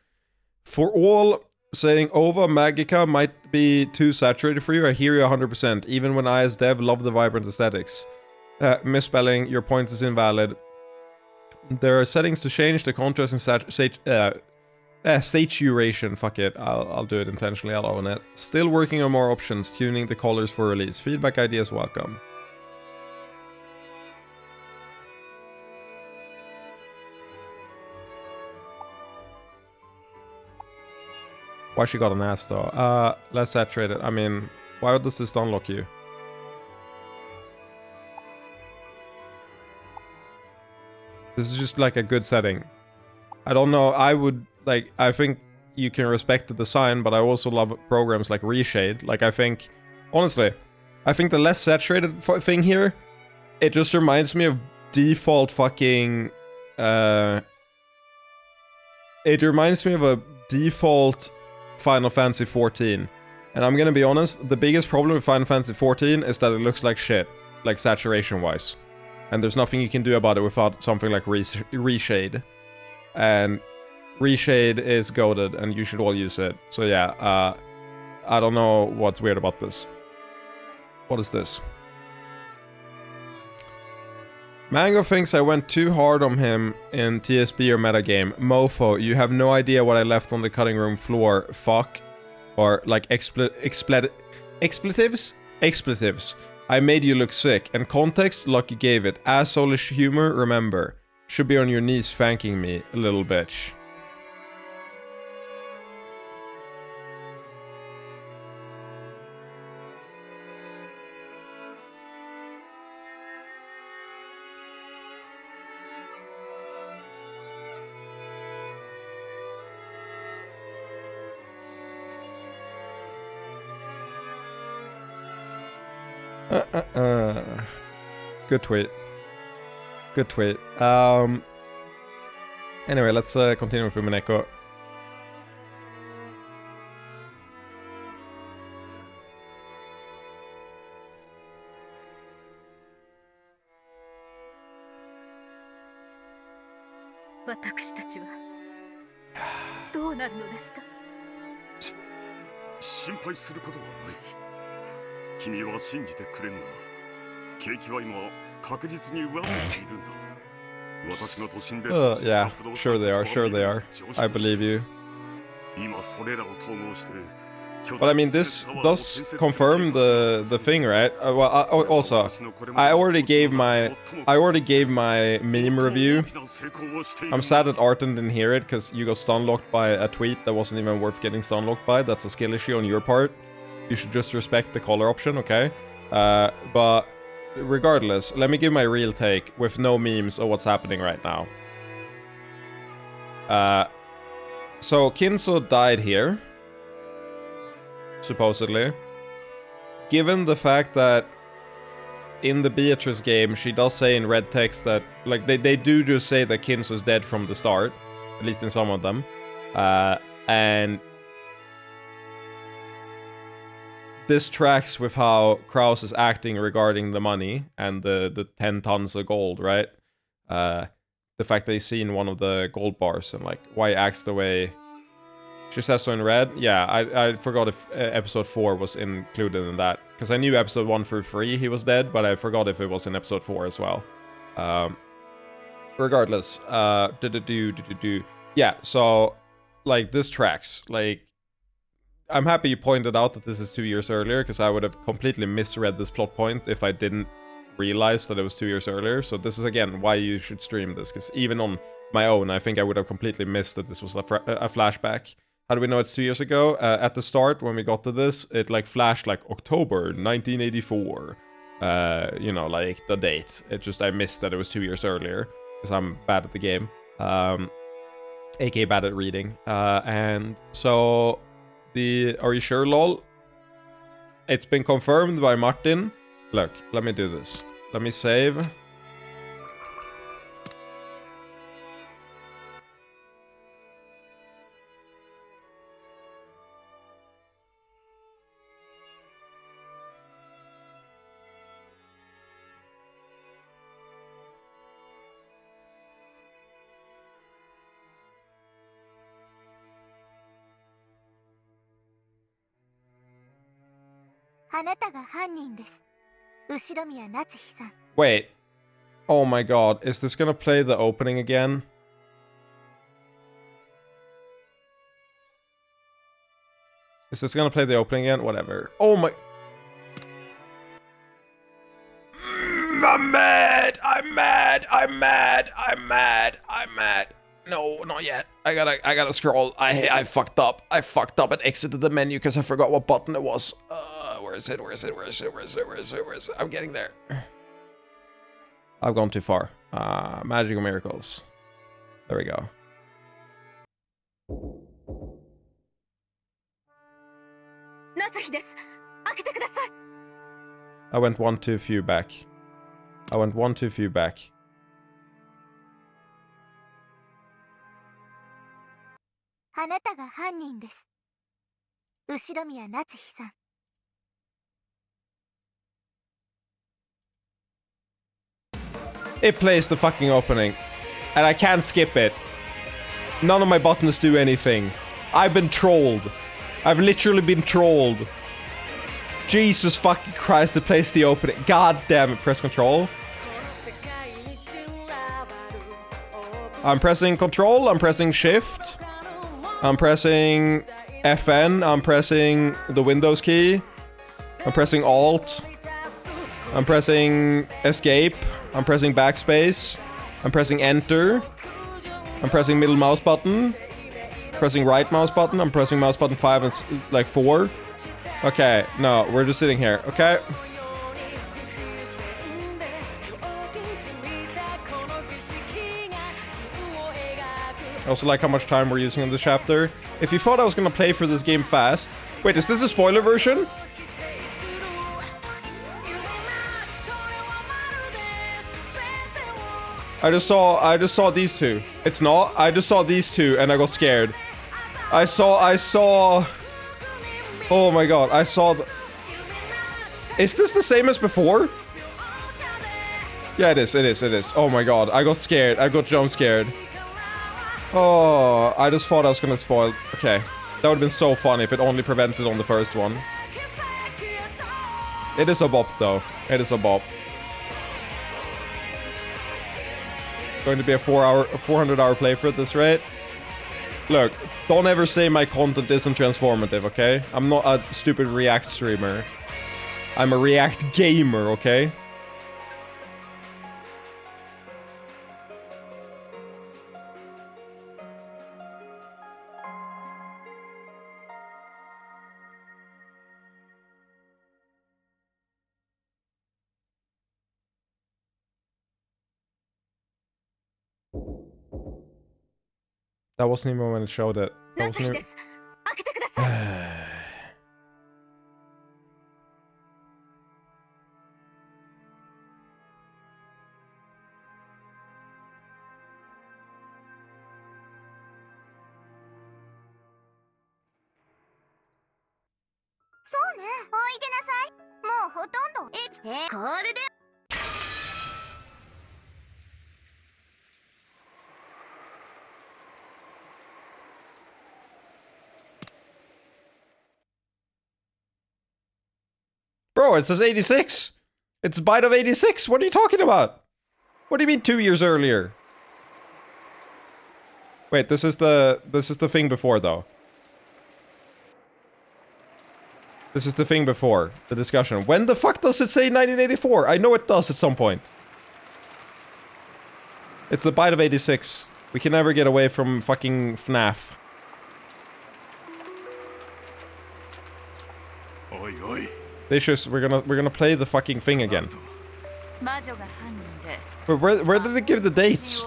For all saying Ova Magica might be too saturated for you, I hear you 100%, even when I as dev love the vibrant aesthetics. Misspelling, your point is invalid. There are settings to change the contrast and saturation. Fuck it, I'll do it intentionally, I'll own it. Still working on more options, tuning the colors for release. Feedback ideas welcome. Why she got an ass though? Less saturated. I mean, why does this unlock you? This is just like a good setting. I don't know, I think you can respect the design, but I also love programs like Reshade. Like, I think, honestly, I think the less saturated thing here, it just reminds me of default fucking, it reminds me of a default Final Fantasy 14. And I'm gonna be honest, the biggest problem with Final Fantasy 14 is that it looks like shit, like saturation-wise. And there's nothing you can do about it without something like Reshade. And Reshade is goated, and you should all use it. So yeah, I don't know what's weird about this. What is this? Mango thinks I went too hard on him in TSB or metagame. Mofo, you have no idea what I left on the cutting room floor. Fuck. Or like expletives? Expletives. I made you look sick. And context, Lucky gave it. Asshole-ish humor, remember. Should be on your knees thanking me, little bitch. Good tweet. Good tweet. Anyway, let's continue with Umineko. What 心配することはない。君は信じてくれんな。景気は今確実に上向いているんだ。私が都心で Yeah, sure they are, sure they are. I believe you. 今それらを統合して But I mean, this does confirm the thing, right? Well, also, I already gave my meme review. I'm sad that Arten didn't hear it because you got stunlocked by a tweet that wasn't even worth getting stunlocked by. That's a skill issue on your part. You should just respect the color option, okay? But regardless, let me give my real take with no memes of what's happening right now. So Kinzo died here. Supposedly. Given the fact that in the Beatrice game, she does say in red text that, like, they do just say that Kinzo's dead from the start, at least in some of them, and this tracks with how Kraus is acting regarding the money and the 10 tons of gold, right? The fact that he's seen one of the gold bars and, like, why he acts the way she says so in red. Yeah, I forgot if episode 4 was included in that. Because I knew episode 1 through 3 he was dead, but I forgot if it was in episode 4 as well. Regardless, yeah, so, like, this tracks. Like, I'm happy you pointed out that this is 2 years earlier, because I would have completely misread this plot point if I didn't realize that it was 2 years earlier. So this is, again, why you should stream this, because even on my own, I think I would have completely missed that this was a flashback. How do we know it's 2 years ago? At the start, when we got to this, it like flashed like October 1984. You know, like the date. It just, I missed that it was 2 years earlier, because I'm bad at the game. AK bad at reading. And so, are you sure, lol? It's been confirmed by Martin. Look, let me do this. Let me save. Wait. Oh my god, is this gonna play the opening again? Is this gonna play the opening again? Whatever. Oh my... I'm mad! I'm mad! I'm mad! I'm mad! I'm mad! No, not yet. I gotta scroll. I fucked up. I fucked up and exited the menu because I forgot what button it was. Where is it? Where is it? Where is it? Where is it? Where is it? Where is it? I'm getting there. I've gone too far. Magical miracles. There we go. I went one too few back. I went one too few back. It plays the fucking opening. And I can't skip it. None of my buttons do anything. I've been trolled. I've literally been trolled. Jesus fucking Christ, it plays the opening. God damn it, press control. I'm pressing control, I'm pressing shift. I'm pressing FN, I'm pressing the Windows key. I'm pressing alt. I'm pressing escape. I'm pressing backspace. I'm pressing enter. I'm pressing middle mouse button. Pressing right mouse button. I'm pressing mouse button 5 and like 4. Okay, no, we're just sitting here, okay? I also like how much time we're using in this chapter. If you thought I was gonna play for this game fast... Wait, is this a spoiler version? I just saw these two. It's not. I just saw these two and I got scared. I saw... Oh my god, I saw the... Is this the same as before? Yeah, it is. Oh my god, I got scared. I got jump scared. Oh, I just thought I was gonna spoil... Okay, that would've been so funny if it only prevents it on the first one. It is a bop though. It is a bop. Going to be a 400-hour playthrough at this rate. Look, don't ever say my content isn't transformative, okay? I'm not a stupid React streamer. I'm a React gamer, okay? That wasn't even when it showed it. That wasn't even... Bro, it says 86. It's byte of 86. What are you talking about? What do you mean 2 years earlier? Wait, this is the thing before though. This is the thing before the discussion. When the fuck does it say 1984? I know it does at some point. It's the byte of 86. We can never get away from fucking FNAF. Oi, oi. Vicious, we're gonna play the fucking thing again. But where did it give the dates?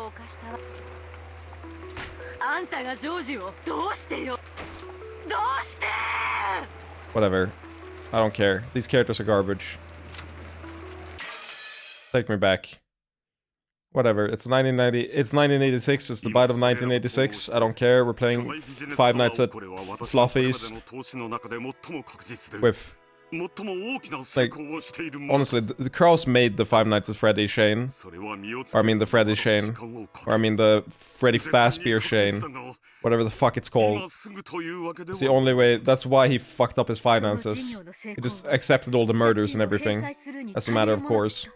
Whatever. I don't care. These characters are garbage. Take me back. Whatever. It's 1990. It's 1986. It's the byte of 1986. I don't care. We're playing Five Nights at Fluffy's with. Like, honestly, the Kraus made the Five Nights at Freddy Shane. Or I mean the Freddy Shane. Or I mean the Freddy Fazbear Shane. Whatever the fuck it's called. It's the only way. That's why he fucked up his finances. He just accepted all the murders and everything. As a matter of course.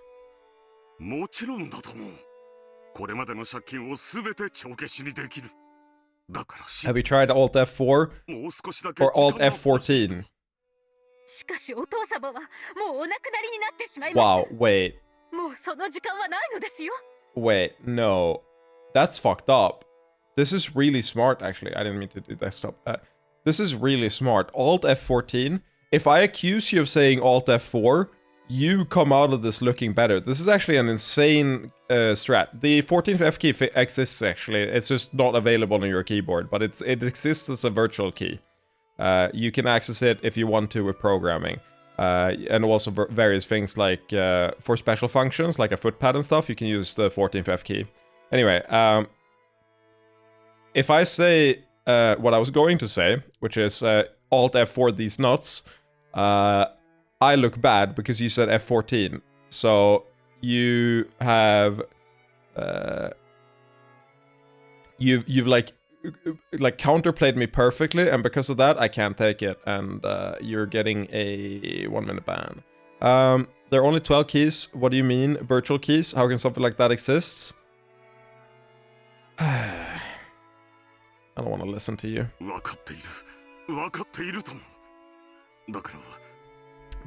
Have you tried Alt F4? Or Alt F14? Wow, wait. Wait, no. That's fucked up. This is really smart, actually. I didn't mean to do desktop. This is really smart. Alt F14. If I accuse you of saying Alt F4, you come out of this looking better. This is actually an insane strat. The 14th F key exists actually. It's just not available on your keyboard, but it exists as a virtual key. You can access it if you want to with programming. And also various things like for special functions, like a footpad and stuff, you can use the 14th F key. Anyway, if I say what I was going to say, which is Alt F4 these nuts, I look bad because you said F14. So you have you've like counterplayed me perfectly, and because of that I can't take it, and you're getting a 1-minute ban. There are only 12 keys. What do you mean virtual keys? How can something like that exist? I don't want to listen to you.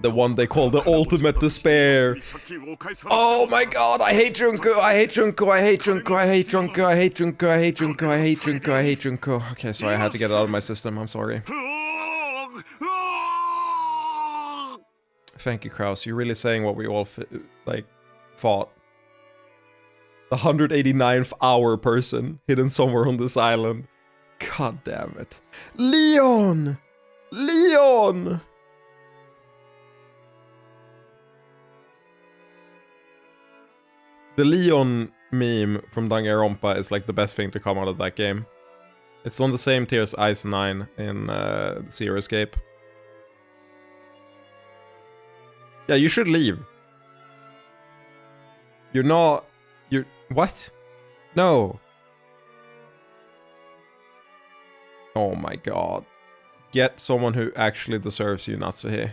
The one they call the ultimate despair. Oh my god, I hate Junko, I hate Junko, I hate Junko, I hate Junko, I hate Junko, I hate Junko, I hate Junko, I hate Junko. Okay, sorry, I had to get it out of my system, I'm sorry. Thank you, Kraus, you're really saying what we all, thought. The 189th hour person hidden somewhere on this island. God damn it. Leon! Leon! The Leon meme from Danganronpa is like the best thing to come out of that game. It's on the same tier as Ice 9 in Zero Escape. Yeah, you should leave. You're not... You're... What? No. Oh my god. Get someone who actually deserves you, Natsuhi.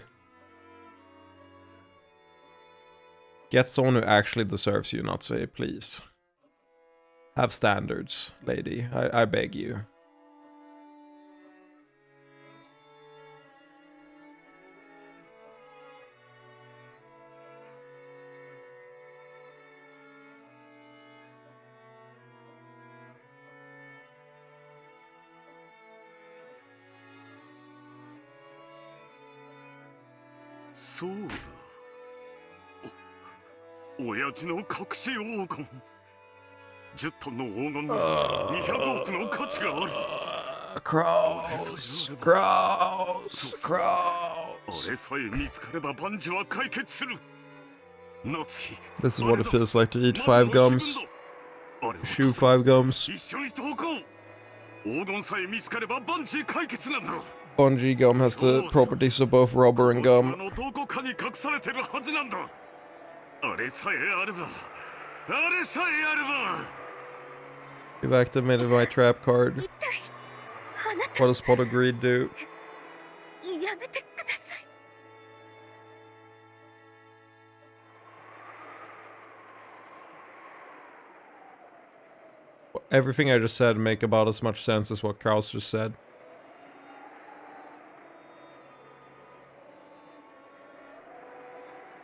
Get someone who actually deserves you, Natsuhi, please. Have standards, lady. I beg you. Kraus. This is what it feels like to eat 5 gums. Chew 5 gums. Bungee gum has the properties of both rubber and gum. You've activated my trap card. What does Pot of Greed do? Everything I just said make about as much sense as what Kraus just said.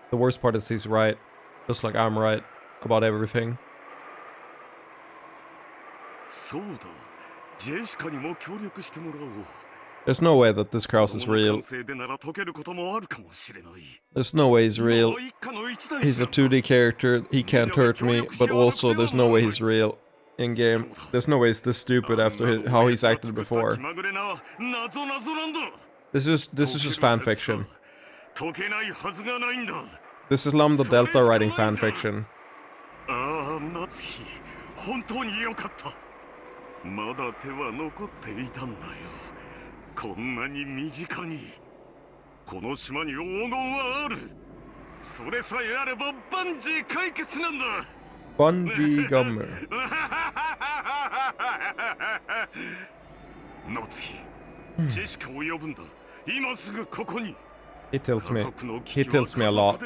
The worst part is he's right. Just like I'm right about everything. There's no way that this Kraus is real. There's no way he's real. He's a 2D character, he can't hurt me, but also there's no way he's real in-game. There's no way he's this stupid after how he's acted before. This is just fanfiction. This is Lambda Delta writing fanfiction. Bungee gummer. He tells me a lot.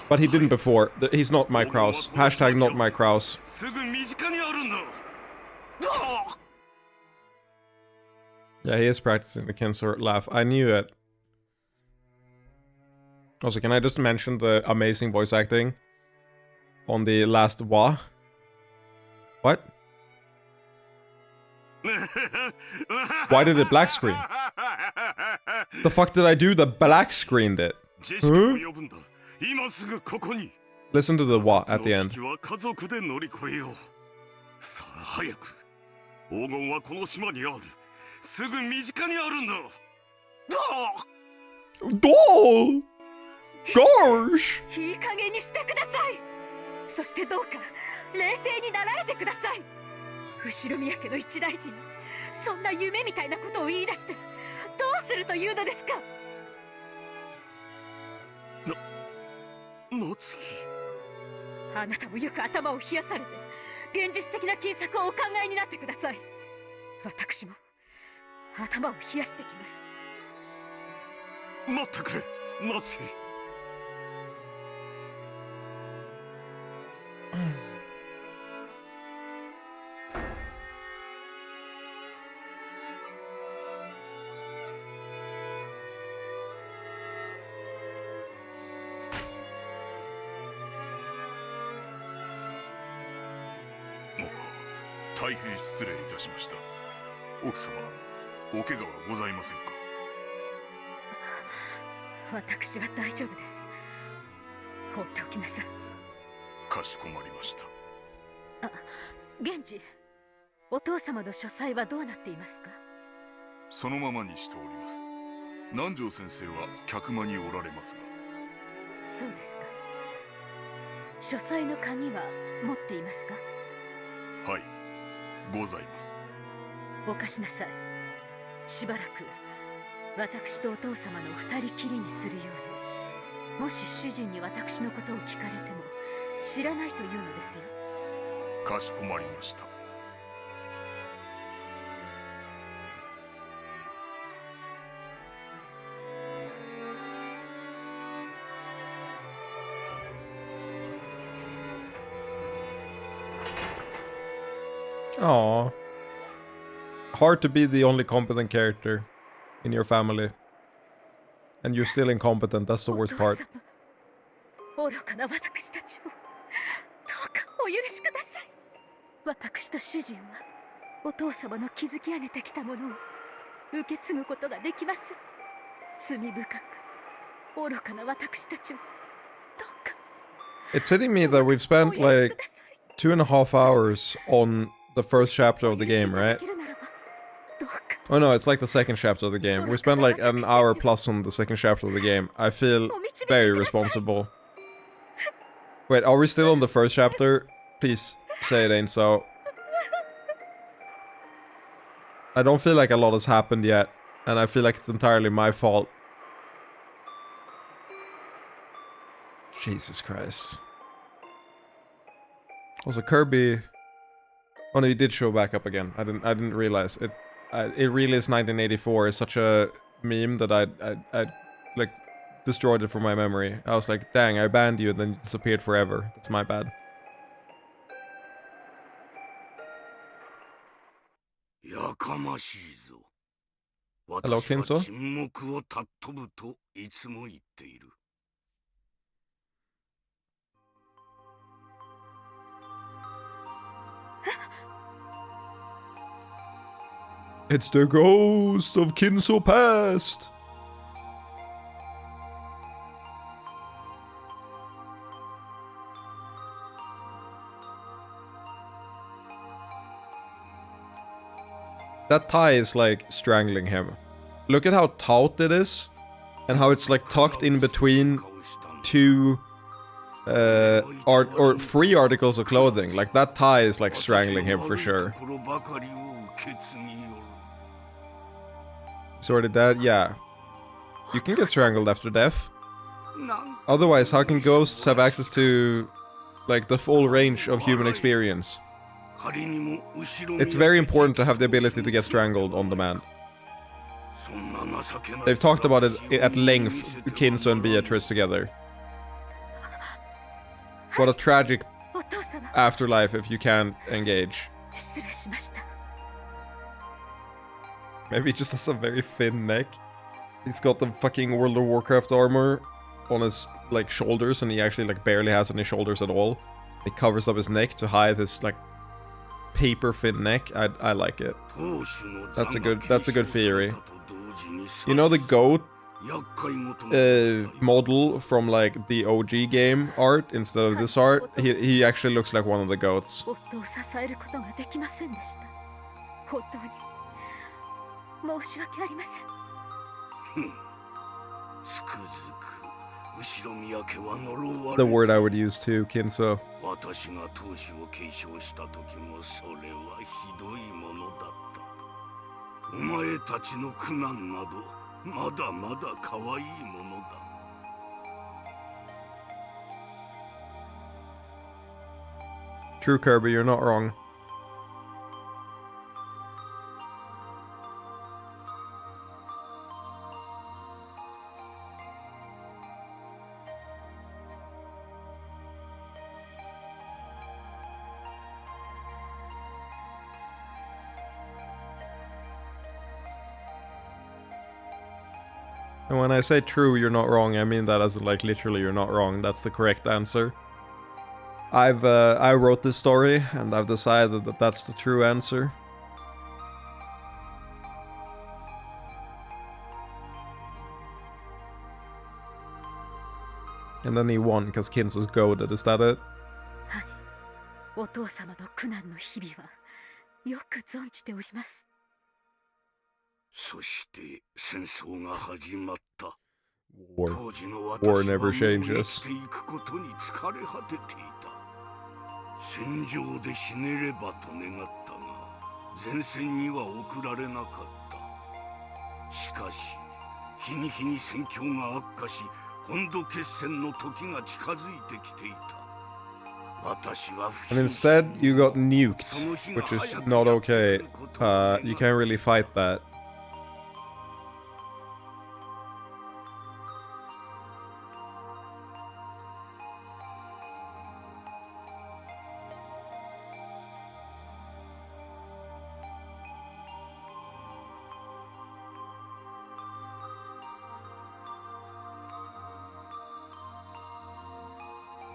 But he didn't before. He's not my Kraus. Hashtag not my Kraus. Yeah, he is practicing the Kinsor laugh. I knew it. Also, can I just mention the amazing voice acting on the last Wa? What? Why did it black screen? The fuck did I do that black screened it? ジェシカを呼ぶんだ。今すぐここに。 Listen to the what at the end. 家族の危機は家族で乗り越えよう。さあ早く。黄金はこの島にある。すぐ身近にあるんだ。Doll! Gosh! いい加減にしてください。そしてどうか冷静になられてください。後ろ宮家の一大事にそんな夢みたいなことを言い出してどうするというのですか。夏希、あなたもよく頭を冷やされて現実的な金策をお考えになってください。私も頭を冷やしてきます。待ってくれ、夏希。大変失礼いたしました。奥様、お怪我はございませんか？私は大丈夫です。放っておきなさい。かしこまりました。源氏、お父様の書斎はどうなっていますか？そのままにしております。南條先生は客間におられますが。そうですか。書斎の鍵は持っていますか？はい、ございます。お貸しなさい。しばらく私とお父様の二人きりにするように。もし主人に私のことを聞かれても知らないというのですよ。かしこまりました。Aww. Hard to be the only competent character in your family. And you're still incompetent, that's the worst part. 愚かな私たちをどうかお許しください。私と主人はお父様の築き上げてきたものを受け継ぐことができます。罪深く愚かな私たちをどうか。 It's hitting me that we've spent like 2.5 hours on the first chapter of the game, right? Oh no, it's like the second chapter of the game. We spent like an hour plus on the second chapter of the game. I feel very responsible. Wait, are we still on the first chapter? Please say it ain't so. I don't feel like a lot has happened yet, and I feel like it's entirely my fault. Jesus Christ. Also, Kirby... Oh no, he did show back up again. I didn't realize it. It really is 1984. It's such a meme that I like destroyed it from my memory. I was like, dang, I banned you and then you disappeared forever. That's my bad. Hello, Kinso. It's the ghost of Kinso past. That tie is like strangling him. Look at how taut it is, and how it's like tucked in between two three articles of clothing. Like that tie is like strangling him for sure. Sorry, Dad. Yeah, you can get strangled after death. Otherwise, how can ghosts have access to like the full range of human experience? It's very important to have the ability to get strangled on demand. They've talked about it at length, Kinso and Beatrice together. What a tragic afterlife if you can't engage. Maybe he just has a very thin neck. He's got the fucking World of Warcraft armor on his like shoulders, and he actually like barely has any shoulders at all. He covers up his neck to hide his like paper thin neck. I like it. That's a good theory. You know the goat model from like the OG game art instead of this art, he actually looks like one of the goats. 夫を支えることができませんでした。本当に申し訳ありません。つくづく後ろ宮家は呪われ The word I would use too, Kinso. 私が当主を継承した時もそれはひどいものだった。お前たちの苦難などまだまだ可愛いものだ。True, Kirby, you're not wrong. And when I say true, you're not wrong, I mean that as in, like, literally you're not wrong. That's the correct answer. I wrote this story, and I've decided that that's the true answer. And then he won, because Kinso's goaded, is that it? はい。お父様の苦難の日々はよく存じております。そして戦争が始まった。 War. 当時の War 私は never もう changes. 生きていくことに疲れ果てていた。戦場で死ねればと願ったが、前線には送られなかった。しかし、日に日に戦況が悪化し、本土決戦の時が近づいてきていた。私は不 And 謹慎 instead, you got nuked, which is not okay. You can't really fight that.「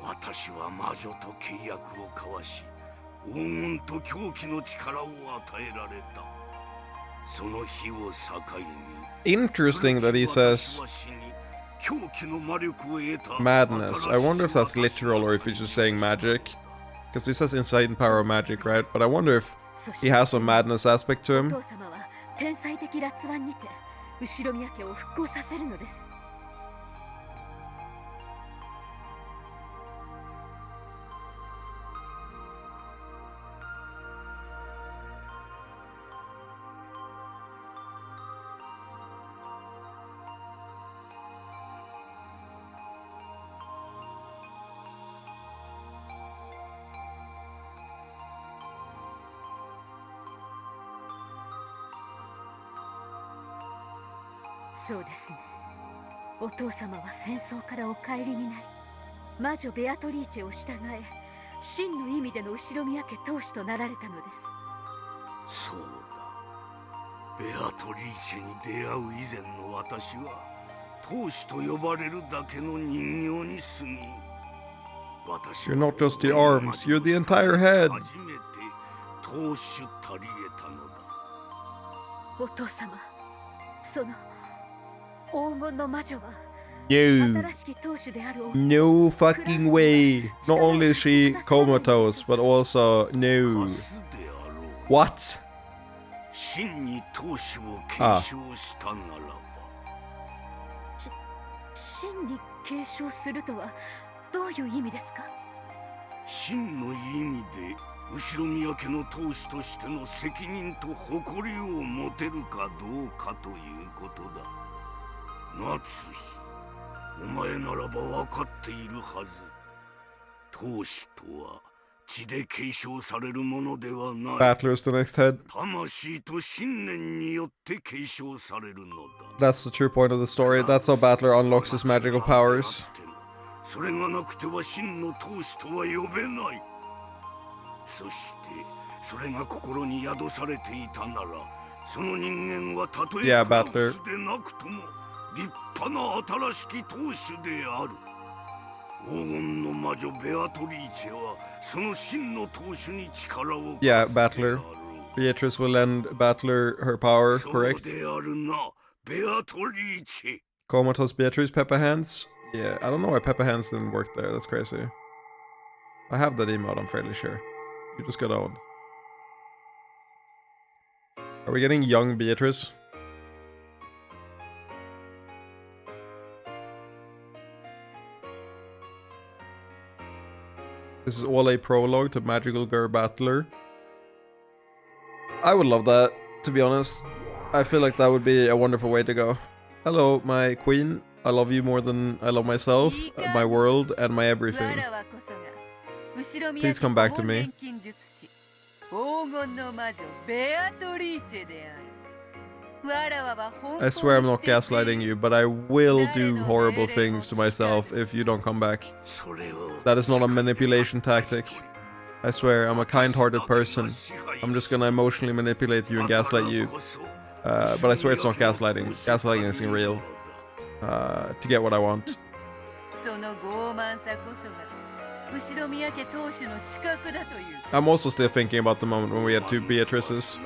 私は魔女と契約を交わし、黄金と狂気の力を与えられた。その日を境に、 Interesting that he says 私は死に、狂気の魔力を得た madness. I wonder if that's 新しい literal or if he's just saying magic. Because he says insight and power of magic, right? But I wonder if he has some madness aspect to お him. 父様は天才的辣腕にて後ろ宮家を復興させるのです。 そうですね。お父様は戦争からお帰りになり、魔女ベアトリーチェを従え、真の意味での後ろ宮家当主となられたのです。そうだ。ベアトリーチェに出会う以前の私は、当主と呼ばれるだけの人形に過ぎ。私 You're not just the arms, you're the entire head. 初めて当主たり得たのだ。お父様、その黄金の魔女は No. 新しき当主であるお No fucking way. Not only is she comatose, but also no. カスであろう。 What? 真に当主を継承したならば。真に継承するとはどういう意味ですか？真の意味で後ろ宮家の当主としての責任と誇りを持てるかどうかということだ。夏日、お前ならば分かっているはず。当主とは血で継承されるものではない。 Battler's the next head. 魂と信念によって継承されるのだ。 That's the true point of the story. That's how Battler unlocks his magical powers. それがなくては真の当主とは呼べない。そしてそれが心に宿されていたなら、その人間はたとえ Yeah, クラウ Battler. スでなくとも立派な新しき当主である。黄金の魔女ベアトリーチェはその真の当主に力を Yeah, 貸すであろ Battler. う。 Beatrice will lend Battler her power, そう correct? であるな、ベアトリーチェ。Comatose Beatrice, Pepper Hands. Yeah, I don't know why Pepper Hands didn't work there. That's crazy. I have that emote, I'm fairly sure. You just got owned. Are we getting young Beatrice? This is all a prologue to Magical Girl Battler. I would love that, to be honest. I feel like that would be a wonderful way to go. Hello, my queen. I love you more than I love myself, my world, and my everything. Please come back to me. I swear I'm not gaslighting you, but I will do horrible things to myself if you don't come back. That is not a manipulation tactic. I swear, I'm a kind-hearted person. I'm just gonna emotionally manipulate you and gaslight you. But I swear it's not gaslighting. Gaslighting isn't real. To get what I want. I'm also still thinking about the moment when we had two Beatrices.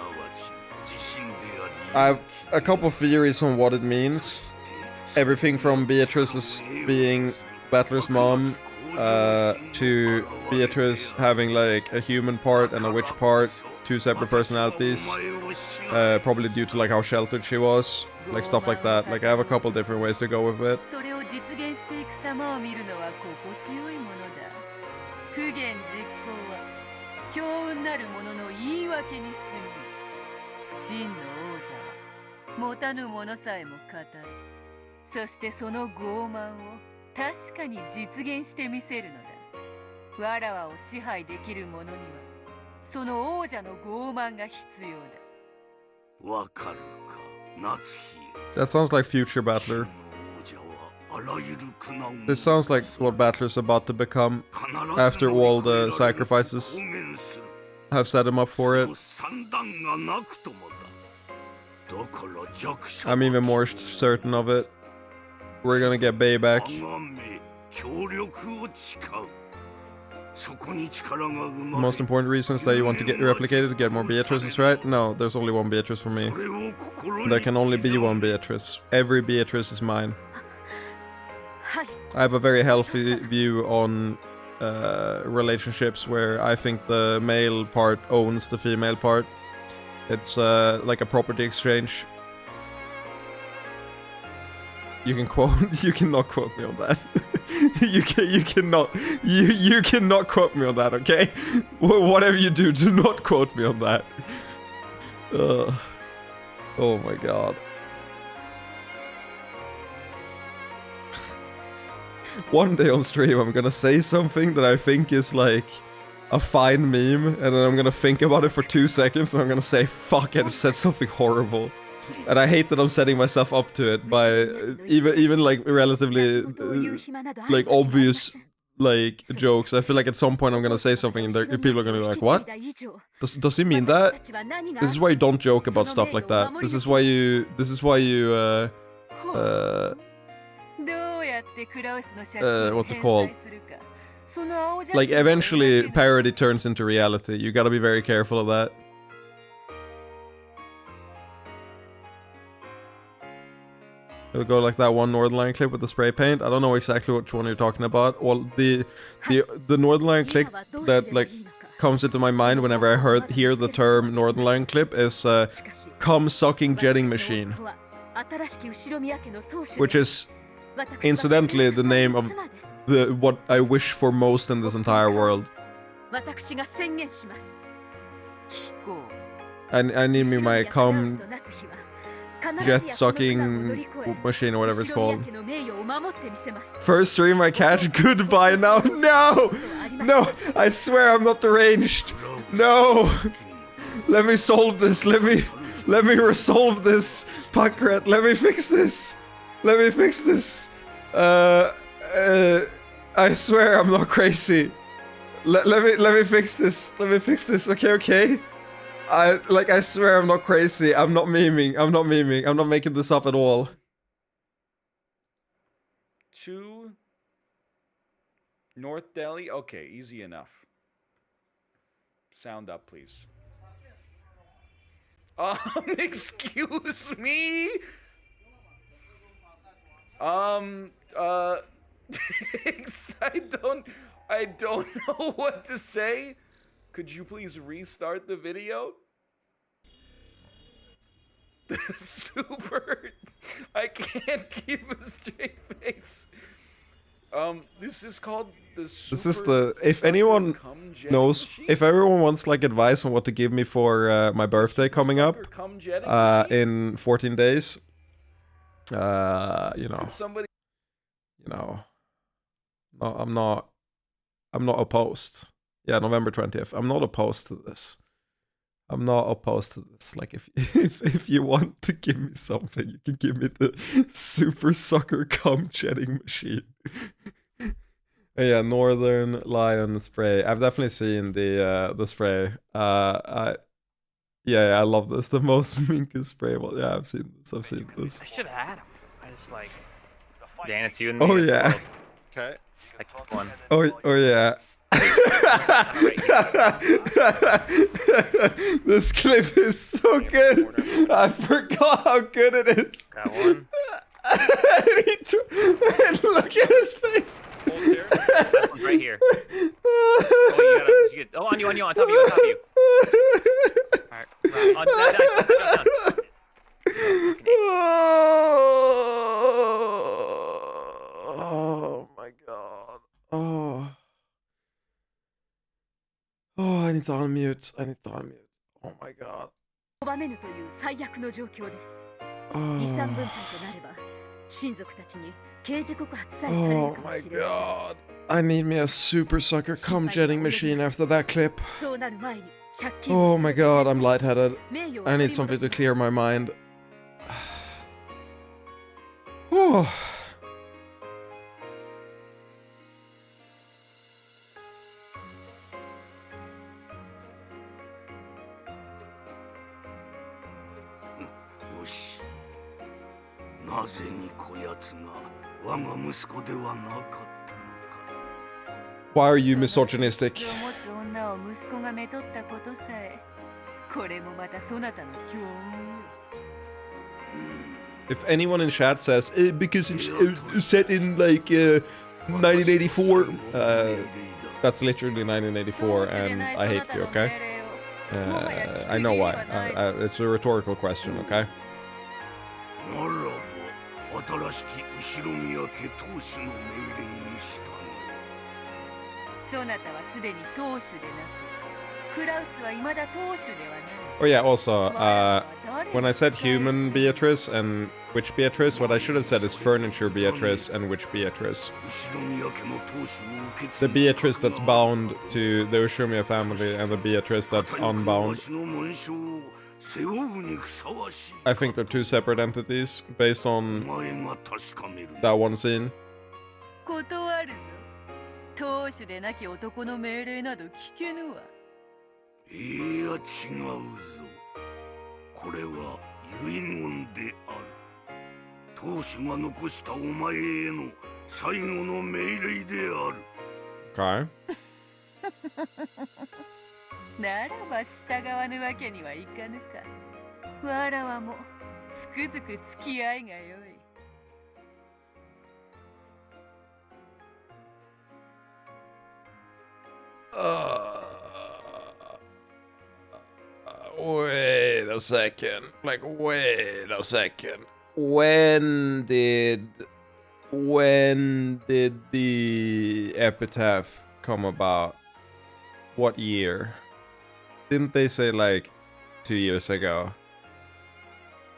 I have a couple theories on what it means. Everything from Beatrice's being Battler's mom, to Beatrice having like a human part and a witch part, two separate personalities. Probably due to like how sheltered she was, like stuff like that. Like I have a couple different ways to go with it. That sounds like future Battler. This sounds like what Battler's about to become after all the sacrifices have set him up for it. I'm even more certain of it. We're gonna get Bay back. Most important reasons that you want to get replicated to get more Beatrices, right? No, there's only one Beatrice for me. There can only be one Beatrice. Every Beatrice is mine. I have a very healthy view on relationships where I think the male part owns the female part. It's like a property exchange. You can quote. You cannot quote me on that. You cannot. You cannot quote me on that. Okay. Whatever you do, do not quote me on that. Oh my god. One day on stream, I'm gonna say something that I think is like a fine meme, and then I'm gonna think about it for 2 seconds, and I'm gonna say, "Fuck! I just said something horrible." And I hate that I'm setting myself up to it by even like relatively like obvious like jokes. I feel like at some point I'm gonna say something and people are gonna be like, "What? Does he mean that?" This is why you don't joke about stuff like that. This is why you what's it called? Like eventually parody turns into reality. You gotta be very careful of that. It'll go like that one Northernlion clip with the spray paint. I don't know exactly which one you're talking about. Well, the Northernlion clip that like comes into my mind whenever I hear the term Northernlion clip is cum-sucking jetting machine, which is incidentally the name of what I wish for most in this entire world. I need me my cum jet-sucking machine or whatever it's called. First stream I catch, goodbye now. No! No! I swear I'm not deranged. No! Let me solve this. Let me resolve this. Packrat, let me fix this. Let me fix this. I swear I'm not crazy. Let me fix this. Let me fix this. Okay. I swear I'm not crazy. I'm not memeing. I'm not making this up at all. 2 North Delhi? Okay, easy enough. Sound up, please. Excuse me? I don't know what to say. Could you please restart the video? Super. I can't keep a straight face. This is called the Super This is the... If anyone knows... If everyone wants like advice on what to give me for my birthday coming up in 14 days, you know... Somebody... You know... No, I'm not opposed. Yeah, November 20th. I'm not opposed to this. I'm not opposed to this. Like, if you want to give me something, you can give me the Super Sucker cum shedding machine. Yeah, Northern Lion spray. I've definitely seen the spray. Yeah, I love this. The most minkus spray. Well, yeah, I've seen this. I should have had him. I just like. Dan, it's you and me. Oh yeah. Okay. Like one. Oh yeah. This clip is so good. I forgot how good it is. Got one. Look at his face. That one's right here. Oh, on you, on top of you, on top of you. Alright, right. Oh my god. Oh, I need to unmute. Oh my god. 拒めぬという最悪の状況です。Oh. 遺産分配となれば、親族たちに刑事告発さえされる Oh かも my しれま god. I need me a super sucker cum jetting machine after that clip. せん。そうなる前に借金 Oh を my 全て god, I'm 返済し lightheaded. 名誉を I 取 need り something 戻し to ます。 clear my mind. Oh. よし。なぜにこやつが我が息子ではなかったのか。 Why are you misogynistic? を持つ女を息子がめとったことさえ、これもまたそなたの強運。 If anyone in chat says because it's set in like 1984, that's literally 1984, and I hate you. Okay. I know why. It's a rhetorical question. Okay. ならば新しき後ろ宮家当主の命令に従う。そなたはすでに当主でなく、クラウスは未だ当主ではない。 Oh yeah. Also, when I said human Beatrice and witch Beatrice, what I should have said is furniture Beatrice and witch Beatrice. The Beatrice that's bound to the Ushumia family and the Beatrice that's unbound. I think they're two separate entities based on that one scene. 断るぞ。当主でなき男の命令など聞けぬわ。いや違うぞ。これは遺言である。当主が残したお前への最後の命令である。Okay. ならば従わぬわけにはいかぬか。わらわもつくづく付き合いがよい。Wait a second. Like, wait a second. When did the epitaph come about? What year? Didn't they say like 2 years ago?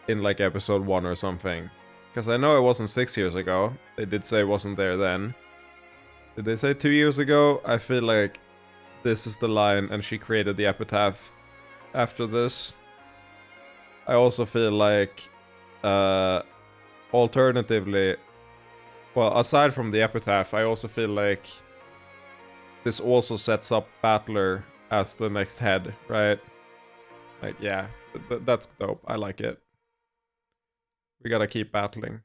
In like episode 1 or something? Because I know it wasn't 6 years ago. They did say it wasn't there then. Did they say 2 years ago? I feel like this is the line and she created the epitaph after this. I also feel like alternatively, well, aside from the epitaph, I also feel like this also sets up Battler as the next head, right? Like, yeah, that's dope. I like it. We gotta keep battling.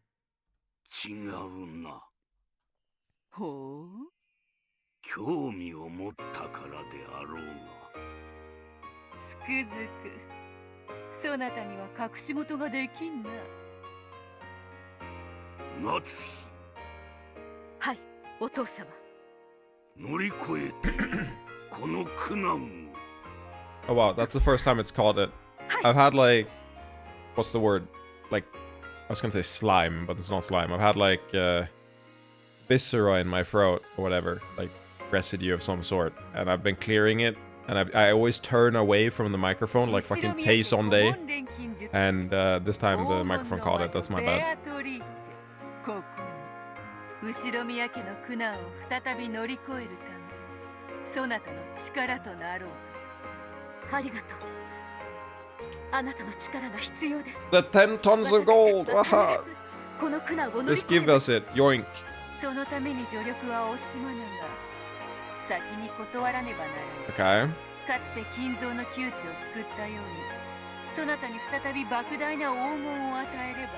違うな。ほう。興味を持ったからであろうが。つくづくそなたには隠し事ができんな。夏日。はい、お父様。乗り越えてこの苦難を。 Oh wow, that's the first time it's called it. I've had like, what's the word? Like, I was gonna say slime, but it's not slime. I've had like viscera in my throat or whatever, like residue of some sort, and I've been clearing it, and I always turn away from the microphone like fucking Taste on day, and this time the microphone caught it. That's my bad. 後ろ宮家の苦難を再び乗り越えるため、そなたの力となろうぞ。ありがとう。あなたの力が必要です。The 10 tons of gold! Waha! この苦難を乗り Just 越え give us it. Yoink. そのために助力は惜しまぬが、先に断らねばならない。Okay. かつて金蔵の窮地を救ったように、そなたに再び莫大な黄金を与えれば、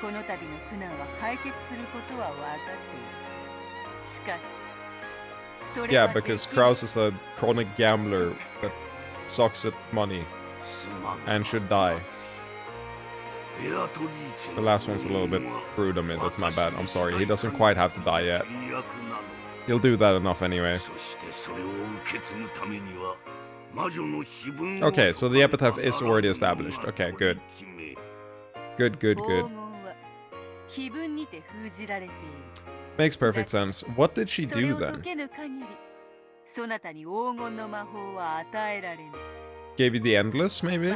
この度の苦難は解決することは分かっている。しかし、それ Yeah, は because Kraus is a chronic gambler that sucks at money and should die. The last one's a little bit rude of me, that's my bad. I'm sorry, he doesn't quite have to die yet. He'll do that enough anyway. Okay, so the epitaph is already established. Okay, good. Good, good, good. Makes perfect sense. What did she do then? Gave you the endless, maybe?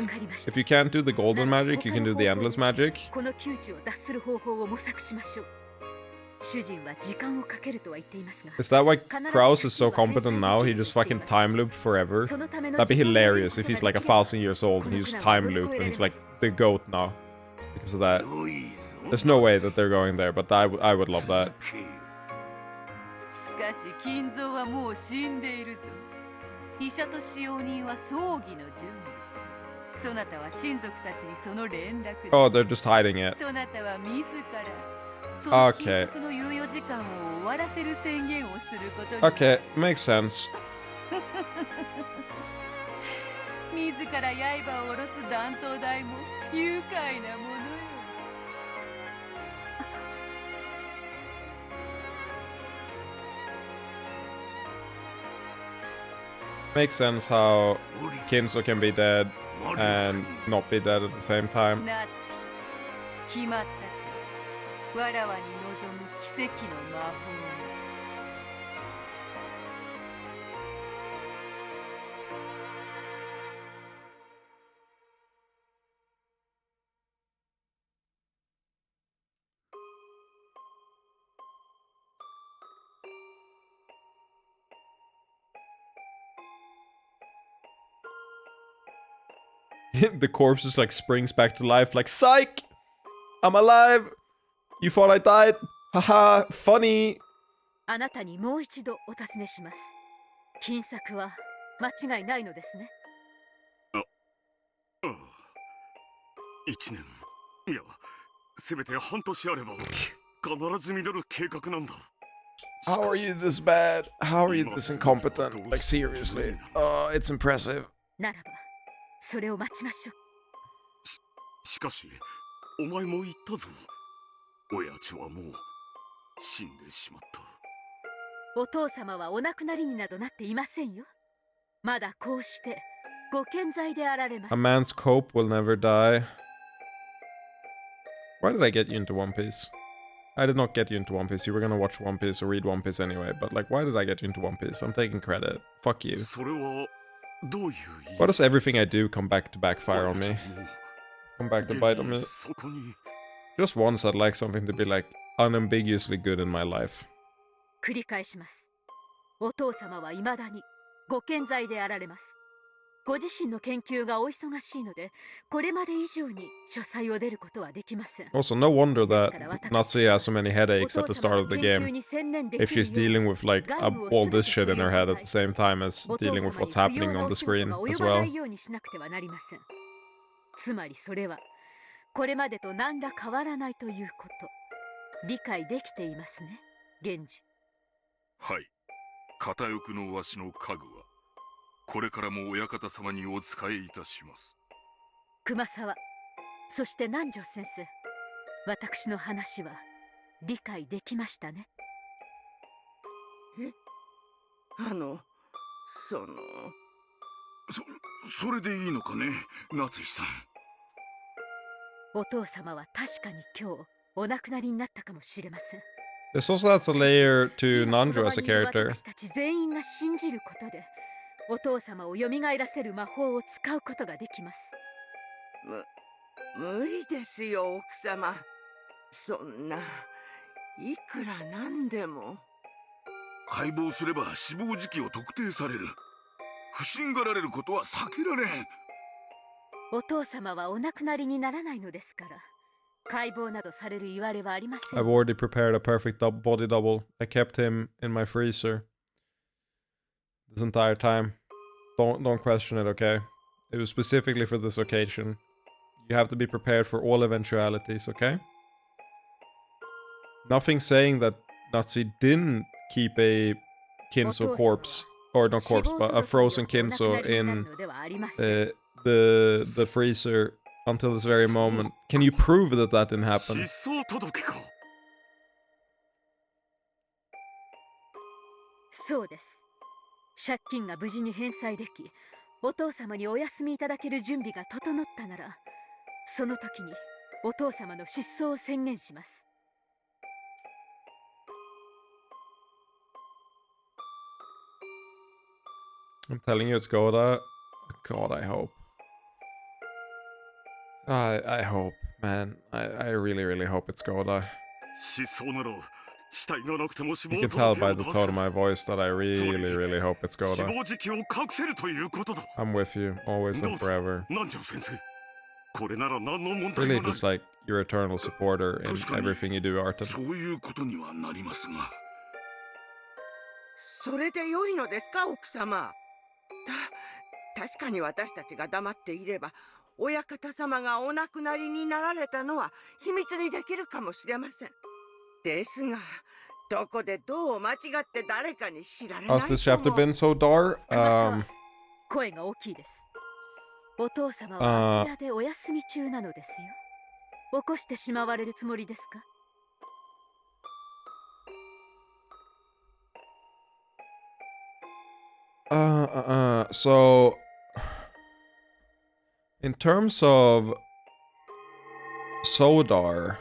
If you can't do the golden magic, you can do the endless magic. Is that why Kraus is so competent now? He just fucking time looped forever? That'd be hilarious if he's like 1,000 years old and he just time looped and he's like the GOAT now. Because of that. There's no way that they're going there, but I would love that. Oh, they're just hiding it. Okay. Okay, makes sense. Makes sense how Kinzo can be dead and not be dead at the same time. The corpse just like springs back to life like, psych! I'm alive! You thought I died? Haha, funny! あなたにもう一度お尋ねします。金策は間違いないのですね。1年、いや、せめて半年あれば必ず実る計画なんだ。How are you this bad? How are you this incompetent? Like seriously? Oh, it's impressive. ならば、それを待ちましょう。しかし、お前も言ったぞ。親父はもう死んでしまった。お父様はお亡くなりになどなっていませんよ。まだこうしてご健在であられます。A man's cope will never die. Why did I get you into One Piece? I did not get you into One Piece. You were gonna watch One Piece or read One Piece anyway, but like, why did I get you into One Piece? I'm taking credit. Fuck you. Why does everything I do come back to backfire on me? Come back to bite on me? Just once I'd like something to be like unambiguously good in my life. 繰り返します。お父様は未だにご健在であられます。ご自身の研究がお忙しいので、これまで以上に書斎を出ることはできません。Also, no wonder that Natsuya has so many headaches at the start of the game. If she's dealing with like all this shit in her head at the same time as dealing with what's happening on the screen as well. つまりそれはこれまでと何ら変わらないということ。理解できていますね、源氏。はい。片翼のわしの家具はこれからも親方様にお仕えいたします。熊沢、そして南條先生、私の話は理解できましたね。それでいいのかね、夏日さん。お父様は確かに今日お亡くなりになったかもしれません。 This also has a layer to Nanjo as a character. 私たち全員が信じることでお父様を蘇らせる魔法を使うことができます。無理ですよ、奥様。そんな、いくらなんでも。解剖すれば死亡時期を特定される。不審がられることは避けられん。お父様はお亡くなりにならないのですから、解剖などされる言われはありません。 I've already prepared a perfect body double. I kept him in my freezer this entire time. Don't question it, okay? It was specifically for this occasion. You have to be prepared for all eventualities, okay? Nothing saying that Natsu didn't keep a Kinso corpse, or not corpse, but a frozen Kinso in the freezer until this very moment. Can you prove that that didn't happen? そうです。借金が無事に返済でき、お父様にお休みいただける準備が整ったなら、その時にお父様の失踪を宣言します。I'm telling you, it's Goda. God, I hope. I hope, man. I really, really hope it's Goda. You can tell by the tone of my voice that I really, really hope it's Goda. I'm with you, always and forever. Really just like your eternal supporter in everything you do, Arten. それで良いのですか、奥様。確かに私たちが黙っていれば、親方様がお亡くなりになられたのは秘密にできるかもしれません。ですが、どこでどう間違って誰かに知られないとも。 How's this chapter been so dark? 声が大きいです。お父様はあちらでお休み中なのですよ。起こしてしまわれるつもりですか？ So in terms of Sodar,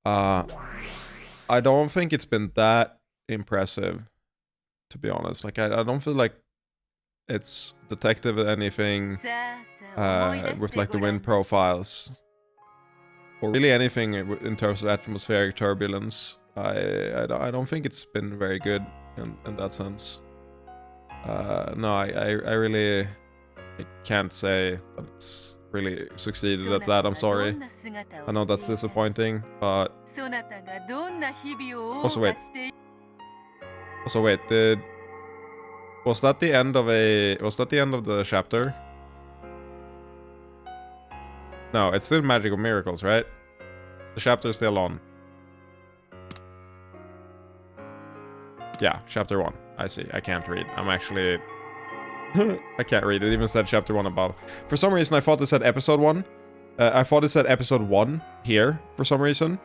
I don't think it's been that impressive, to be honest. Like I don't feel like it's detective anything with like the wind profiles or really anything in terms of atmospheric turbulence. I don't think it's been very good in that sense. No, I really can't say that it's really succeeded at that. I'm sorry. I know that's disappointing, but also wait. Was that the end of the chapter? No, it's still Magical Miracles, right? The chapter is still on. Yeah, chapter 1. I see. I can't read. I'm actually... I can't read. It even said chapter 1 above. For some reason, I thought it said episode 1. I thought it said episode 1 here, for some reason.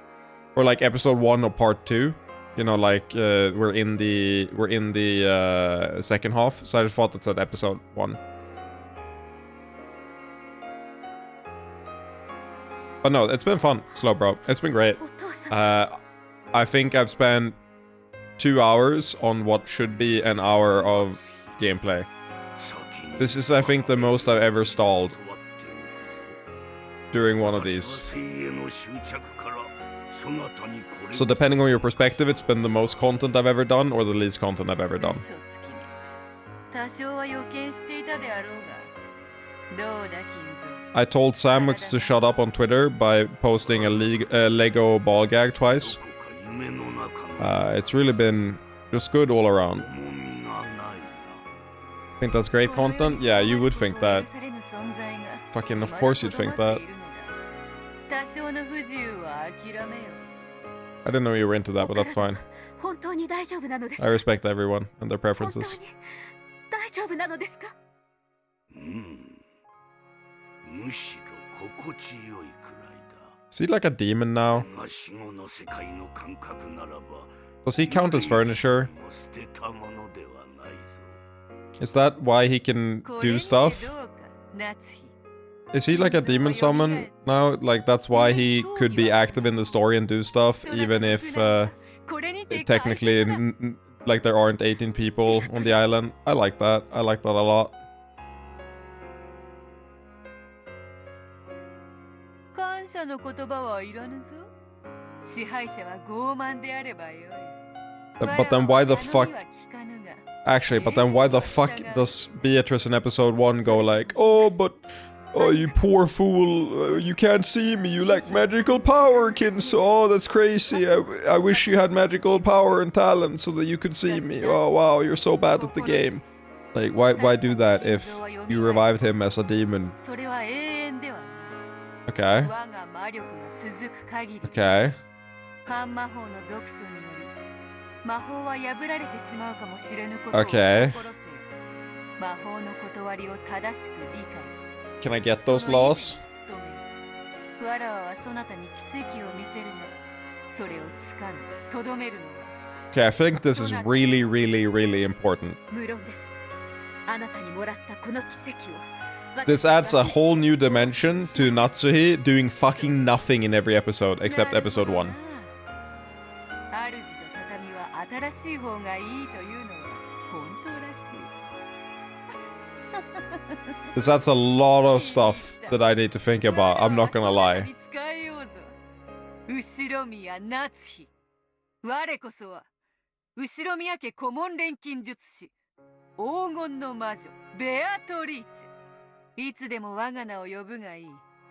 Or like episode 1 or part 2. You know, like, we're in the second half. So I thought it said episode 1. But no, it's been fun, Slowbro. It's been great. I think I've spent 2 hours on what should be an hour of gameplay. This is, I think, the most I've ever stalled during one of these. So depending on your perspective, it's been the most content I've ever done or the least content I've ever done. I told Samux to shut up on Twitter by posting a Lego ball gag twice. It's really been just good all around. Think that's great content? Yeah, you would think that. Fucking of course you'd think that. I didn't know you were into that, but that's fine. I respect everyone and their preferences. Is he like a demon now? Does he count as furniture? Is that why he can do stuff? Is he like a demon summon now? Like that's why he could be active in the story and do stuff, even if technically like there aren't 18 people on the island. I like that. I like that a lot. But then why the fuck... Actually, but then why the fuck does Beatrice in episode 1 go like, oh, but... Oh, you poor fool, you can't see me, you lack magical power, kids. Oh, that's crazy. I wish you had magical power and talent so that you could see me. Oh, wow, you're so bad at the game. Like, why do that if you revived him as a demon? Okay. Okay. Okay. Can I get those laws? Okay, I think this is really, really, really important. This adds a whole new dimension to Natsuhi doing fucking nothing in every episode except episode 1. This adds a lot of stuff that I need to think about, I'm not gonna lie.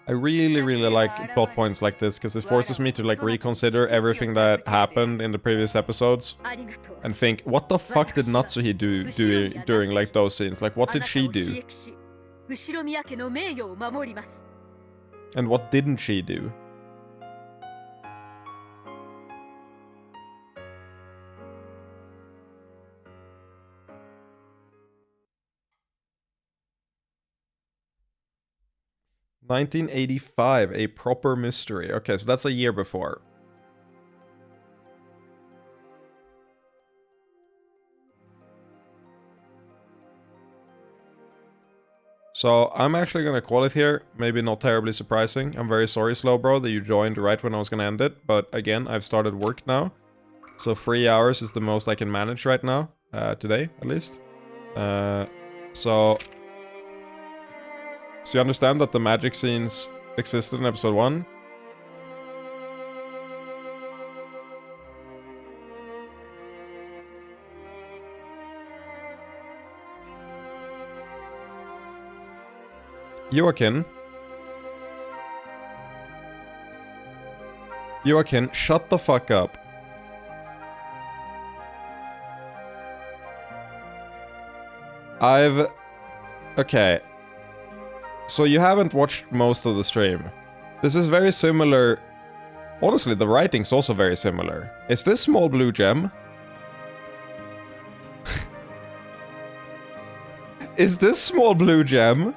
I really, really like plot points like this, because it forces me to like reconsider everything that happened in the previous episodes. And think, what the fuck did Natsuhi do during like those scenes? Like, what did she do? And what didn't she do? "1985, a proper mystery." Okay, so that's a year before. So I'm actually gonna call it here. Maybe not terribly surprising. I'm very sorry, Slowbro, that you joined right when I was gonna end it. But again, I've started work now. So 3 hours is the most I can manage right now. Today, at least. So you understand that the magic scenes existed in episode 1? Joaquin, shut the fuck up. Okay. So you haven't watched most of the stream. This is very similar. Honestly, the writing's also very similar. Is this small blue gem? Is this small blue gem?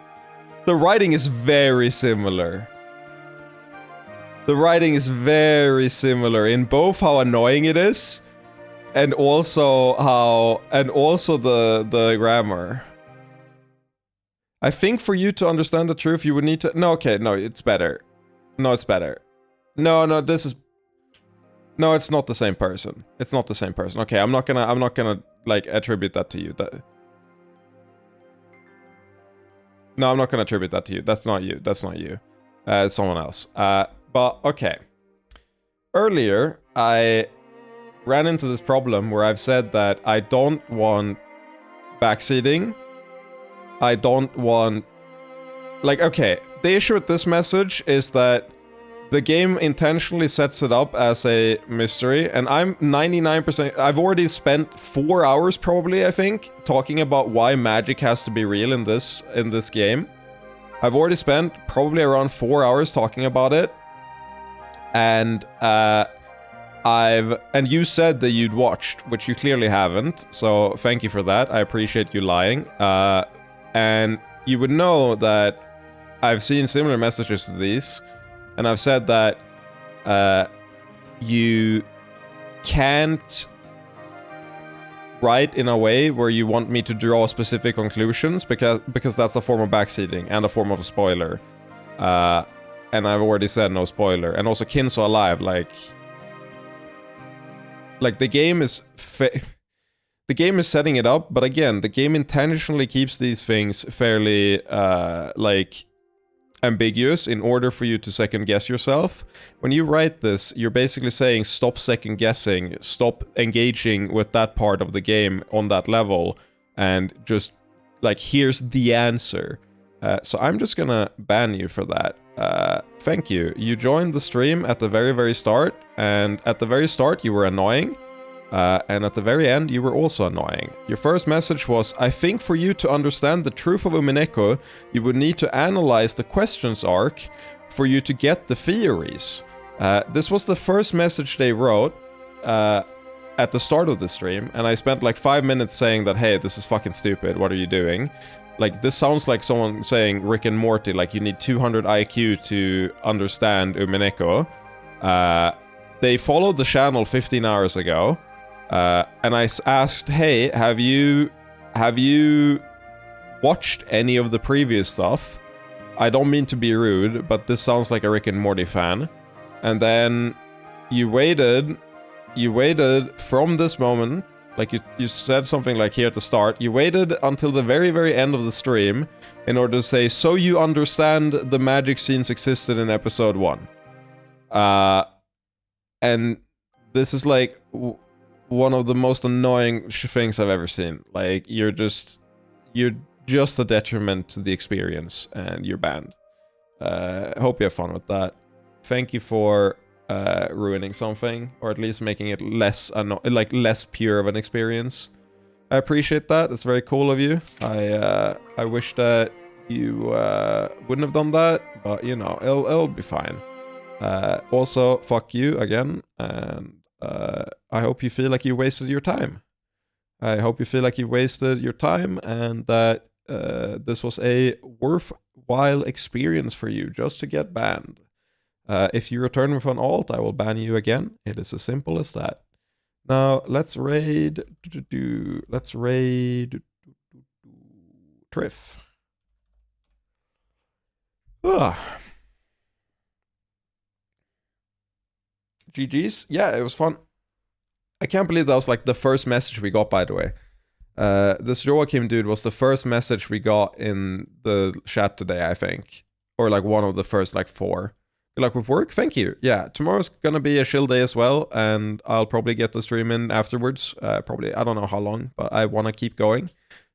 The writing is very similar. The writing is very similar in both how annoying it is and also the grammar. I think for you to understand the truth, you would need to... No, okay, no, it's better. No, it's better. No, this is... No, it's not the same person. It's not the same person. Okay, I'm not gonna, like, attribute that to you. No, I'm not gonna attribute that to you. That's not you. That's not you. It's someone else. But, okay. Earlier, I ran into this problem where I've said that I don't want backseating. I don't want... Like, okay, the issue with this message is that the game intentionally sets it up as a mystery, and I'm 99%... I've already spent 4 hours, probably, I think, talking about why magic has to be real in this game. I've already spent probably around 4 hours talking about it. And, and you said that you'd watched, which you clearly haven't, so thank you for that. I appreciate you lying. And you would know that I've seen similar messages to these, and I've said that you can't write in a way where you want me to draw specific conclusions, because that's a form of backseating and a form of a spoiler. And I've already said no spoiler. And also Kinso Alive, like the game is the game is setting it up, but again, the game intentionally keeps these things fairly like ambiguous in order for you to second guess yourself. When you write this, you're basically saying stop second guessing, stop engaging with that part of the game on that level, and just like, here's the answer. So I'm just gonna ban you for that. Thank you. You joined the stream at the very start, and at the very start you were annoying. And at the very end, you were also annoying. Your first message was, I think for you to understand the truth of Umineko, you would need to analyze the questions arc for you to get the theories. This was the first message they wrote at the start of the stream, and I spent like 5 minutes saying that, hey, this is fucking stupid, what are you doing? Like, this sounds like someone saying Rick and Morty, like you need 200 IQ to understand Umineko. They followed the channel 15 hours ago. And I asked, hey, have you watched any of the previous stuff? I don't mean to be rude, but this sounds like a Rick and Morty fan. And then you waited from this moment, like you said something like here at the start, you waited until the very end of the stream in order to say, so you understand the magic scenes existed in episode 1. And this is like one of the most annoying things I've ever seen. Like, you're just a detriment to the experience, and you're banned. Hope you have fun with that. Thank you for ruining something, or at least making it less pure of an experience. I appreciate that. It's very cool of you. I wish that you wouldn't have done that, but you know, it'll be fine. Also, fuck you again, and I hope you feel like you wasted your time. I hope you feel like you wasted your time, and that this was a worthwhile experience for you just to get banned. If you return with an alt, I will ban you again. It is as simple as that. Now, let's raid... Let's raid... Triff. Ugh. GG's? Yeah, it was fun. I can't believe that was like the first message we got, by the way. This Joachim dude was the first message we got in the chat today, I think. Or like one of the first like 4. Good luck with work? Thank you. Yeah, tomorrow's gonna be a chill day as well, and I'll probably get the stream in afterwards. Probably, I don't know how long, but I want to keep going.